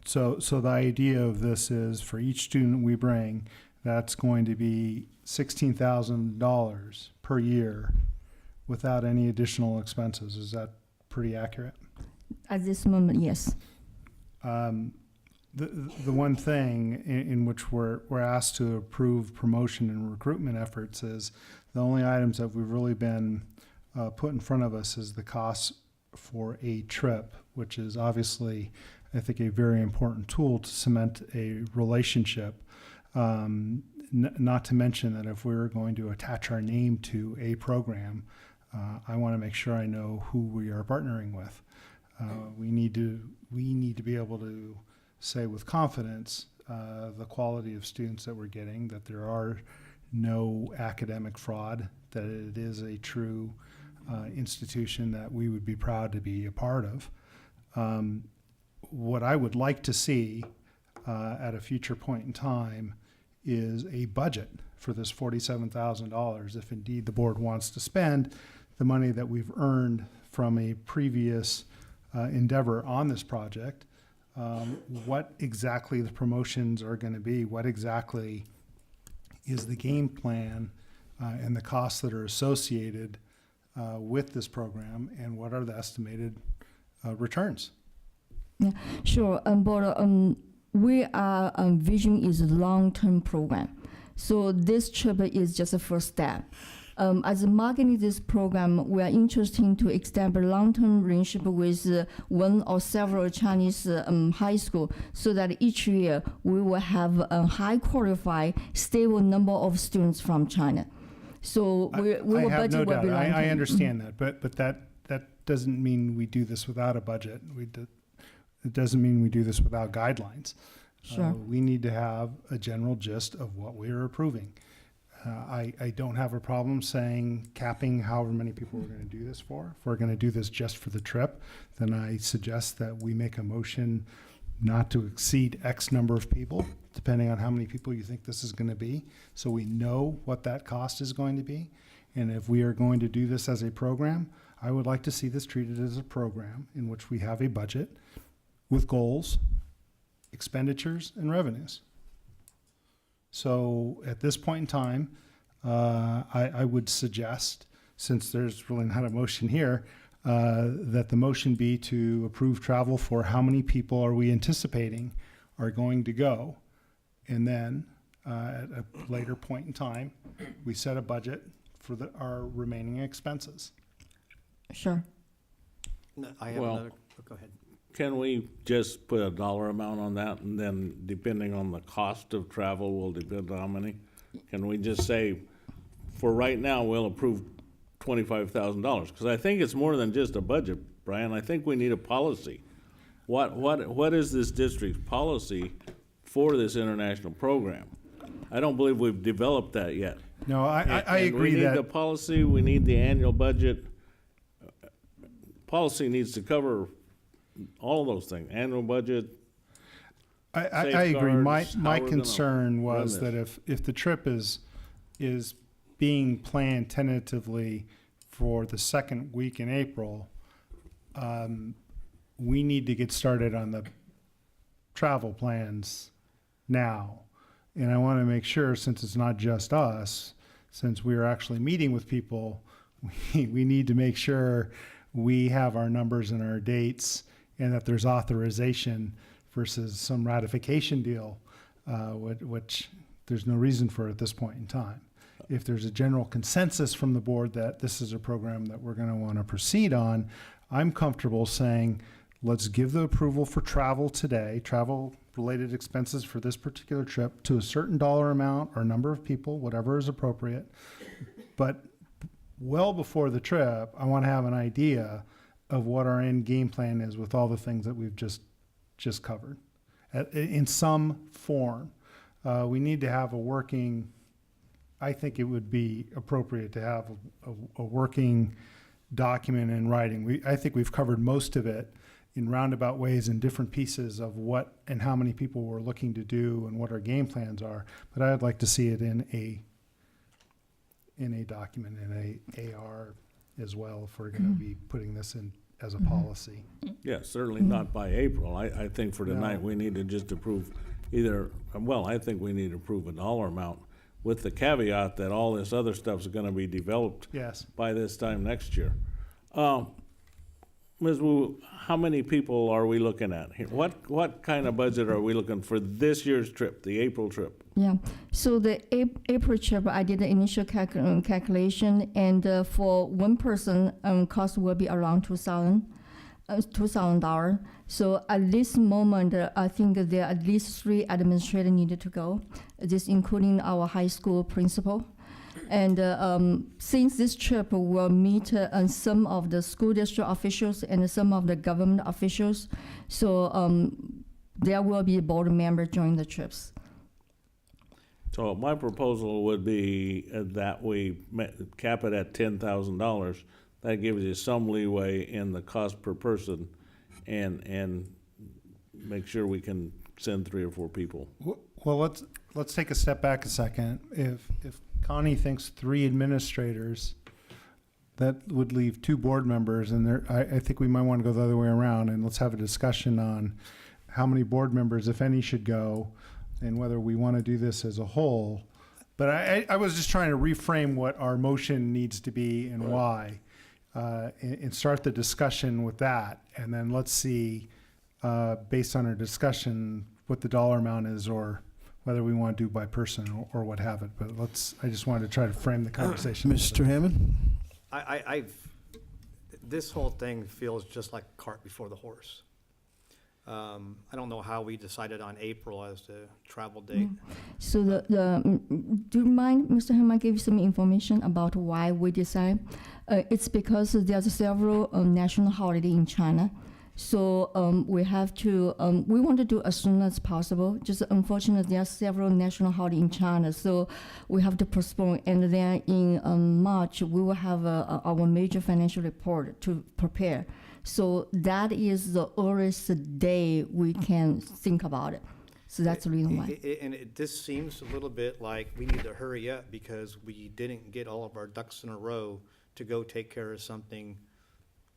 So the idea of this is for each student we bring, that's going to be $16,000 per year without any additional expenses. Is that pretty accurate? At this moment, yes. The one thing in which we're asked to approve promotion and recruitment efforts is the only items that we've really been put in front of us is the costs for a trip, which is obviously, I think, a very important tool to cement a relationship. Not to mention that if we're going to attach our name to a program, I want to make sure I know who we are partnering with. We need to be able to say with confidence the quality of students that we're getting, that there are no academic fraud, that it is a true institution that we would be proud to be a part of. What I would like to see at a future point in time is a budget for this $47,000, if indeed the board wants to spend the money that we've earned from a previous endeavor on this project. What exactly the promotions are going to be, what exactly is the game plan and the costs that are associated with this program, and what are the estimated returns? Yeah, sure. But we are vision is a long-term program, so this trip is just a first step. As marketing this program, we are interested to establish long-term relationship with one or several Chinese high school, so that each year we will have a high qualified, stable number of students from China. So we will I have budget no will doubt. be long-term. I understand that, but that doesn't mean we do this without a budget. It doesn't mean we do this without guidelines. Sure. We need to have a general gist of what we are approving. I don't have a problem saying capping however many people we're going to do this for. If we're going to do this just for the trip, then I suggest that we make a motion not to exceed X number of people, depending on how many people you think this is going to be, so we know what that cost is going to be. And if we are going to do this as a program, I would like to see this treated as a program in which we have a budget with goals, expenditures, and revenues. So at this point in time, I would suggest, since there's really not a motion here, that the motion be to approve travel for how many people are we anticipating are going to go. And then at a later point in time, we set a budget for our remaining expenses. Sure. No, I have another, go ahead. Can we just put a dollar amount on that, and then depending on the cost of travel will depend on how many? Can we just say, for right now, we'll approve $25,000? Because I think it's more than just a budget, Brian. I think we need a policy. What is this district's policy for this international program? I don't believe we've developed that yet. No, I agree we need that the policy, we need the annual budget. Policy needs to cover all of those things, annual budget. I agree. My safeguards, how we're concern gonna was run that if the trip is being planned tentatively for the second week in April, we need to get started on the travel plans now. And I want to make sure, since it's not just us, since we are actually meeting with people, we need to make sure we have our numbers and our dates, and that there's authorization versus some ratification deal, which there's no reason for at this point in time. if there's a general consensus from the board that this is a program that we're going to want to proceed on, I'm comfortable saying, let's give the approval for travel today, travel-related expenses for this particular trip to a certain dollar amount or number of people, whatever is appropriate. But well before the trip, I want to have an idea of what our end game plan is with all the things that we've just covered in some form. We need to have a working, I think it would be appropriate to have a working document in writing. I think we've covered most of it in roundabout ways in different pieces of what and how many people we're looking to do and what our game plans are. But I'd like to see it in a document, in a AR as well, if we're going to be putting this in as a policy. Yeah, certainly not by April. I think for tonight, we need to just approve I think we need to approve a dollar amount with the caveat that all this other stuff's gonna be developed by this time next year. Ms. Wu, how many people are we looking at here? What kind of budget are we looking for this year's trip, the April trip? Yeah, so the April trip, I did the initial calculation, and for one person, cost will be around $2,000. So at this moment, I think there are at least 3 administrators needed to go, this including our high school principal. And since this trip will meet some of the school district officials and some of the government officials, so there will be board members join the trips. So my proposal would be that we cap it at $10,000. That gives you some leeway in the cost per person, and make sure we can send 3 or 4 people. Well, let's take a step back a second. If Connie thinks 3 administrators, that would leave 2 board members, and I think we might want to go the other way around, and let's have a discussion on how many board members, if any, should go, and whether we want to do this as a whole. But I was just trying to reframe what our motion needs to be and why, and start the discussion with that, and then let's see, based on our discussion, what the dollar amount is, or whether we want to do by person or what have it. But I just wanted to try to frame the conversation. Mr. Hammond? This whole thing feels just like a cart before the horse. I don't know how we decided on April as the travel date. So do you mind, Mr. Hammond, give you some information about why we decide? It's because there's several national holiday in China. So we have to, we want to do as soon as possible. Just unfortunately, there are several national holidays in China, so we have to postpone. And then in March, we will have our major financial report to prepare. So that is the earliest day we can think about it. So that's the reason why. This seems a little bit like we need to hurry up because we didn't get all of our ducks in a row to go take care of something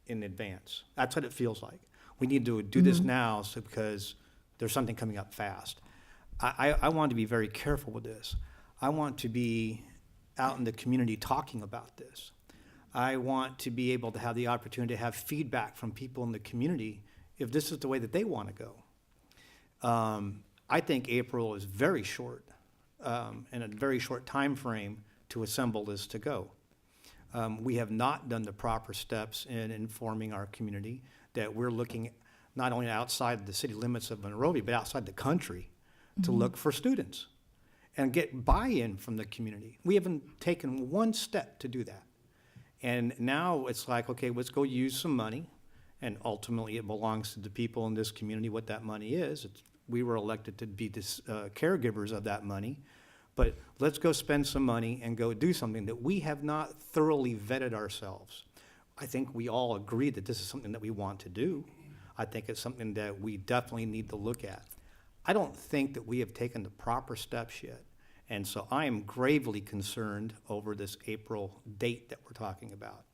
in advance. That's what it feels like. We need to do this now because there's something coming up fast. I want to be very careful with this. I want to be out in the community talking about this. I want to be able to have the opportunity to have feedback from people in the community if this is the way that they want to go. I think April is very short, and a very short time frame to assemble this to go. We have not done the proper steps in informing our community that we're looking not only outside the city limits of Monrovia, but outside the country to look for students and get buy-in from the community. We haven't taken one step to do that. And now it's like, okay, let's go use some money, and ultimately it belongs to the people in this community what that money is. We were elected to be caregivers of that money. But let's go spend some money and go do something that we have not thoroughly vetted ourselves. I think we all agree that this is something that we want to do. I think it's something that we definitely need to look at. I don't think that we have taken the proper steps yet. And so I am gravely concerned over this April date that we're talking about.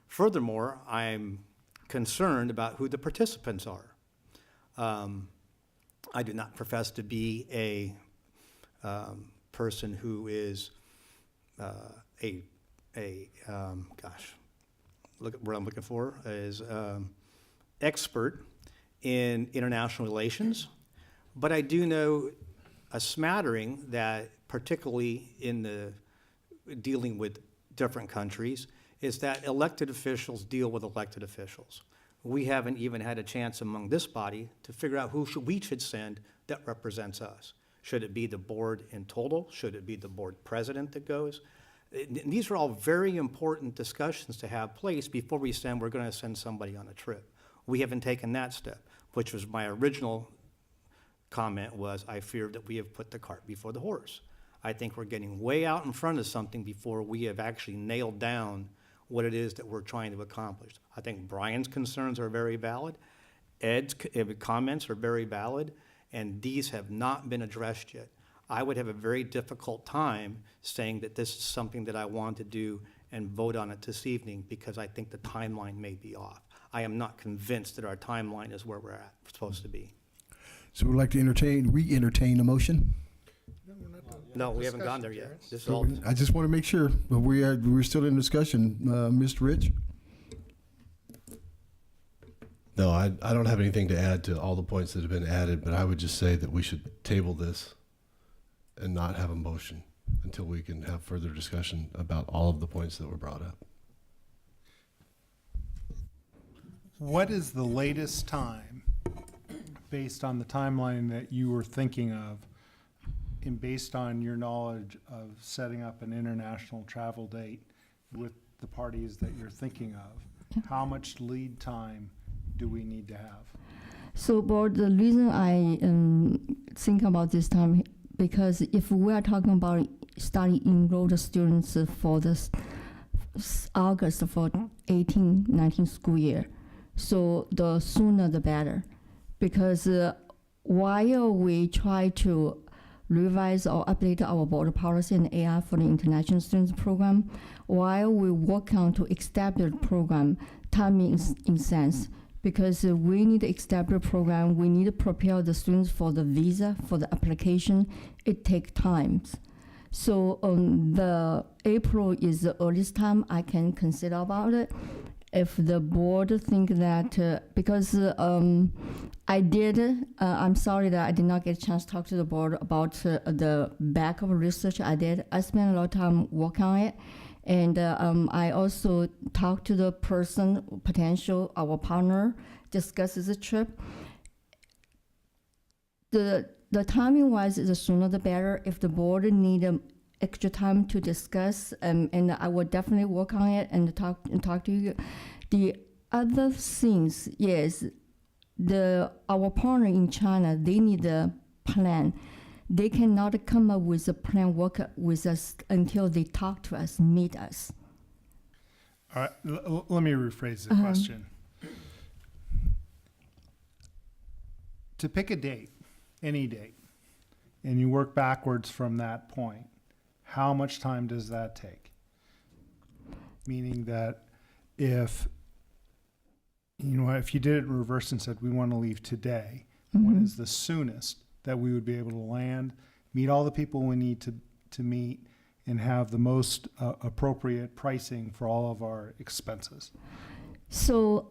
Furthermore, I'm concerned about who the participants are. I do not profess to be a person who is look at what I'm looking for is expert in international relations, but I do know a smattering that particularly in the dealing with different countries, is that elected officials deal with elected officials. We haven't even had a chance among this body to figure out who we should send that represents us. Should it be the board in total? Should it be the board president that goes? These are all very important discussions to have place before we we're going to send somebody on a trip. We haven't taken that step, which was my original comment was I fear that we have put the cart before the horse. I think we're getting way out in front of something before we have actually nailed down what it is that we're trying to accomplish. I think Brian's concerns are very valid. Ed's comments are very valid, and these have not been addressed yet. I would have a very difficult time saying that this is something that I want to do and vote on it this evening because I think the timeline may be off. I am not convinced that our timeline is where we're supposed to be. So we'd like to re-entertain the motion. No, we haven't gone there yet. This is all. I just want to make sure, but we're still in discussion. Mr. Rich? No, I don't have anything to add to all the points that have been added, but I would just say that we should table this and not have a motion until we can have further discussion about all of the points that were brought up. What is the latest time, based on the timeline that you were thinking of, and based on your knowledge of setting up an international travel date with the parties that you're thinking of, how much lead time do we need to have? So, but the reason I think about this time, because if we are talking about starting enroll the students for this August for 18-19 school year, so the sooner the better, because while we try to revise or update our border policy and AI for the international students program, while we work on to establish the program, timing is in sense, because we need to establish the program, we need to prepare the students for the visa, for the application, it takes time. So the April is the earliest time I can consider about it. If the board think that, because I'm sorry that I did not get a chance to talk to the board about the back of research I did. I spent a lot of time working on it. And I also talked to the person, potential, our partner, discusses the trip. The timing wise, the sooner the better. If the board need extra time to discuss, and I will definitely work on it and talk to you. The other things is our partner in China, they need a plan. They cannot come up with a plan, work with us until they talk to us, meet us. All right, let me rephrase the question. To pick a date, any date, and you work backwards from that point, how much time does that take? Meaning that if you did it in reverse and said we want to leave today, when is the soonest that we would be able to land, meet all the people we need to meet, and have the most appropriate pricing for all of our expenses? So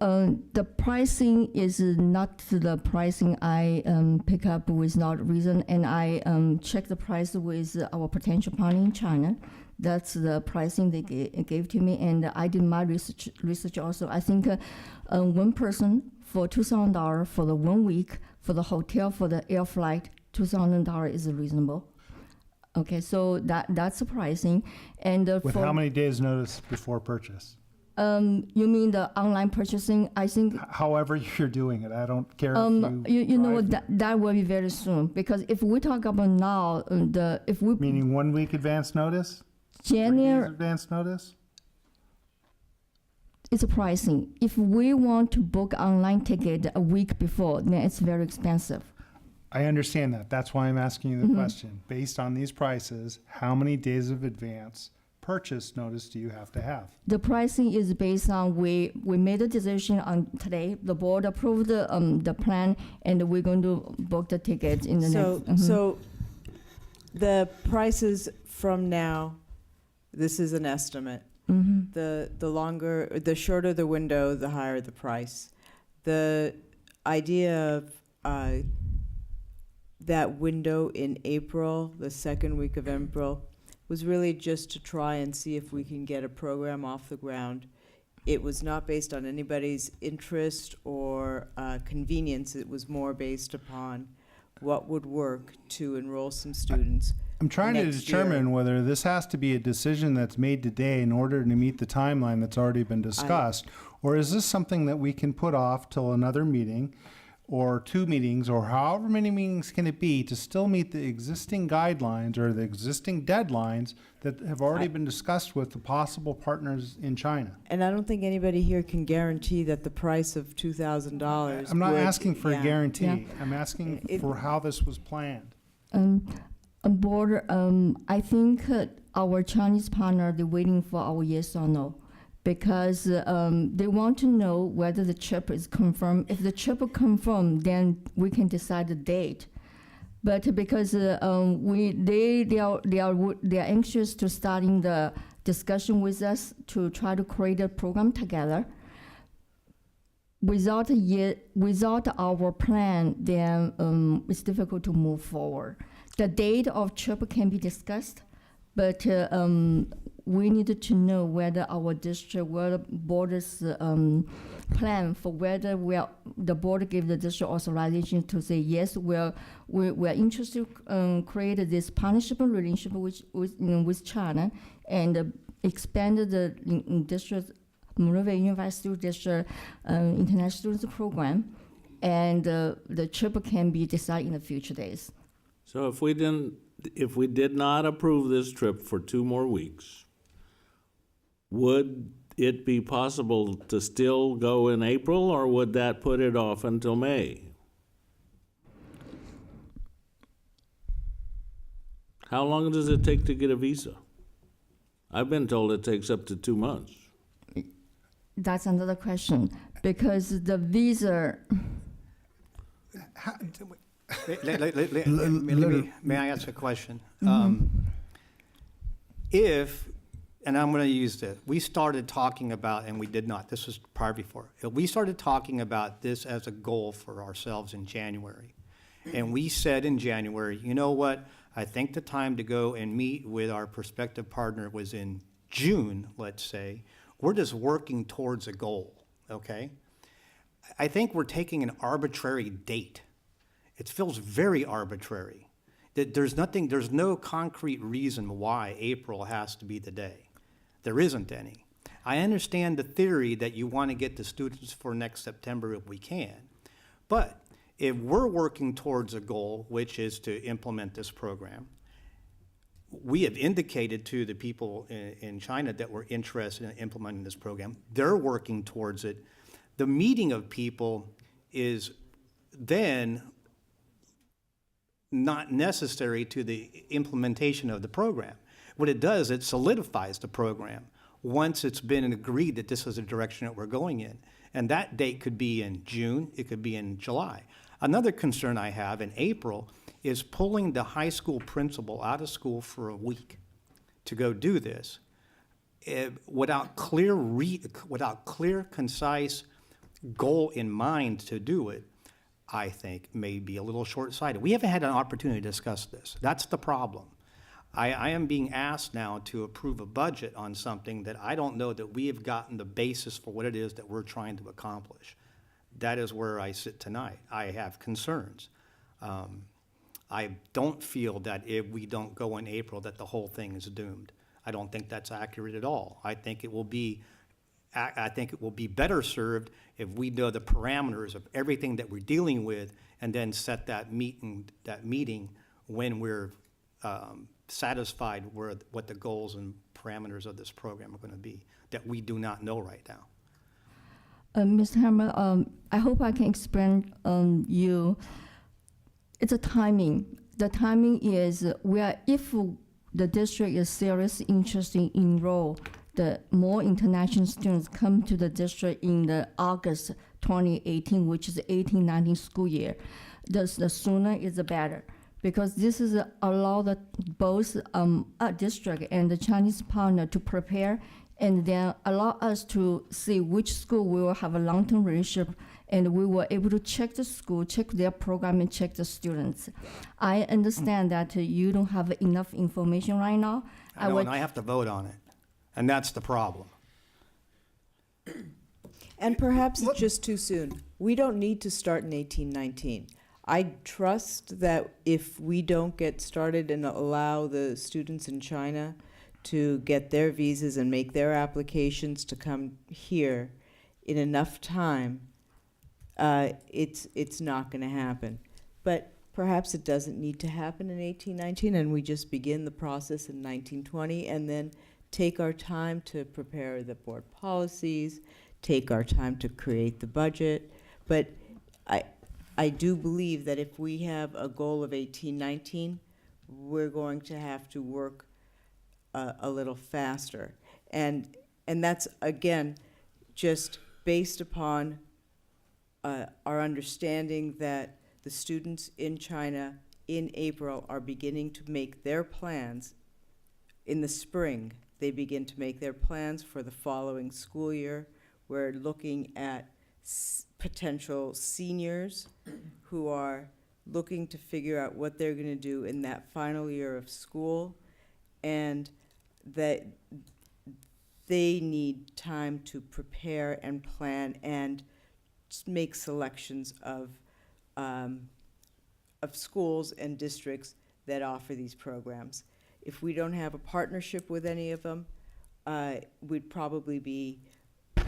the pricing is not the pricing I pick up without reason, and I check the price with our potential partner in China. That's the pricing they gave to me, and I did my research also. I think one person for $2,000 for the 1 week, for the hotel, for the air flight, $2,000 is reasonable. Okay, so that's the pricing. And with how many days notice before purchase? You mean the online purchasing? I think. However you're doing it, I don't care if you know that will be very soon, because if we talk about now, meaning 1 week advance notice. January advance notice. It's a pricing. If we want to book online ticket a week before, then it's very expensive. I understand that. That's why I'm asking you the question. Based on these prices, how many days of advance purchase notice do you have to have? The pricing is based on we made a decision on today. The board approved the plan, and we're going to book the tickets in the next. So the prices from now, this is an estimate. The shorter the window, the higher the price. The idea of that window in April, the second week of April, was really just to try and see if we can get a program off the ground. It was not based on anybody's interest or convenience. It was more based upon what would work to enroll some students. I'm trying to next determine year. whether this has to be a decision that's made today in order to meet the timeline that's already been discussed, or is this something that we can put off till another meeting, or 2 meetings, or however many meetings can it be to still meet the existing guidelines or the existing deadlines that have already been discussed with the possible partners in China? And I don't think anybody here can guarantee that the price of $2,000. I'm not asking for a guarantee. Yeah. I'm asking for how this was planned. Board, I think our Chinese partner, they're waiting for our yes or no, because they want to know whether the trip is confirmed. If the trip is confirmed, then we can decide the date. But because they are anxious to starting the discussion with us to try to create a program together. Without our plan, then it's difficult to move forward. The date of trip can be discussed, but we need to know whether our district, whether board's plan for whether the board give the district authorization to say yes, we're interested to create this partnership and relationship with China and expand the district Monrovia Unified School District International Students Program, and the trip can be decided in the future days. So if we did not approve this trip for 2 more weeks, would it be possible to still go in April, or would that put it off until May? How long does it take to get a visa? I've been told it takes up to 2 months. That's another question, because the visa. May I ask a question? If, and I'm going to use this, we started talking about, and we did not, this was prior before, we started talking about this as a goal for ourselves in January. And we said in January, you know what, I think the time to go and meet with our prospective partner was in June, let's say. We're just working towards a goal, okay? I think we're taking an arbitrary date. It feels very arbitrary. There's no concrete reason why April has to be the day. There isn't any. I understand the theory that you want to get the students for next September if we can. But if we're working towards a goal, which is to implement this program, we have indicated to the people in China that we're interested in implementing this program. They're working towards it. The meeting of people is then not necessary to the implementation of the program. What it does, it solidifies the program once it's been agreed that this is the direction that we're going in. And that date could be in June, it could be in July. Another concern I have in April is pulling the high school principal out of school for a week to go do this without clear, concise goal in mind to do it, I think may be a little short-sighted. We haven't had an opportunity to discuss this. That's the problem. I am being asked now to approve a budget on something that I don't know that we have gotten the basis for what it is that we're trying to accomplish. That is where I sit tonight. I have concerns. I don't feel that if we don't go in April that the whole thing is doomed. I don't think that's accurate at all. I think it will be better served if we know the parameters of everything that we're dealing with and then set that meeting when we're satisfied with what the goals and parameters of this program are going to be that we do not know right now. Mr. Hammer, I hope I can explain you. It's a timing. The timing is if the district is seriously interested in enroll the more international students come to the district in the August 2018, which is the 18-19 school year, the sooner is the better. Because this is allow the both district and the Chinese partner to prepare, and then allow us to see which school we will have a long-term relationship, and we were able to check the school, check their program, and check the students. I understand that you don't have enough information right now. I know, and I have to vote on it, and that's the problem. And perhaps it's just too soon. We don't need to start in 1819. I trust that if we don't get started and allow the students in China to get their visas and make their applications to come here in enough time, it's not going to happen. But perhaps it doesn't need to happen in 1819, and we just begin the process in 1920, and then take our time to prepare the board policies, take our time to create the budget. But I do believe that if we have a goal of 1819, we're going to have to work a little faster. And that's, again, just based upon our understanding that the students in China in April are beginning to make their plans. In the spring, they begin to make their plans for the following school year. We're looking at potential seniors who are looking to figure out what they're going to do in that final year of school, and that they need time to prepare and plan and make selections of schools and districts that offer these programs. If we don't have a partnership with any of them, we'd probably be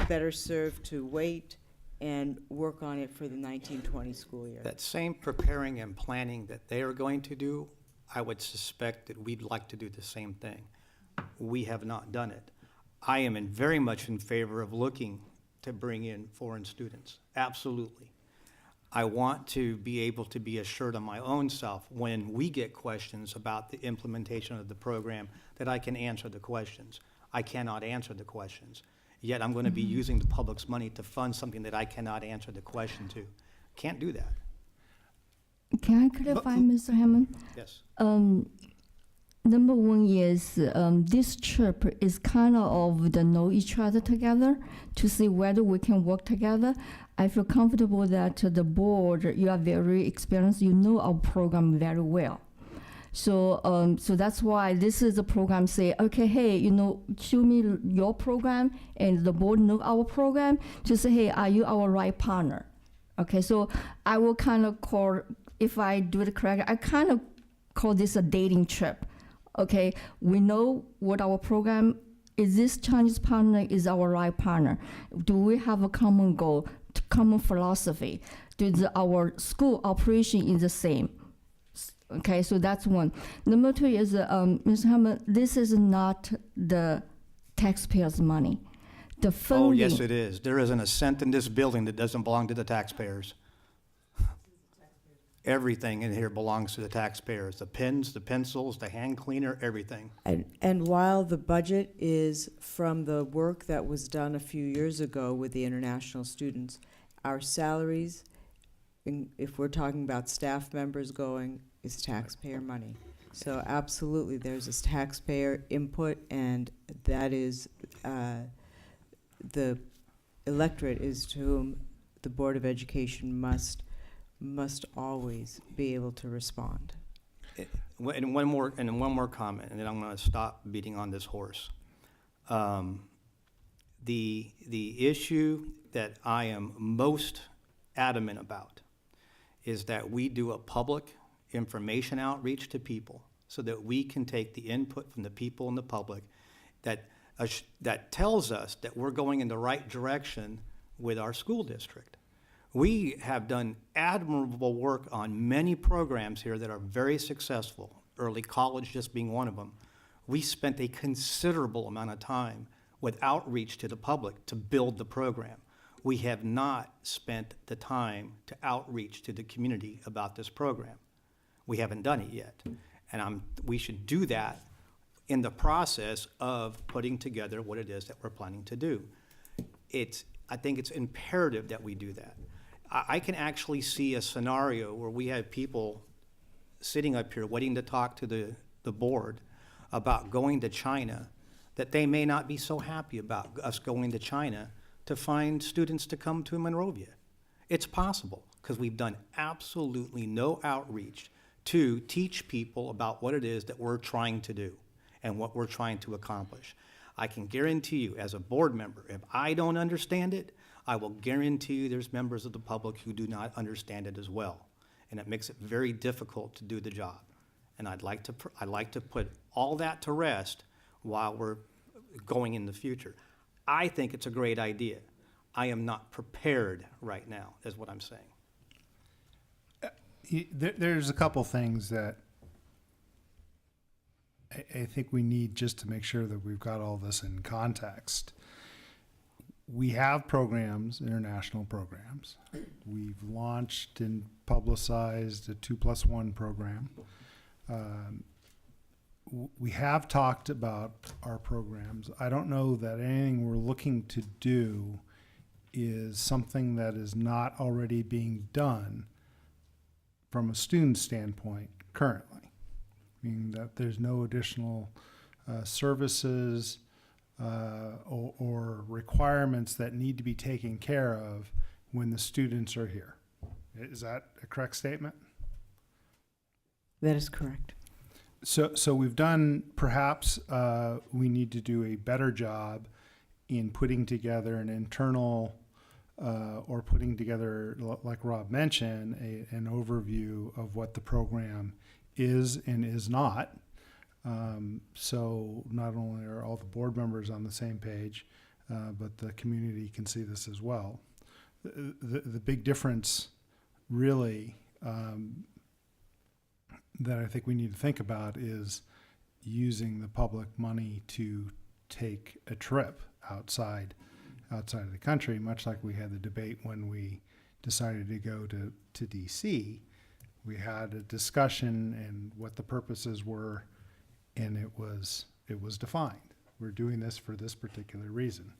better served to wait and work on it for the 1920 school year. That same preparing and planning that they are going to do, I would suspect that we'd like to do the same thing. We have not done it. I am very much in favor of looking to bring in foreign students, absolutely. I want to be able to be assured of my own self when we get questions about the implementation of the program that I can answer the questions. I cannot answer the questions. Yet I'm going to be using the public's money to fund something that I cannot answer the question to. Can't do that. Can I clarify, Mr. Hammond? Yes. Number one is this trip is kind of the know each other together to see whether we can work together. I feel comfortable that the board, you are very experienced, you know our program very well. So so that's why this is a program say, okay, hey, you know, show me your program, and the board know our program to say, hey, are you our right partner? Okay, so I will kind of call, if I do it correct, I kind of call this a dating trip. Okay, we know what our program is. This Chinese partner is our right partner. Do we have a common goal, common philosophy? Our school operation is the same? Okay, so that's one. Number two is, Mr. Hammond, this is not the taxpayers' money. The funding. Oh, yes, it is. There isn't a cent in this building that doesn't belong to the taxpayers. Everything in here belongs to the taxpayers. The pens, the pencils, the hand cleaner, everything. And while the budget is from the work that was done a few years ago with the international students, our salaries, if we're talking about staff members going, is taxpayer money. So absolutely, there's this taxpayer input, and that is the electorate is to whom the Board of Education must always be able to respond. And one more comment, and then I'm going to stop beating on this horse. The issue that I am most adamant about is that we do a public information outreach to people so that we can take the input from the people in the public that tells us that we're going in the right direction with our school district. We have done admirable work on many programs here that are very successful, early college just being one of them. We spent a considerable amount of time with outreach to the public to build the program. We have not spent the time to outreach to the community about this program. We haven't done it yet. And we should do that in the process of putting together what it is that we're planning to do. I think it's imperative that we do that. I can actually see a scenario where we have people sitting up here waiting to talk to the board about going to China, that they may not be so happy about us going to China to find students to come to Monrovia. It's possible, because we've done absolutely no outreach to teach people about what it is that we're trying to do. and what we're trying to accomplish. I can guarantee you, as a board member, if I don't understand it, I will guarantee you there's members of the public who do not understand it as well. And it makes it very difficult to do the job. And I'd like to put all that to rest while we're going in the future. I think it's a great idea. I am not prepared right now, is what I'm saying. There's a couple things that I think we need just to make sure that we've got all this in context. We have programs, international programs. We've launched and publicized a 2+1 program. We have talked about our programs. I don't know that anything we're looking to do is something that is not already being done from a student standpoint currently, meaning that there's no additional services or requirements that need to be taken care of when the students are here. Is that a correct statement? That is correct. So we've done, perhaps we need to do a better job in putting together an internal or putting together, like Rob mentioned, an overview of what the program is and is not. So not only are all the board members on the same page, but the community can see this as well. The big difference really that I think we need to think about is using the public money to take a trip outside of the country, much like we had the debate when we decided to go to DC. We had a discussion and what the purposes were, and it was defined. We're doing this for this particular reason.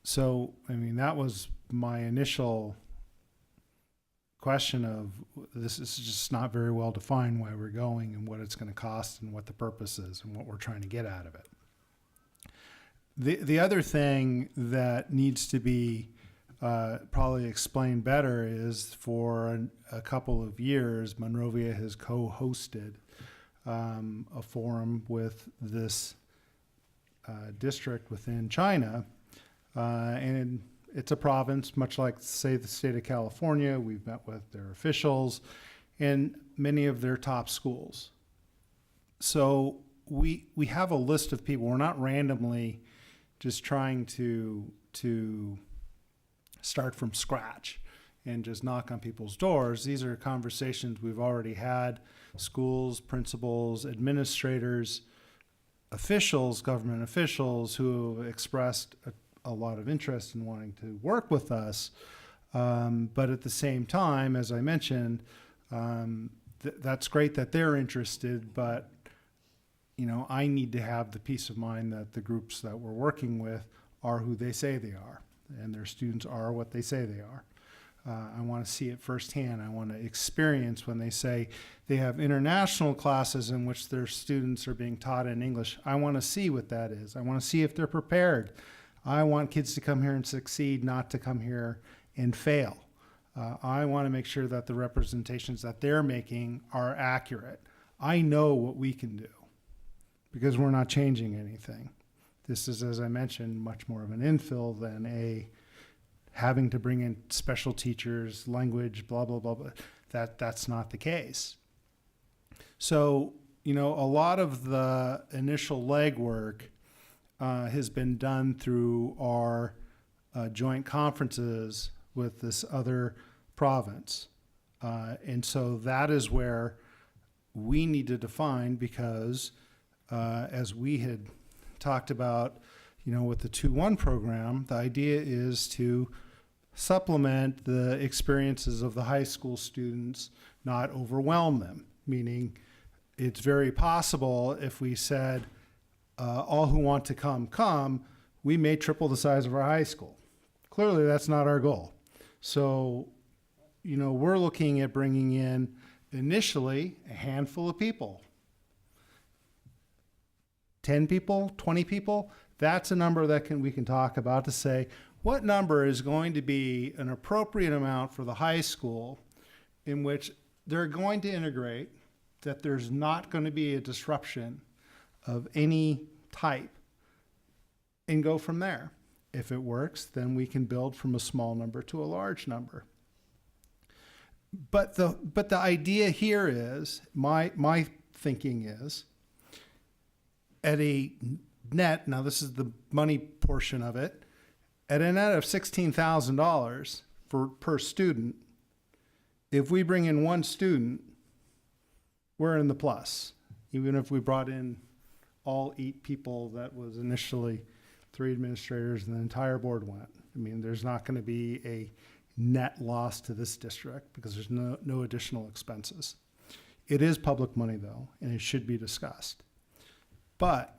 So, I mean, that was my initial question of this is just not very well defined why we're going and what it's going to cost and what the purpose is and what we're trying to get out of it. The other thing that needs to be probably explained better is for a couple of years, Monrovia has co-hosted a forum with this district within China, and it's a province, much like, say, the state of California. We've met with their officials and many of their top schools. So we have a list of people. We're not randomly just trying to start from scratch and just knock on people's doors. These are conversations we've already had. Schools, principals, administrators, officials, government officials who have expressed a lot of interest in wanting to work with us. But at the same time, as I mentioned, that's great that they're interested, but you know, I need to have the peace of mind that the groups that we're working with are who they say they are, and their students are what they say they are. I want to see it firsthand. I want to experience when they say they have international classes in which their students are being taught in English. I want to see what that is. I want to see if they're prepared. I want kids to come here and succeed, not to come here and fail. I want to make sure that the representations that they're making are accurate. I know what we can do because we're not changing anything. This is, as I mentioned, much more of an infill than a having to bring in special teachers, language, blah, blah, blah, blah. That's not the case. So, you know, a lot of the initial legwork has been done through our joint conferences with this other province. And so that is where we need to define, because as we had talked about, you know, with the 2-1 program, the idea is to supplement the experiences of the high school students, not overwhelm them. Meaning, it's very possible if we said, all who want to come, we may triple the size of our high school. Clearly, that's not our goal. So, you know, we're looking at bringing in initially a handful of people. 10 people, 20 people, that's a number that we can talk about to say, what number is going to be an appropriate amount for the high school in which they're going to integrate, that there's not going to be a disruption of any type and go from there. If it works, then we can build from a small number to a large number. But the idea here is, my thinking is, at a net, now this is the money portion of it, at a net of $16,000 per student, if we bring in one student, we're in the plus. Even if we brought in all 8 people, that was initially 3 administrators and the entire board went. I mean, there's not going to be a net loss to this district because there's no additional expenses. It is public money though, and it should be discussed. But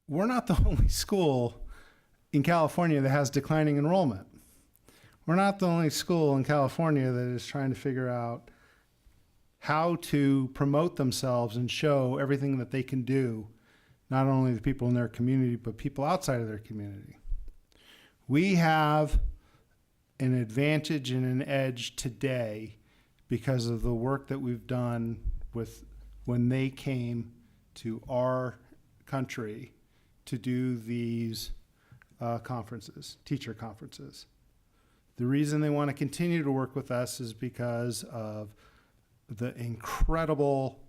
we're not the only school in California that has declining enrollment. We're not the only school in California that is trying to figure out how to promote themselves and show everything that they can do, not only the people in their community, but people outside of their community. We have an advantage and an edge today because of the work that we've done with when they came to our country to do these conferences, teacher conferences. The reason they want to continue to work with us is because of the incredible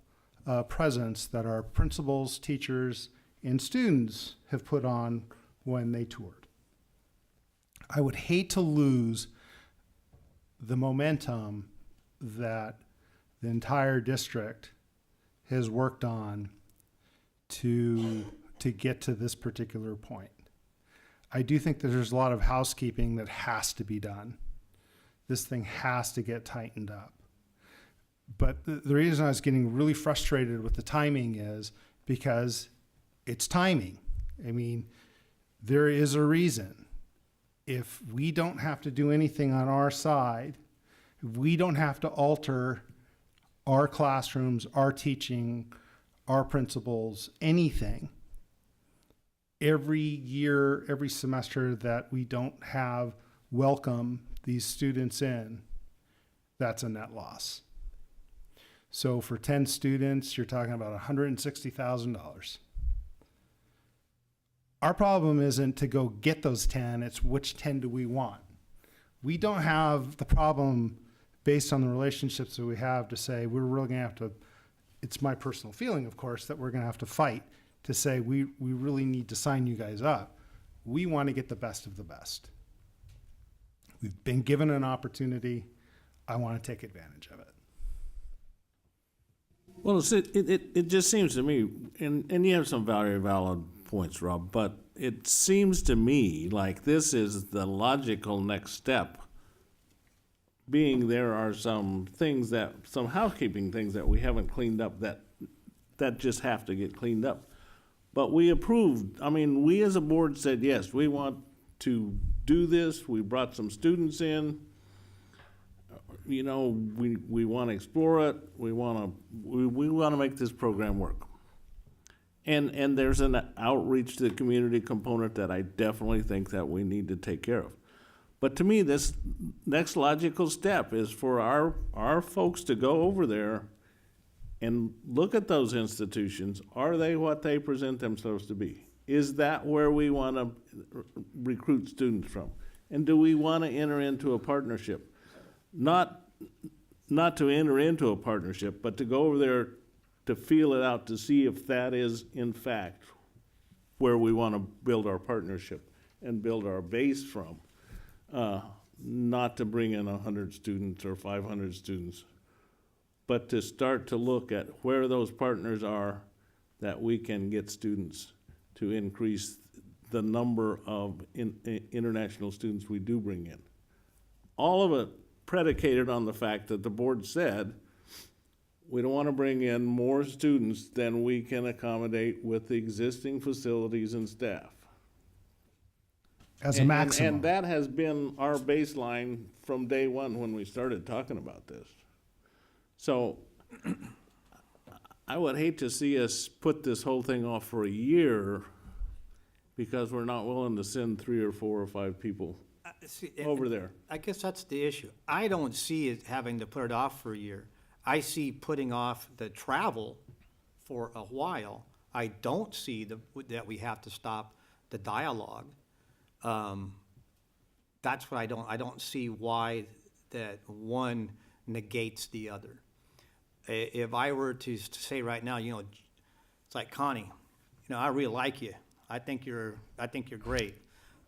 presence that our principals, teachers, and students have put on when they toured. I would hate to lose the momentum that the entire district has worked on to get to this particular point. I do think that there's a lot of housekeeping that has to be done. This thing has to get tightened up. But the reason I was getting really frustrated with the timing is because it's timing. I mean, there is a reason. If we don't have to do anything on our side, if we don't have to alter our classrooms, our teaching, our principals, anything, every year, every semester that we don't have welcome these students in, that's a net loss. So for 10 students, you're talking about $160,000. Our problem isn't to go get those 10, it's which 10 do we want? We don't have the problem based on the relationships that we have to say we're really gonna have to, it's my personal feeling, of course, that we're gonna have to fight to say we really need to sign you guys up. We want to get the best of the best. We've been given an opportunity. I want to take advantage of it. Well, it just seems to me, and you have some very valid points, Rob, but it seems to me like this is the logical next step, being there are some housekeeping things that we haven't cleaned up that just have to get cleaned up. But we approved, I mean, we as a board said, yes, we want to do this. We brought some students in. You know, we want to explore it. We want to make this program work. And there's an outreach to the community component that I definitely think that we need to take care of. But to me, this next logical step is for our folks to go over there and look at those institutions. Are they what they present themselves to be? Is that where we want to recruit students from? And do we want to enter into a partnership? Not to enter into a partnership, but to go over there to feel it out, to see if that is in fact where we want to build our partnership and build our base from. Not to bring in 100 students or 500 students, but to start to look at where those partners are that we can get students to increase the number of international students we do bring in. All of it predicated on the fact that the board said we don't want to bring in more students than we can accommodate with the existing facilities and staff. As a maximum. And that has been our baseline from day one when we started talking about this. So I would hate to see us put this whole thing off for a year because we're not willing to send 3 or 4 or 5 people over there. I guess that's the issue. I don't see it having to put it off for a year. I see putting off the travel for a while I don't see that we have to stop the dialogue. That's what I don't see why that one negates the other. If I were to say right now, it's like, Connie, I really like you. I think you're great.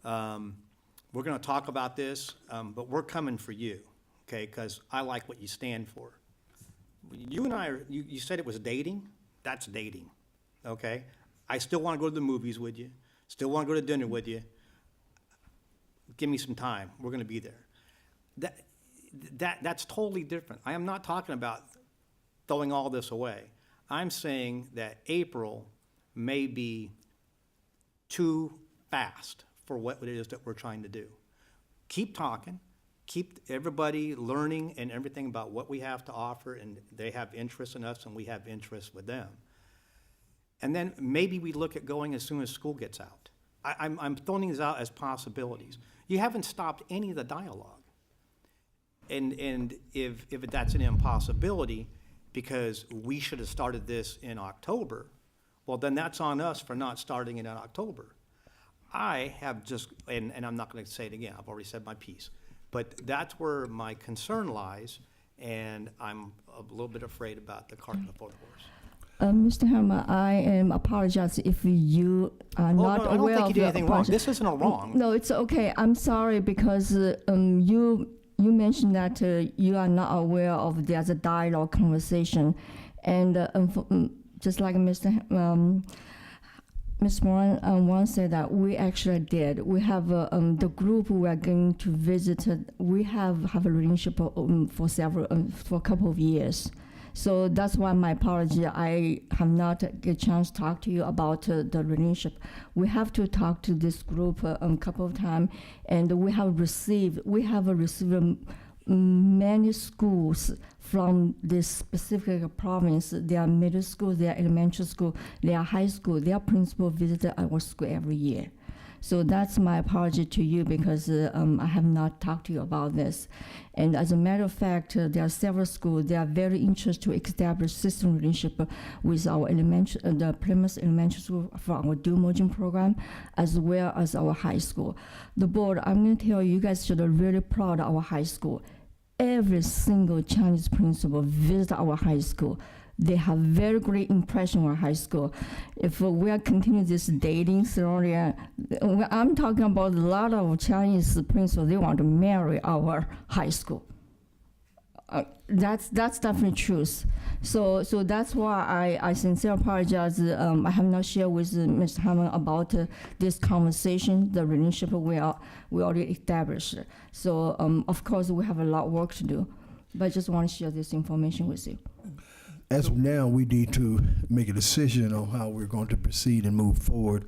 We're going to talk about this, but we're coming for you, okay? Because I like what you stand for. You and I, you said it was dating. That's dating, okay? I still want to go to the movies with you. Still want to go to dinner with you. Give me some time. We're going to be there. That's totally different. I am not talking about throwing all this away. I'm saying that April may be too fast for what it is that we're trying to do. Keep talking, keep everybody learning and everything about what we have to offer, and they have interest in us and we have interest with them. And then maybe we look at going as soon as school gets out. I'm throwing these out as possibilities. You haven't stopped any of the dialogue. And if that's an impossibility, because we should have started this in October, well, then that's on us for not starting it in October. I have just, and I'm not going to say it again, I've already said my piece, but that's where my concern lies, and I'm a little bit afraid about the cart before the horse. Mr. Hammer, I am apologize if you are not no, I don't aware think of you did the anything wrong. This isn't a wrong. No, it's okay. I'm sorry because you mentioned that you are not aware of there's a dialogue conversation, and just like Ms. Moran once said that we actually did. We have the group we are going to visit. We have a relationship for a couple of years. So that's why my apology. I have not get a chance to talk to you about the relationship. We have to talk to this group a couple of times, and we have received many schools from this specific province. Their middle school, their elementary school, their high school, their principal visit our school every year. So that's my apology to you because I have not talked to you about this. And as a matter of fact, there are several schools, they are very interested to establish system relationship with our the Plymouth Elementary School for our dual merging program, as well as our high school. The board, I'm going to tell you, you guys should be really proud of our high school. Every single Chinese principal visit our high school. They have very great impression on our high school. If we are continuing this dating scenario, I'm talking about a lot of Chinese principals, they want to marry our high school. That's definitely truth. So that's why I sincerely apologize. I have not shared with Mr. Hammond about this conversation, the relationship we already established. So of course we have a lot of work to do, but I just want to share this information with you. As of now, we need to make a decision on how we're going to proceed and move forward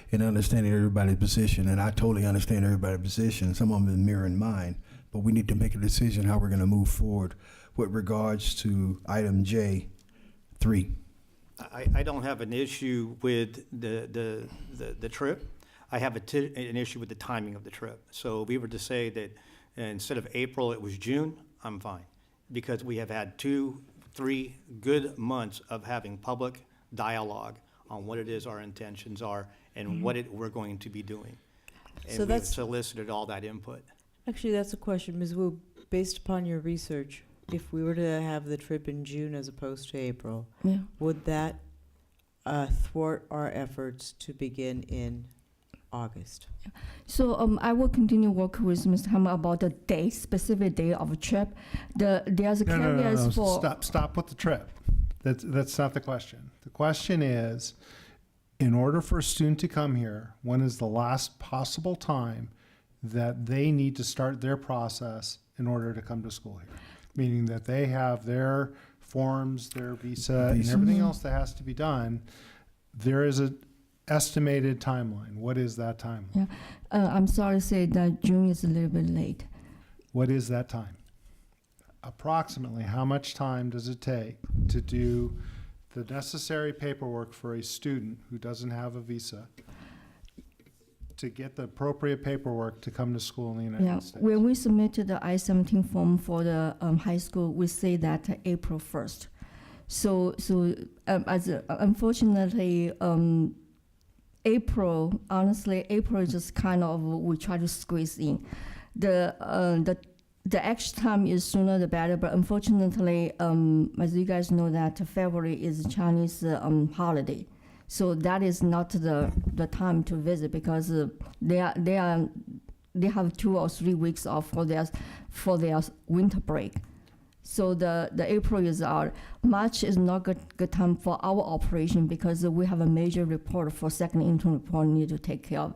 in understanding everybody's position. And I totally understand everybody's position. Some of them is mirroring mine. But we need to make a decision how we're going to move forward with regards to item J3. I don't have an issue with the trip. I have an issue with the timing of the trip. So if we were to say that instead of April, it was June, I'm fine. Because we have had 2-3 good months of having public dialogue on what it is our intentions are and what we're going to be doing. And So we've that's- solicited all that input. Actually, that's a question, Ms. Wu. Based upon your research, if we were to have the trip in June as opposed to April, Yeah. would that thwart our efforts to begin in August? So I will continue work with Mr. Hammer about the day, specific day of a trip. There's a caveat for Stop with the trip. That's not the question. The question is, in order for a student to come here, when is the last possible time that they need to start their process in order to come to school here? Meaning that they have their forms, their visa, and everything else that has to be done. There is an estimated timeline. What is that timeline? Yeah, I'm sorry to say that June is a little bit late. What is that time? Approximately how much time does it take to do the necessary paperwork for a student who doesn't have a visa to get the appropriate paperwork to come to school in the United States? When we submitted the I-17 form for the high school, we say that April 1st. Unfortunately, April, honestly, April is just kind of, we try to squeeze in. The extra time is sooner the better, but unfortunately, as you guys know, that February is Chinese holiday, so that is not the time to visit because they have 2 or 3 weeks off for their winter break. So the April is out. March is not good time for our operation because we have a major report for second intern report need to take care of.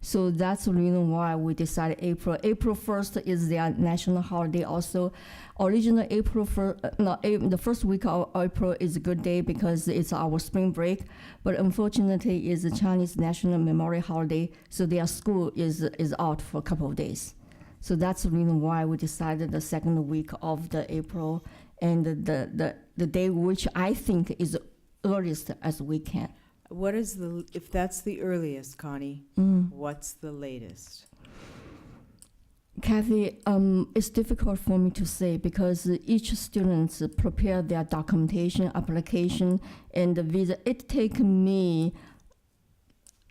So that's the reason why we decided April. April 1st is their national holiday also. Originally the first week of April is a good day because it's our spring break, but unfortunately it's the Chinese National Memorial Holiday, so their school is out for a couple of days. So that's the reason why we decided the second week of the April and the day which I think is earliest as we can. What is if that's the earliest, Connie, what's the latest? Kathy, it's difficult for me to say because each student prepare their documentation, application, and the visa. It takes me,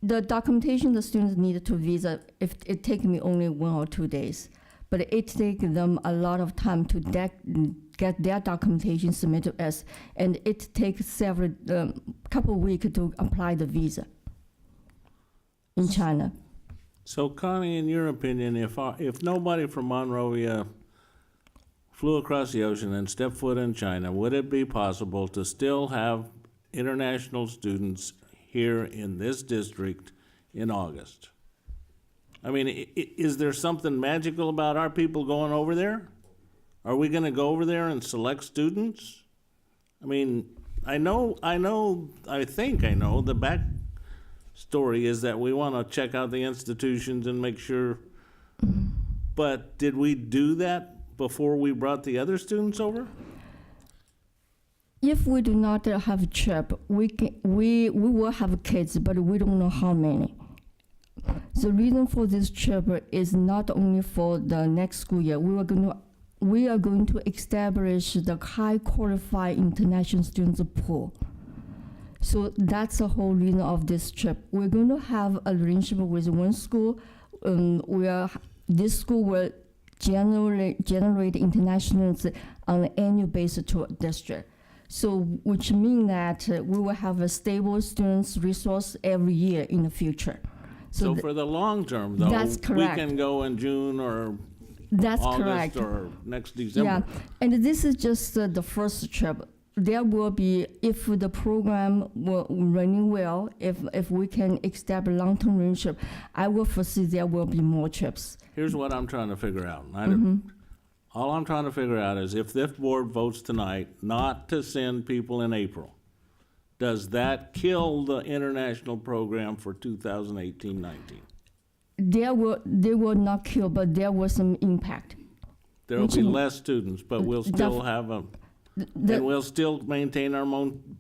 the documentation the students need to visa, if it takes me only 1 or 2 days. But it takes them a lot of time to get their documentation submitted to us, and it takes several couple weeks to apply the visa in China. So Connie, in your opinion, if nobody from Monrovia flew across the ocean and stepped foot in China, would it be possible to still have international students here in this district in August? I mean, is there something magical about our people going over there? Are we going to go over there and select students? I mean, I think I know the back story is that we want to check out the institutions and make sure. But did we do that before we brought the other students over? If we do not have a trip, we will have kids, but we don't know how many. The reason for this trip is not only for the next school year. We are going to establish the high qualified international students pool. So that's the whole reason of this trip. We're going to have an arrangement with one school where this school will generate internationals on an annual basis to a district. So which means that we will have a stable students resource every year in the future. So for the long term, though, that's correct. We can go in June or that's August correct. or next December. Yeah, and this is just the first trip. There will be, if the program will running well, if we can establish long-term relationship, I will foresee there will be more trips. Here's what I'm trying to figure out. All I'm trying to figure out is if this board votes tonight not to send people in April, does that kill the international program for 2018-19? They will not kill, but there was some impact. There will be less students, but we'll still have them. And we'll still maintain our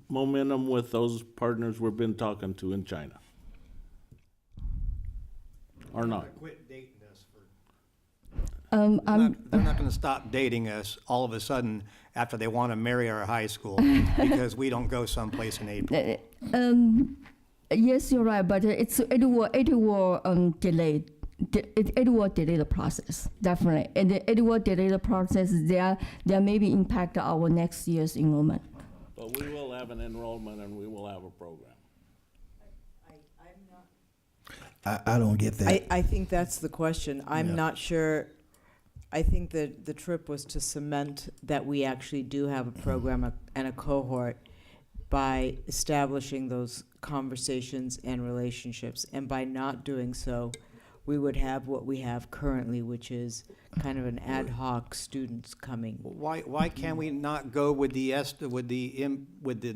momentum with those partners we've been talking to in China. Or not? Quit dating us for. I'm They're not going to stop dating us all of a sudden after they want to marry our high school because we don't go someplace in April. Yes, you're right, but it will delay. It will delay the process, definitely, and it will delay the process. There may be impact our next year's enrollment. But we will have an enrollment and we will have a program. I don't get that. I think that's the question. I'm not sure. I think that the trip was to cement that we actually do have a program and a cohort by establishing those conversations and relationships. And by not doing so, we would have what we have currently, which is kind of an ad hoc students coming. Why can't we not go with the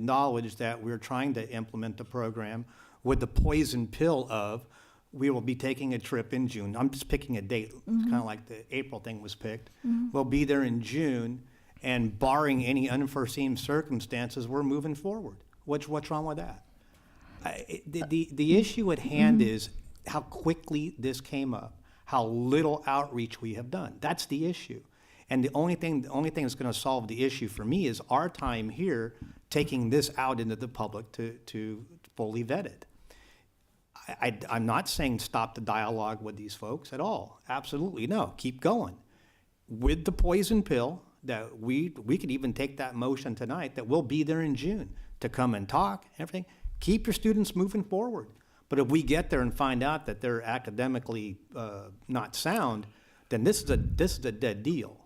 knowledge that we're trying to implement the program with the poison pill of we will be taking a trip in June. I'm just picking a date. It's kind of like the April thing was picked. We'll be there in June, and barring any unforeseen circumstances, we're moving forward. What's wrong with that? The issue at hand is how quickly this came up, how little outreach we have done. That's the issue. And the only thing that's gonna solve the issue for me is our time here, taking this out into the public to fully vet it. I'm not saying stop the dialogue with these folks at all. Absolutely, no, keep going. With the poison pill, that we could even take that motion tonight, that we'll be there in June to come and talk, everything. Keep your students moving forward. But if we get there and find out that they're academically not sound, then this is a dead deal.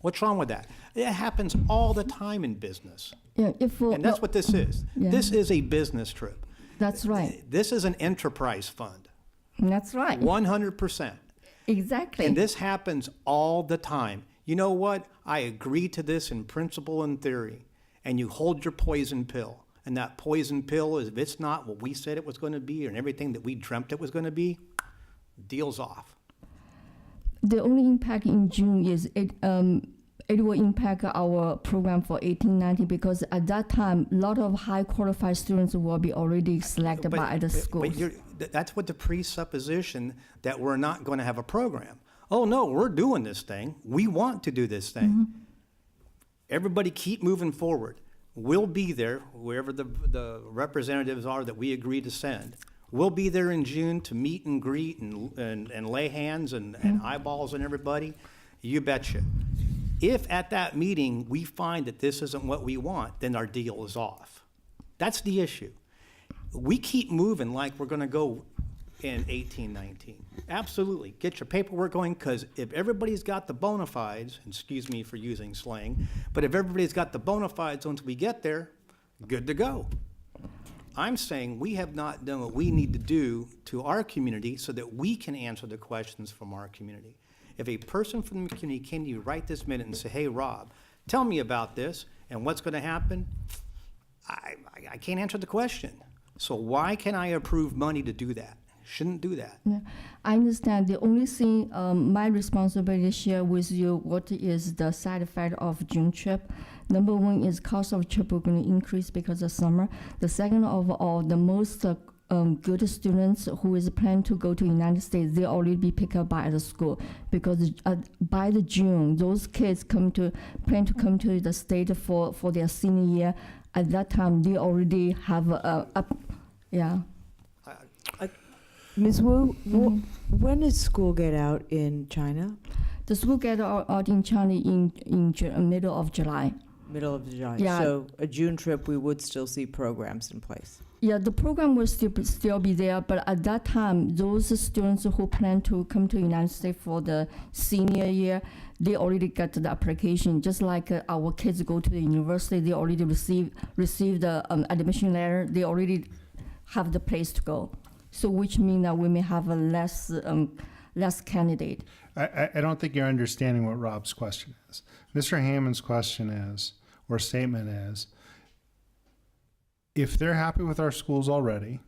What's wrong with that? It happens all the time in business. Yeah, And that's what this is. Yeah. This is a business trip. That's right. This is an enterprise fund. That's right. 100%. Exactly. And this happens all the time. You know what? I agree to this in principle and theory. And you hold your poison pill. And that poison pill is, if it's not what we said it was going to be and everything that we dreamt it was going to be, deal's off. The only impact in June is it will impact our program for 18-19 because at that time, a lot of high qualified students will be already selected by the schools. But that's what the presupposition that we're not going to have a program. Oh no, we're doing this thing. We want to do this thing. Mm-hmm. Everybody keep moving forward. We'll be there, wherever the representatives are that we agree to send. We'll be there in June to meet and greet and lay hands and eyeballs on everybody. You betcha. If at that meeting we find that this isn't what we want, then our deal is off. That's the issue. We keep moving like we're going to go in 18-19. Absolutely. Get your paperwork going, because if everybody's got the bona fides, excuse me for using slang, but if everybody's got the bona fides once we get there, good to go. I'm saying we have not done what we need to do to our community so that we can answer the questions from our community. If a person from the community came to you right this minute and say, hey, Rob, tell me about this and what's going to happen, I can't answer the question. So why can I approve money to do that? Shouldn't do that. Yeah, I understand. The only thing, my responsibility to share with you what is the side effect of June trip. Number one is cost of trip will going to increase because of summer. The second of all, the most good students who is planning to go to United States, they already be picked up by the school because by the June, those kids plan to come to the state for their senior year. At that time, they already have yeah. Ms. Wu, when does school get out in China? The school get out in China in middle of July. Middle of July. Yeah. So a June trip, we would still see programs in place. Yeah, the program will still be there, but at that time, those students who plan to come to United States for the senior year, they already got the application. Just like our kids go to the university, they already receive the admission letter. They already have the place to go. So which means that we may have a less candidate. I don't think you're understanding what Rob's question is. Mr. Hammond's question is, or statement is, if they're happy with our schools already,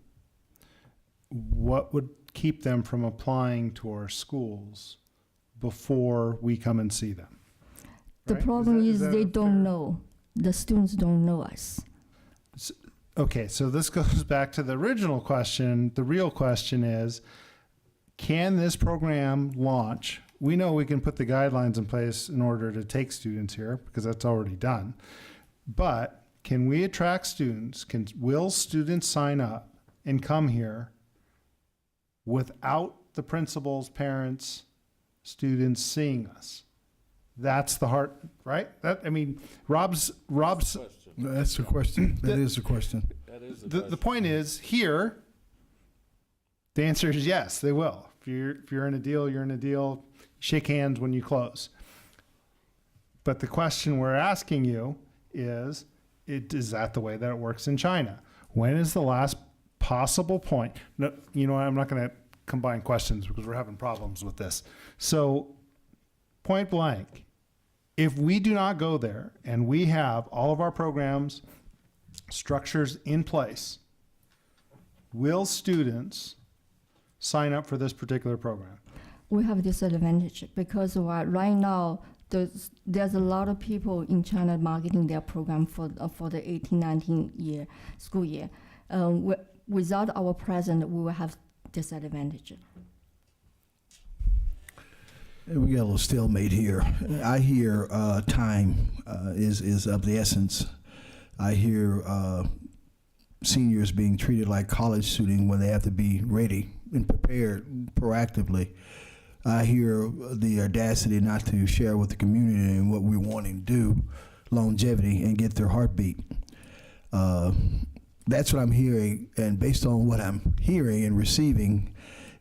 what would keep them from applying to our schools before we come and see them? The Right? problem is that they a don't fair- know. The students don't know us. Okay, so this goes back to the original question. The real question is, can this program launch? We know we can put the guidelines in place in order to take students here because that's already done. But can we attract students? Will students sign up and come here without the principals, parents, students seeing us? That's the heart, right? Rob's. That's the question. That is the question. That is The point is here. The answer is yes, they will. If you're in a deal, you're in a deal. Shake hands when you close. But the question we're asking you is that the way that it works in China? When is the last possible point? No, you know what? I'm not going to combine questions because we're having problems with this. So, point blank, if we do not go there and we have all of our programs, structures in place, will students sign up for this particular program? We have this advantage because right now there's a lot of people in China marketing their program for the 18-19 school year. Without our presence, we will have disadvantage. We got a little stalemate here. I hear time is of the essence. I hear seniors being treated like college students when they have to be ready and prepared proactively. I hear the audacity not to share with the community and what we're wanting to do, longevity, and get their heartbeat. That's what I'm hearing, and based on what I'm hearing and receiving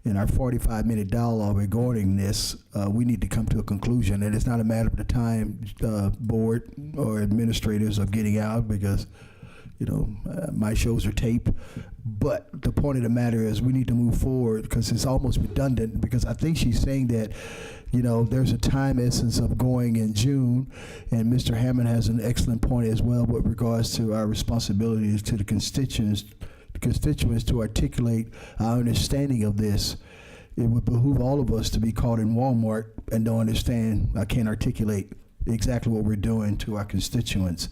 in our 45-minute dialogue regarding this, we need to come to a conclusion. And it's not a matter of the time board or administrators of getting out, because my shows are taped. But the point of the matter is we need to move forward, because it's almost redundant, because I think she's saying that, there's a time essence of going in June, and Mr. Hammond has an excellent point as well with regards to our responsibilities to the constituents to articulate our understanding of this. It would behoove all of us to be caught in Walmart and don't understand, I can't articulate exactly what we're doing to our constituents.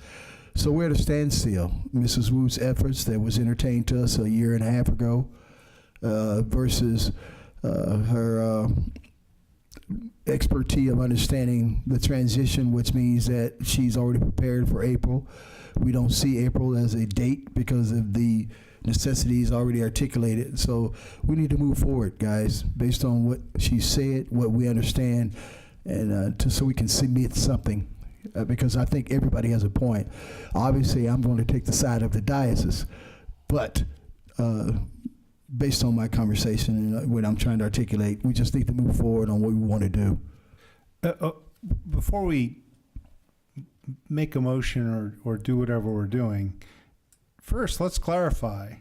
So we're at a standstill. Mrs. Wu's efforts that was entertained to us a year and a half ago versus her expertise of understanding the transition, which means that she's already prepared for April. We don't see April as a date because of the necessities already articulated. So we need to move forward, guys, based on what she said, what we understand, and so we can submit something. Because I think everybody has a point. Obviously, I'm going to take the side of the diocese, but based on my conversation and what I'm trying to articulate, we just need to move forward on what we want to do. Before we make a motion or do whatever we're doing, first, let's clarify.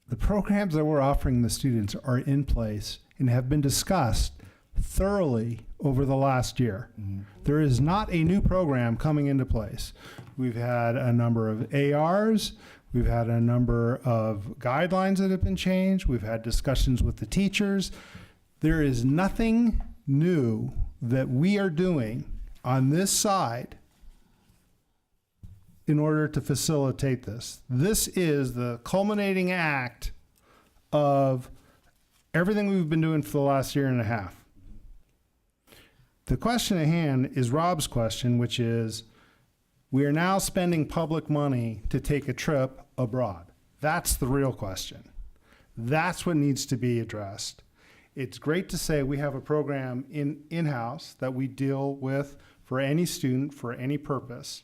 The programs that we're offering the students are in place and have been discussed thoroughly over the last year. Mm-hmm. There is not a new program coming into place. We've had a number of ARs, we've had a number of guidelines that have been changed, we've had discussions with the teachers. There is nothing new that we are doing on this side in order to facilitate this. This is the culminating act of everything we've been doing for the last year and a half. The question at hand is Rob's question, which is, we are now spending public money to take a trip abroad. That's the real question. That's what needs to be addressed. It's great to say we have a program in-house that we deal with for any student, for any purpose,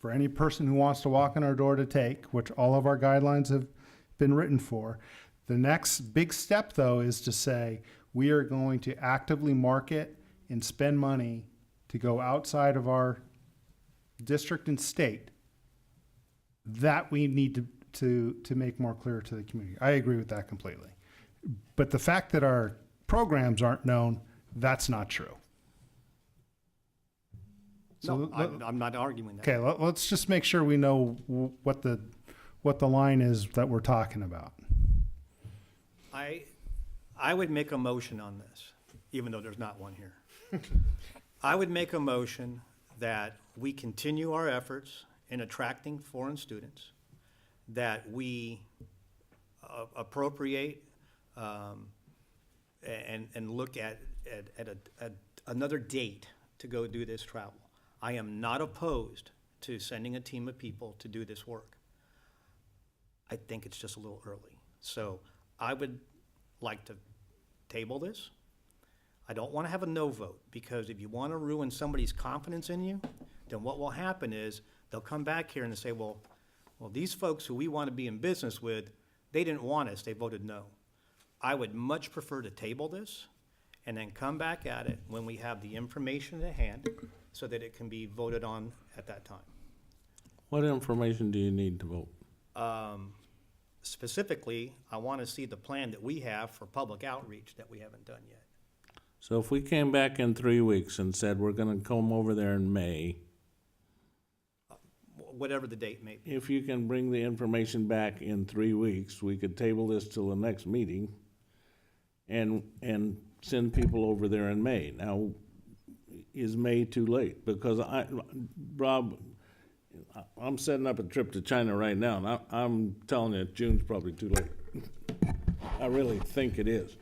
for any person who wants to walk in our door to take, which all of our guidelines have been written for. The next big step, though, is to say we are going to actively market and spend money to go outside of our district and state. That we need to make more clear to the community. I agree with that completely. But the fact that our programs aren't known, that's not true. No, I'm not arguing that. Okay, let's just make sure we know what the line is that we're talking about. I would make a motion on this, even though there's not one here. I would make a motion that we continue our efforts in attracting foreign students, that we appropriate and look at another date to go do this travel. I am not opposed to sending a team of people to do this work. I think it's just a little early. So I would like to table this. I don't want to have a no vote, because if you want to ruin somebody's confidence in you, then what will happen is they'll come back here and they'll say, well, these folks who we want to be in business with, they didn't want us, they voted no. I would much prefer to table this and then come back at it when we have the information at hand so that it can be voted on at that time. What information do you need to vote? Specifically, I want to see the plan that we have for public outreach that we haven't done yet. So if we came back in 3 weeks and said we're going to come over there in May, whatever the date may be. if you can bring the information back in 3 weeks, we could table this till the next meeting and send people over there in May. Now, is May too late? Because Rob, I'm setting up a trip to China right now, and I'm telling you, June's probably too late. I really think it is.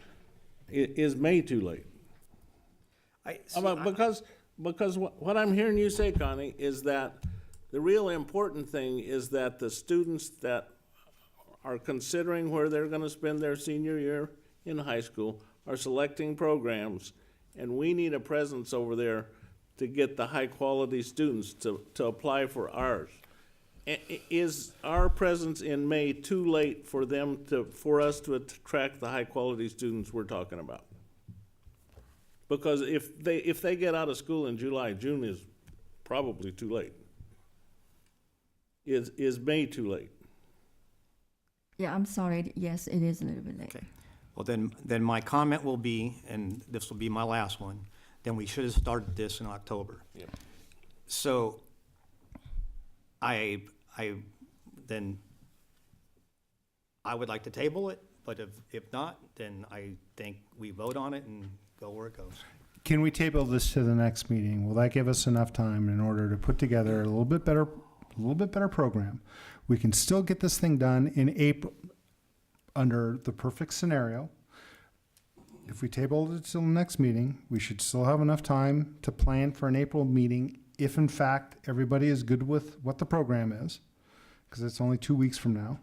Is May too late? Because what I'm hearing you say, Connie, is that the real important thing is that the students that are considering where they're gonna spend their senior year in high school are selecting programs, and we need a presence over there to get the high-quality students to apply for ours. Is our presence in May too late for for us to attract the high-quality students we're talking about? Because if they get out of school in July, June is probably too late. Is May too late? Yeah, I'm sorry. Yes, it is a little bit late. Okay. Well, then my comment will be, and this will be my last one, then we should have started this in October. Yep. So I would like to table it, but if not, then I think we vote on it and go where it goes. Can we table this to the next meeting? Will that give us enough time in order to put together a little bit better program? We can still get this thing done in April under the perfect scenario. If we table it till the next meeting, we should still have enough time to plan for an April meeting if in fact everybody is good with what the program is, because it's only 2 weeks from now.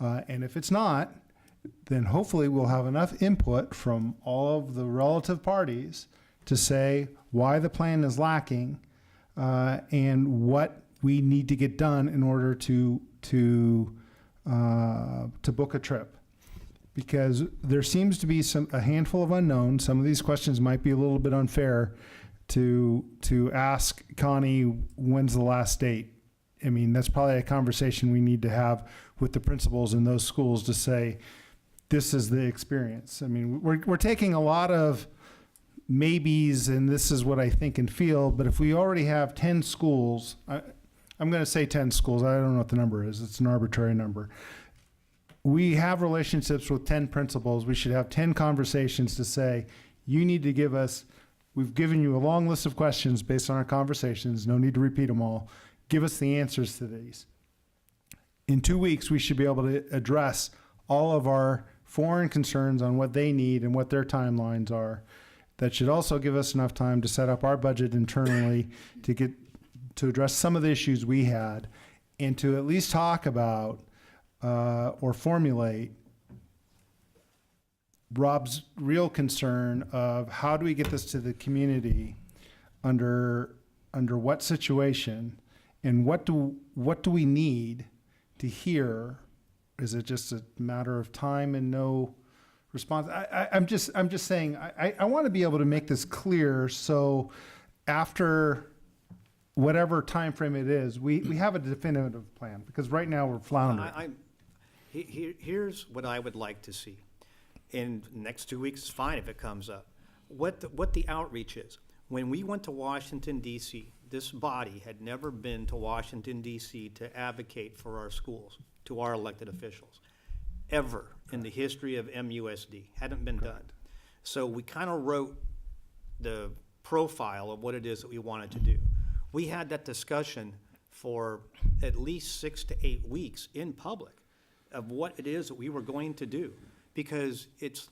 And if it's not, then hopefully we'll have enough input from all of the relative parties to say why the plan is lacking and what we need to get done in order to book a trip. Because there seems to be a handful of unknowns. Some of these questions might be a little bit unfair to ask Connie, when's the last date? I mean, that's probably a conversation we need to have with the principals in those schools to say, this is the experience. I mean, we're taking a lot of maybes and this is what I think and feel, but if we already have 10 schools, I'm going to say 10 schools, I don't know what the number is, it's an arbitrary number. We have relationships with 10 principals. We should have 10 conversations to say, you need to give us, we've given you a long list of questions based on our conversations. No need to repeat them all. Give us the answers to these. In 2 weeks, we should be able to address all of our foreign concerns on what they need and what their timelines are. That should also give us enough time to set up our budget internally to address some of the issues we had and to at least talk about or formulate Rob's real concern of how do we get this to the community under what situation and what do we need to hear. Is it just a matter of time and no response? I'm just saying I want to be able to make this clear so after whatever time frame it is, we have a definitive plan, because right now we're floundering. Here's what I would like to see. In the next 2 weeks, it's fine if it comes up. What the outreach is. When we went to Washington, D.C., this body had never been to Washington, D.C. to advocate for our schools, to our elected officials, ever in the history of MUSD. Hadn't been done. So we kind of wrote the profile of what it is that we wanted to do. We had that discussion for at least 6 to 8 weeks in public of what it is that we were going to do, because it's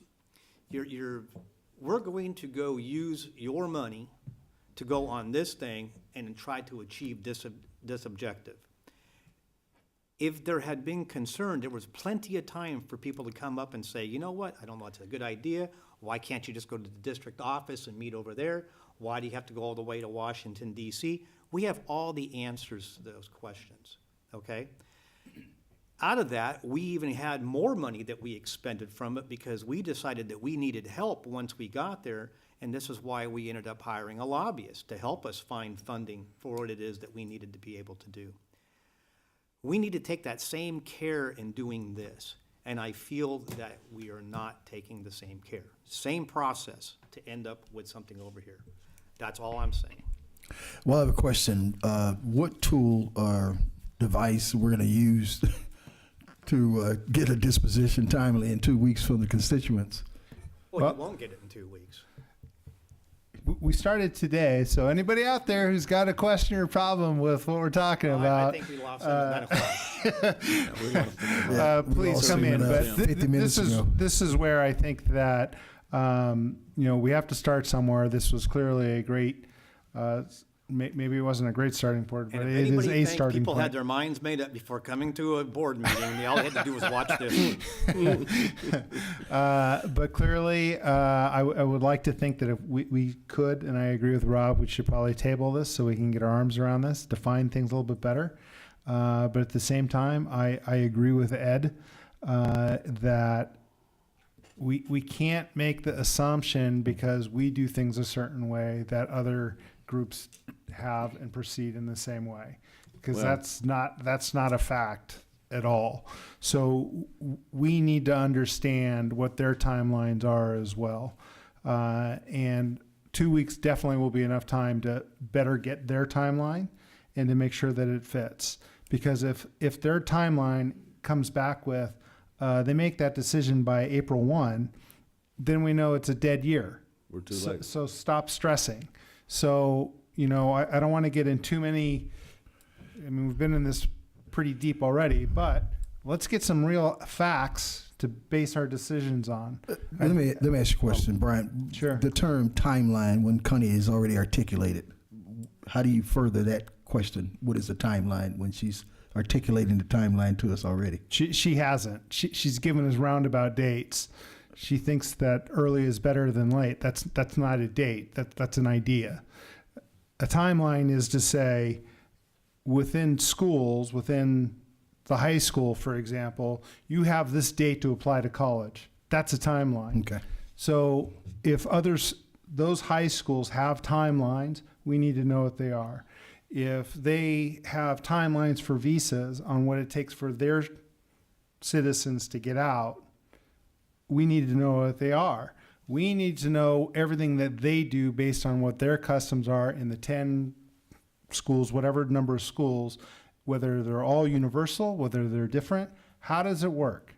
we're going to go use your money to go on this thing and try to achieve this objective. If there had been concern, there was plenty of time for people to come up and say, you know what, I don't know, it's a good idea. Why can't you just go to the district office and meet over there? Why do you have to go all the way to Washington, D.C.? We have all the answers to those questions, okay? Out of that, we even had more money that we expended from it because we decided that we needed help once we got there, and this is why we ended up hiring a lobbyist to help us find funding for what it is that we needed to be able to do. We need to take that same care in doing this, and I feel that we are not taking the same care. Same process to end up with something over here. That's all I'm saying. Well, I have a question. What tool or device we're going to use to get a disposition timely in 2 weeks from the constituents? Well, you won't get it in 2 weeks. We started today, so anybody out there who's got a question or problem with what we're talking about, I think we lost them at 9 o'clock. please come in. But this is where I think that We have to start somewhere. This was clearly a great, maybe it wasn't a great starting point, but And if it is anybody a thinks starting people point. had their minds made up before coming to a board meeting, all they had to do was watch this. But clearly, I would like to think that if we could, and I agree with Rob, we should probably table this so we can get our arms around this, define things a little bit better. But at the same time, I agree with Ed that we can't make the assumption because we do things a certain way that other groups have and proceed in the same way, because Well- that's not a fact at all. So we need to understand what their timelines are as well. And 2 weeks definitely will be enough time to better get their timeline and to make sure that it fits. Because if their timeline comes back with, they make that decision by April 1, then we know it's a dead year. We're too late. So stop stressing. So, I don't want to get in too many, we've been in this pretty deep already, but let's get some real facts to base our decisions on. Let me ask you a question, Brian. Sure. The term timeline, when Connie is already articulated, how do you further that question? What is the timeline when she's articulating the timeline to us already? She hasn't. She's given us roundabout dates. She thinks that early is better than late. That's not a date. That's an idea. A timeline is to say, within schools, within the high school, for example, you have this date to apply to college. That's a timeline. Okay. So if those high schools have timelines, we need to know what they are. If they have timelines for visas on what it takes for their citizens to get out, we need to know what they are. We need to know everything that they do based on what their customs are in the 10 schools, whatever number of schools, whether they're all universal, whether they're different. How does it work?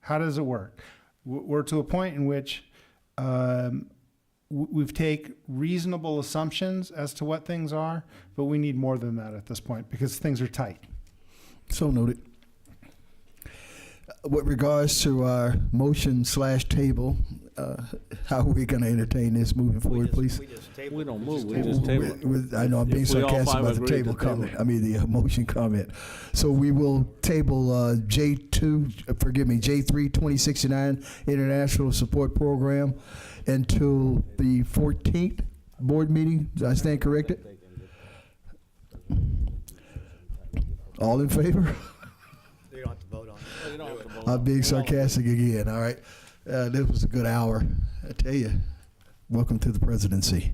How does it work? We're to a point in which we've take reasonable assumptions as to what things are, but we need more than that at this point because things are tight. So noted. With regards to our motion/table, how are we going to entertain this moving forward, please? We don't move, we just table it. I know I'm being If we all sarcastic five about the agree to table table comment. it. I mean, the motion comment. So we will table J3 2069 International Support Program until the 14th board meeting. Did I stand corrected? All in favor? You don't have to vote on it. You don't have to vote. I'm being sarcastic again, all right? This was a good hour. I tell you, welcome to the presidency.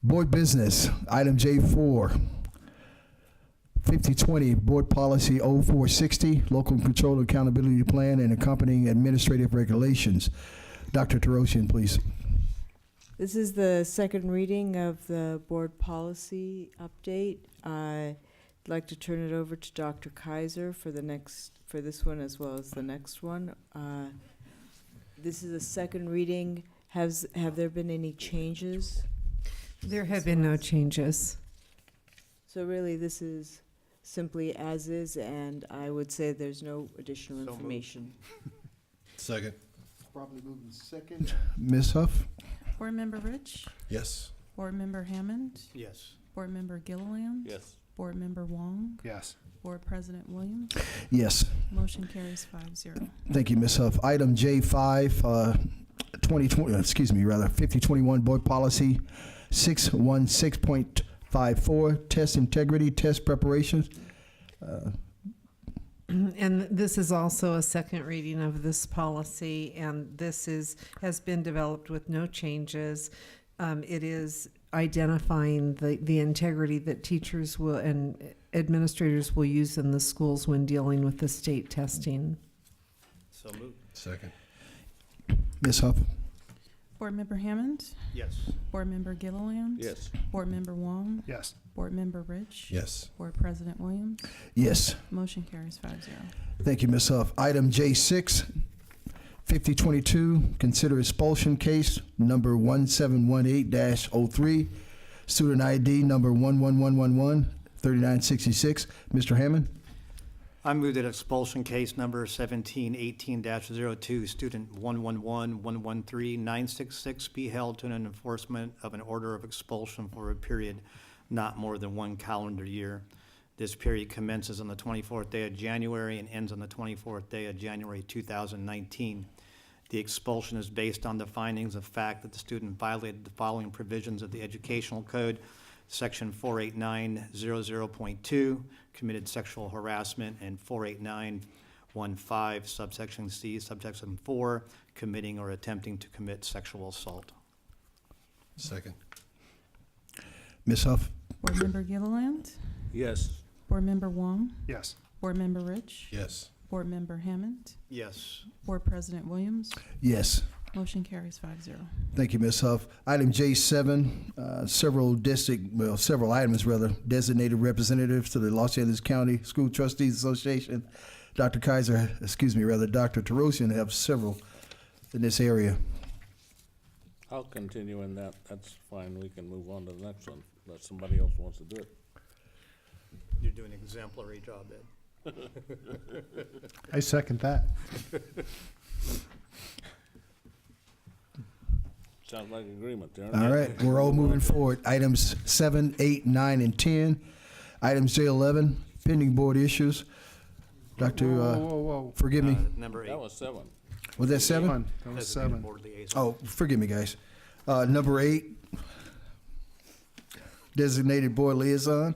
Board business, item J4, 5020, Board Policy 0460, Local Control Accountability Plan and accompanying administrative regulations. Dr. Terosian, please. This is the second reading of the board policy update. I'd like to turn it over to Dr. Kaiser for this one as well as the next one. This is the second reading. Have there been any changes? There have been no changes. So really, this is simply as is, and I would say there's no additional So moved. information. Second. Probably moving second. Ms. Huff? Board Member Rich, Yes. Board Member Hammond, Yes. Board Member Gilliland. Yes. Board Member Wong, Yes. Board President Williams. Yes. Motion carries 5-0. Thank you, Ms. Huff. Item J5, 5021 Board Policy 616.54, Test Integrity, Test Preparations. And this is also a second reading of this policy, and this has been developed with no changes. It is identifying the integrity that teachers will and administrators will use in the schools when dealing with the state testing. So moved. Second. Ms. Huff? Board Member Hammond, Yes. Board Member Gilliland. Yes. Board Member Wong, Yes. Board Member Rich. Yes. Board President Williams. Yes. Motion carries 5-0. Thank you, Ms. Huff. Item J6, 5022, consider expulsion case number 1718-03, student ID number 11111, 3966. Mr. Hammond? I move that expulsion case number 1718-02, student 111-113-966 be held to an enforcement of an order of expulsion for a period not more than 1 calendar year. This period commences on the 24th day of January and ends on the 24th day of January 2019. The expulsion is based on the findings of fact that the student violated the following provisions of the Educational Code, Section 48900.2, committed sexual harassment, and 48915, subsection C, subsection 4, committing or attempting to commit sexual assault. Second. Ms. Huff? Board Member Gilliland, Yes. Board Member Wong, Yes. Board Member Rich, Yes. Board Member Hammond, Yes. Board President Williams. Yes. Motion carries 5-0. Thank you, Ms. Huff. Item J7, several items rather, designated representatives to the Los Angeles County School Trustees Association. Dr. Tarosian have several in this area. I'll continue in that. That's fine. We can move on to the next one, unless somebody else wants to do it. You're doing an exemplary job, Ed. I second that. Sounds like agreement there. All right, we're all moving forward. Items 7, 8, 9, and 10. Items J11, pending board issues. Dr. Whoa. Forgive me. Number 8. That was 7. Was that 7? That was Designated 7. board liaison. Oh, forgive me, guys. Number 8, designated board liaison.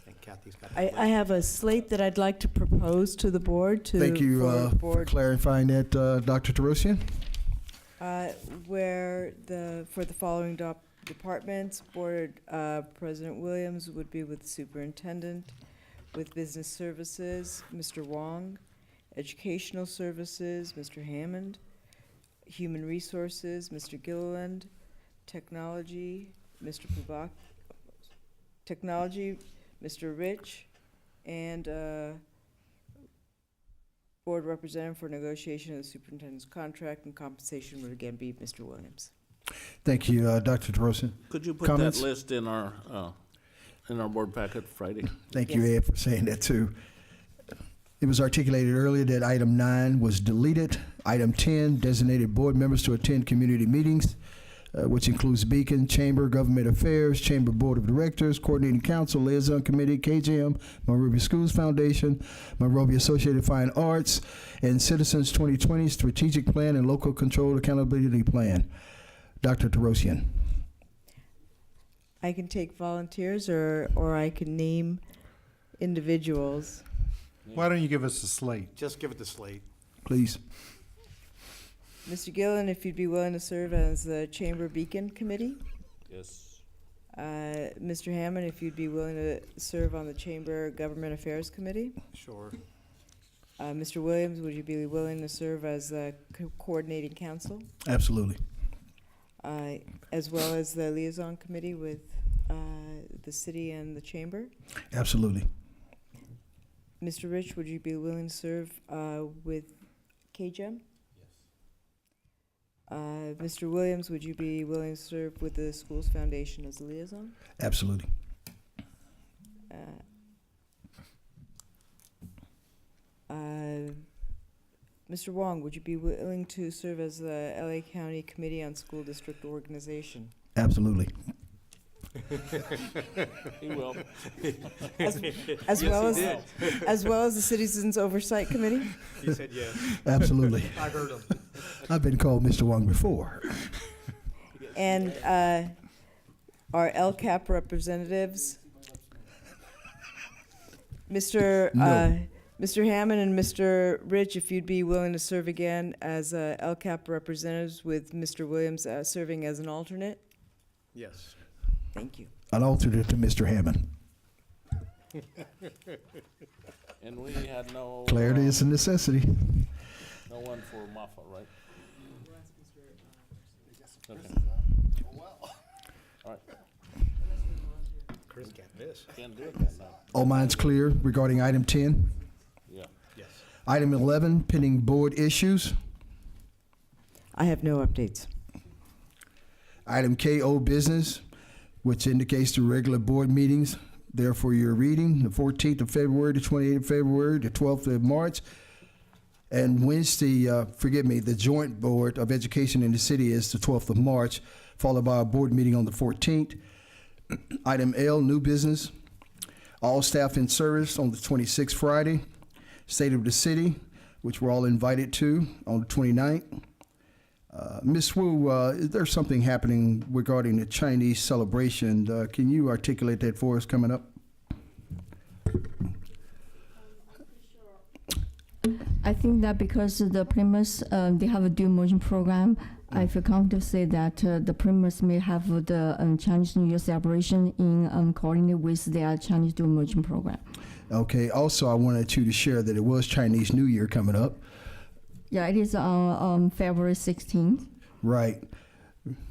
And Kathy's got I have a slate that I'd like to propose to the board to. Thank you for board, clarifying that, Dr. Tarosian. where for the following departments, Board President Williams would be with Superintendent, with Business Services, Mr. Wong, Educational Services, Mr. Hammond, Human Resources, Mr. Gilliland, Technology, Mr. Pubak, Technology, Mr. Rich, and Board Representative for negotiation of the superintendent's contract and compensation would again be Mr. Williams. Thank you, Dr. Tarosian. Could you put Comments? that list in our board packet Friday? Thank you, Ed, for saying that too. It was articulated earlier that item 9 was deleted. Item 10, designated board members to attend community meetings, which includes Beacon, Chamber, Government Affairs, Chamber Board of Directors, Coordinating Council, Liaison Committee, KJM, Monrovia Schools Foundation, Monrovia Associated Fine Arts, and Citizens 2020 Strategic Plan and Local Control Accountability Plan. Dr. Tarosian. I can take volunteers or I can name individuals. Why don't you give us a slate? Just give it the slate. Please. Mr. Gillen, if you'd be willing to serve as the Chamber Beacon Committee. Yes. Mr. Hammond, if you'd be willing to serve on the Chamber Government Affairs Committee. Sure. Mr. Williams, would you be willing to serve as the Coordinating Council? Absolutely. As well as the Liaison Committee with the City and the Chamber? Absolutely. Mr. Rich, would you be willing to serve with KGEM? Mr. Williams, would you be willing to serve with the Schools Foundation as a liaison? Absolutely. Mr. Wong, would you be willing to serve as the LA County Committee on School District Organization? Absolutely. He will. As Yes, well he as did. as well as the Citizens Oversight Committee? He said yes. Absolutely. I heard him. I've been called Mr. Wong before. And our LCAP representatives, Mr. No. Mr. Hammond and Mr. Rich, if you'd be willing to serve again as LCAP representatives with Mr. Williams serving as an alternate? Yes. Thank you. An alternate to Mr. Hammond. And we had no. Clarity is a necessity. No one for Maffa, right? Okay. All right. Chris can't miss. Can't do it that night. All minds clear regarding item 10. Yeah. Yes. Item 11, pending board issues. I have no updates. Item K, old business, which indicates the regular board meetings there for your reading, the 14th of February, the 28th of February, the 12th of March. And Wednesday, the Joint Board of Education in the city is the 12th of March, followed by a board meeting on the 14th. Item L, new business. All staff in service on the 26th Friday. State of the City, which we're all invited to on the 29th. Ms. Wu, is there something happening regarding the Chinese celebration? Can you articulate that for us coming up? I think that because the Primus, they have a dual immersion program, I feel comfortable to say that the Primus may have the Chinese New Year celebration in coordinate with their Chinese dual immersion program. Okay. Also, I wanted you to share that it was Chinese New Year coming up. Yeah, it is on February 16th. Right.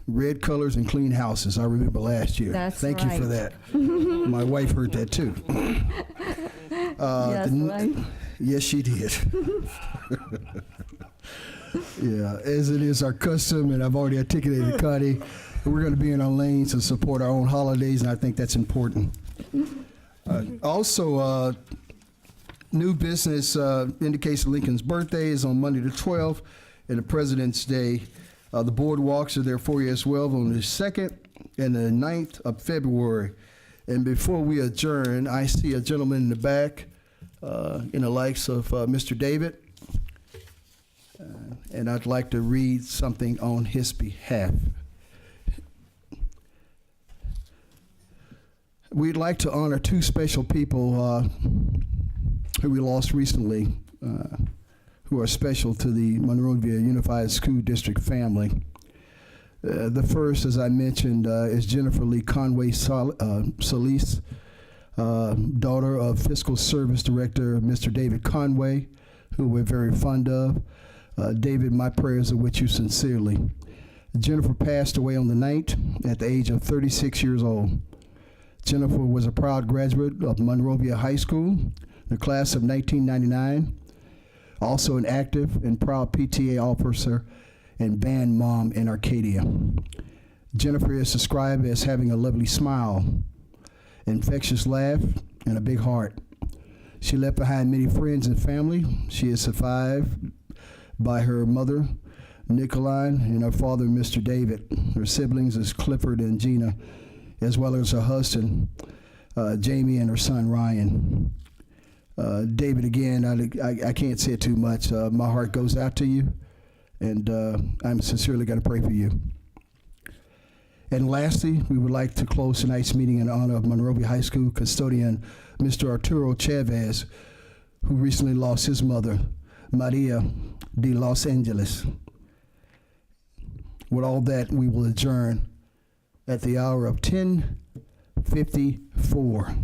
Red colors and clean houses. I remember last year. That's Thank you for right. that. My wife heard that too. Yes, right. Yes, she did. Yeah, as it is our custom, and I've already articulated, Connie, we're going to be in our lanes and support our own holidays, and I think that's important. Also, new business indicates Lincoln's birthday is on Monday the 12th, and the President's Day. The boardwalks are there for you as well on the 2nd and the 9th of February. And before we adjourn, I see a gentleman in the back in the likes of Mr. David. And I'd like to read something on his behalf. We'd like to honor two special people who we lost recently, who are special to the Monrovia Unified School District family. The first, as I mentioned, is Jennifer Lee Conway Solis, daughter of Fiscal Service Director Mr. David Conway, who we're very fond of. David, my prayers are with you sincerely. Jennifer passed away on the 9th at the age of 36 years old. Jennifer was a proud graduate of Monrovia High School, the class of 1999, also an active and proud PTA officer and band mom in Arcadia. Jennifer is described as having a lovely smile, infectious laugh, and a big heart. She left behind many friends and family. She is survived by her mother, Nicoline, and her father, Mr. David. Her siblings is Clifford and Gina, as well as her husband, Jamie, and her son, Ryan. David, again, I can't say it too much. My heart goes out to you, and I'm sincerely going to pray for you. And lastly, we would like to close tonight's meeting in honor of Monrovia High School custodian, Mr. Arturo Chavez, who recently lost his mother, Maria de Los Angeles. With all that, we will adjourn at the hour of 10:54.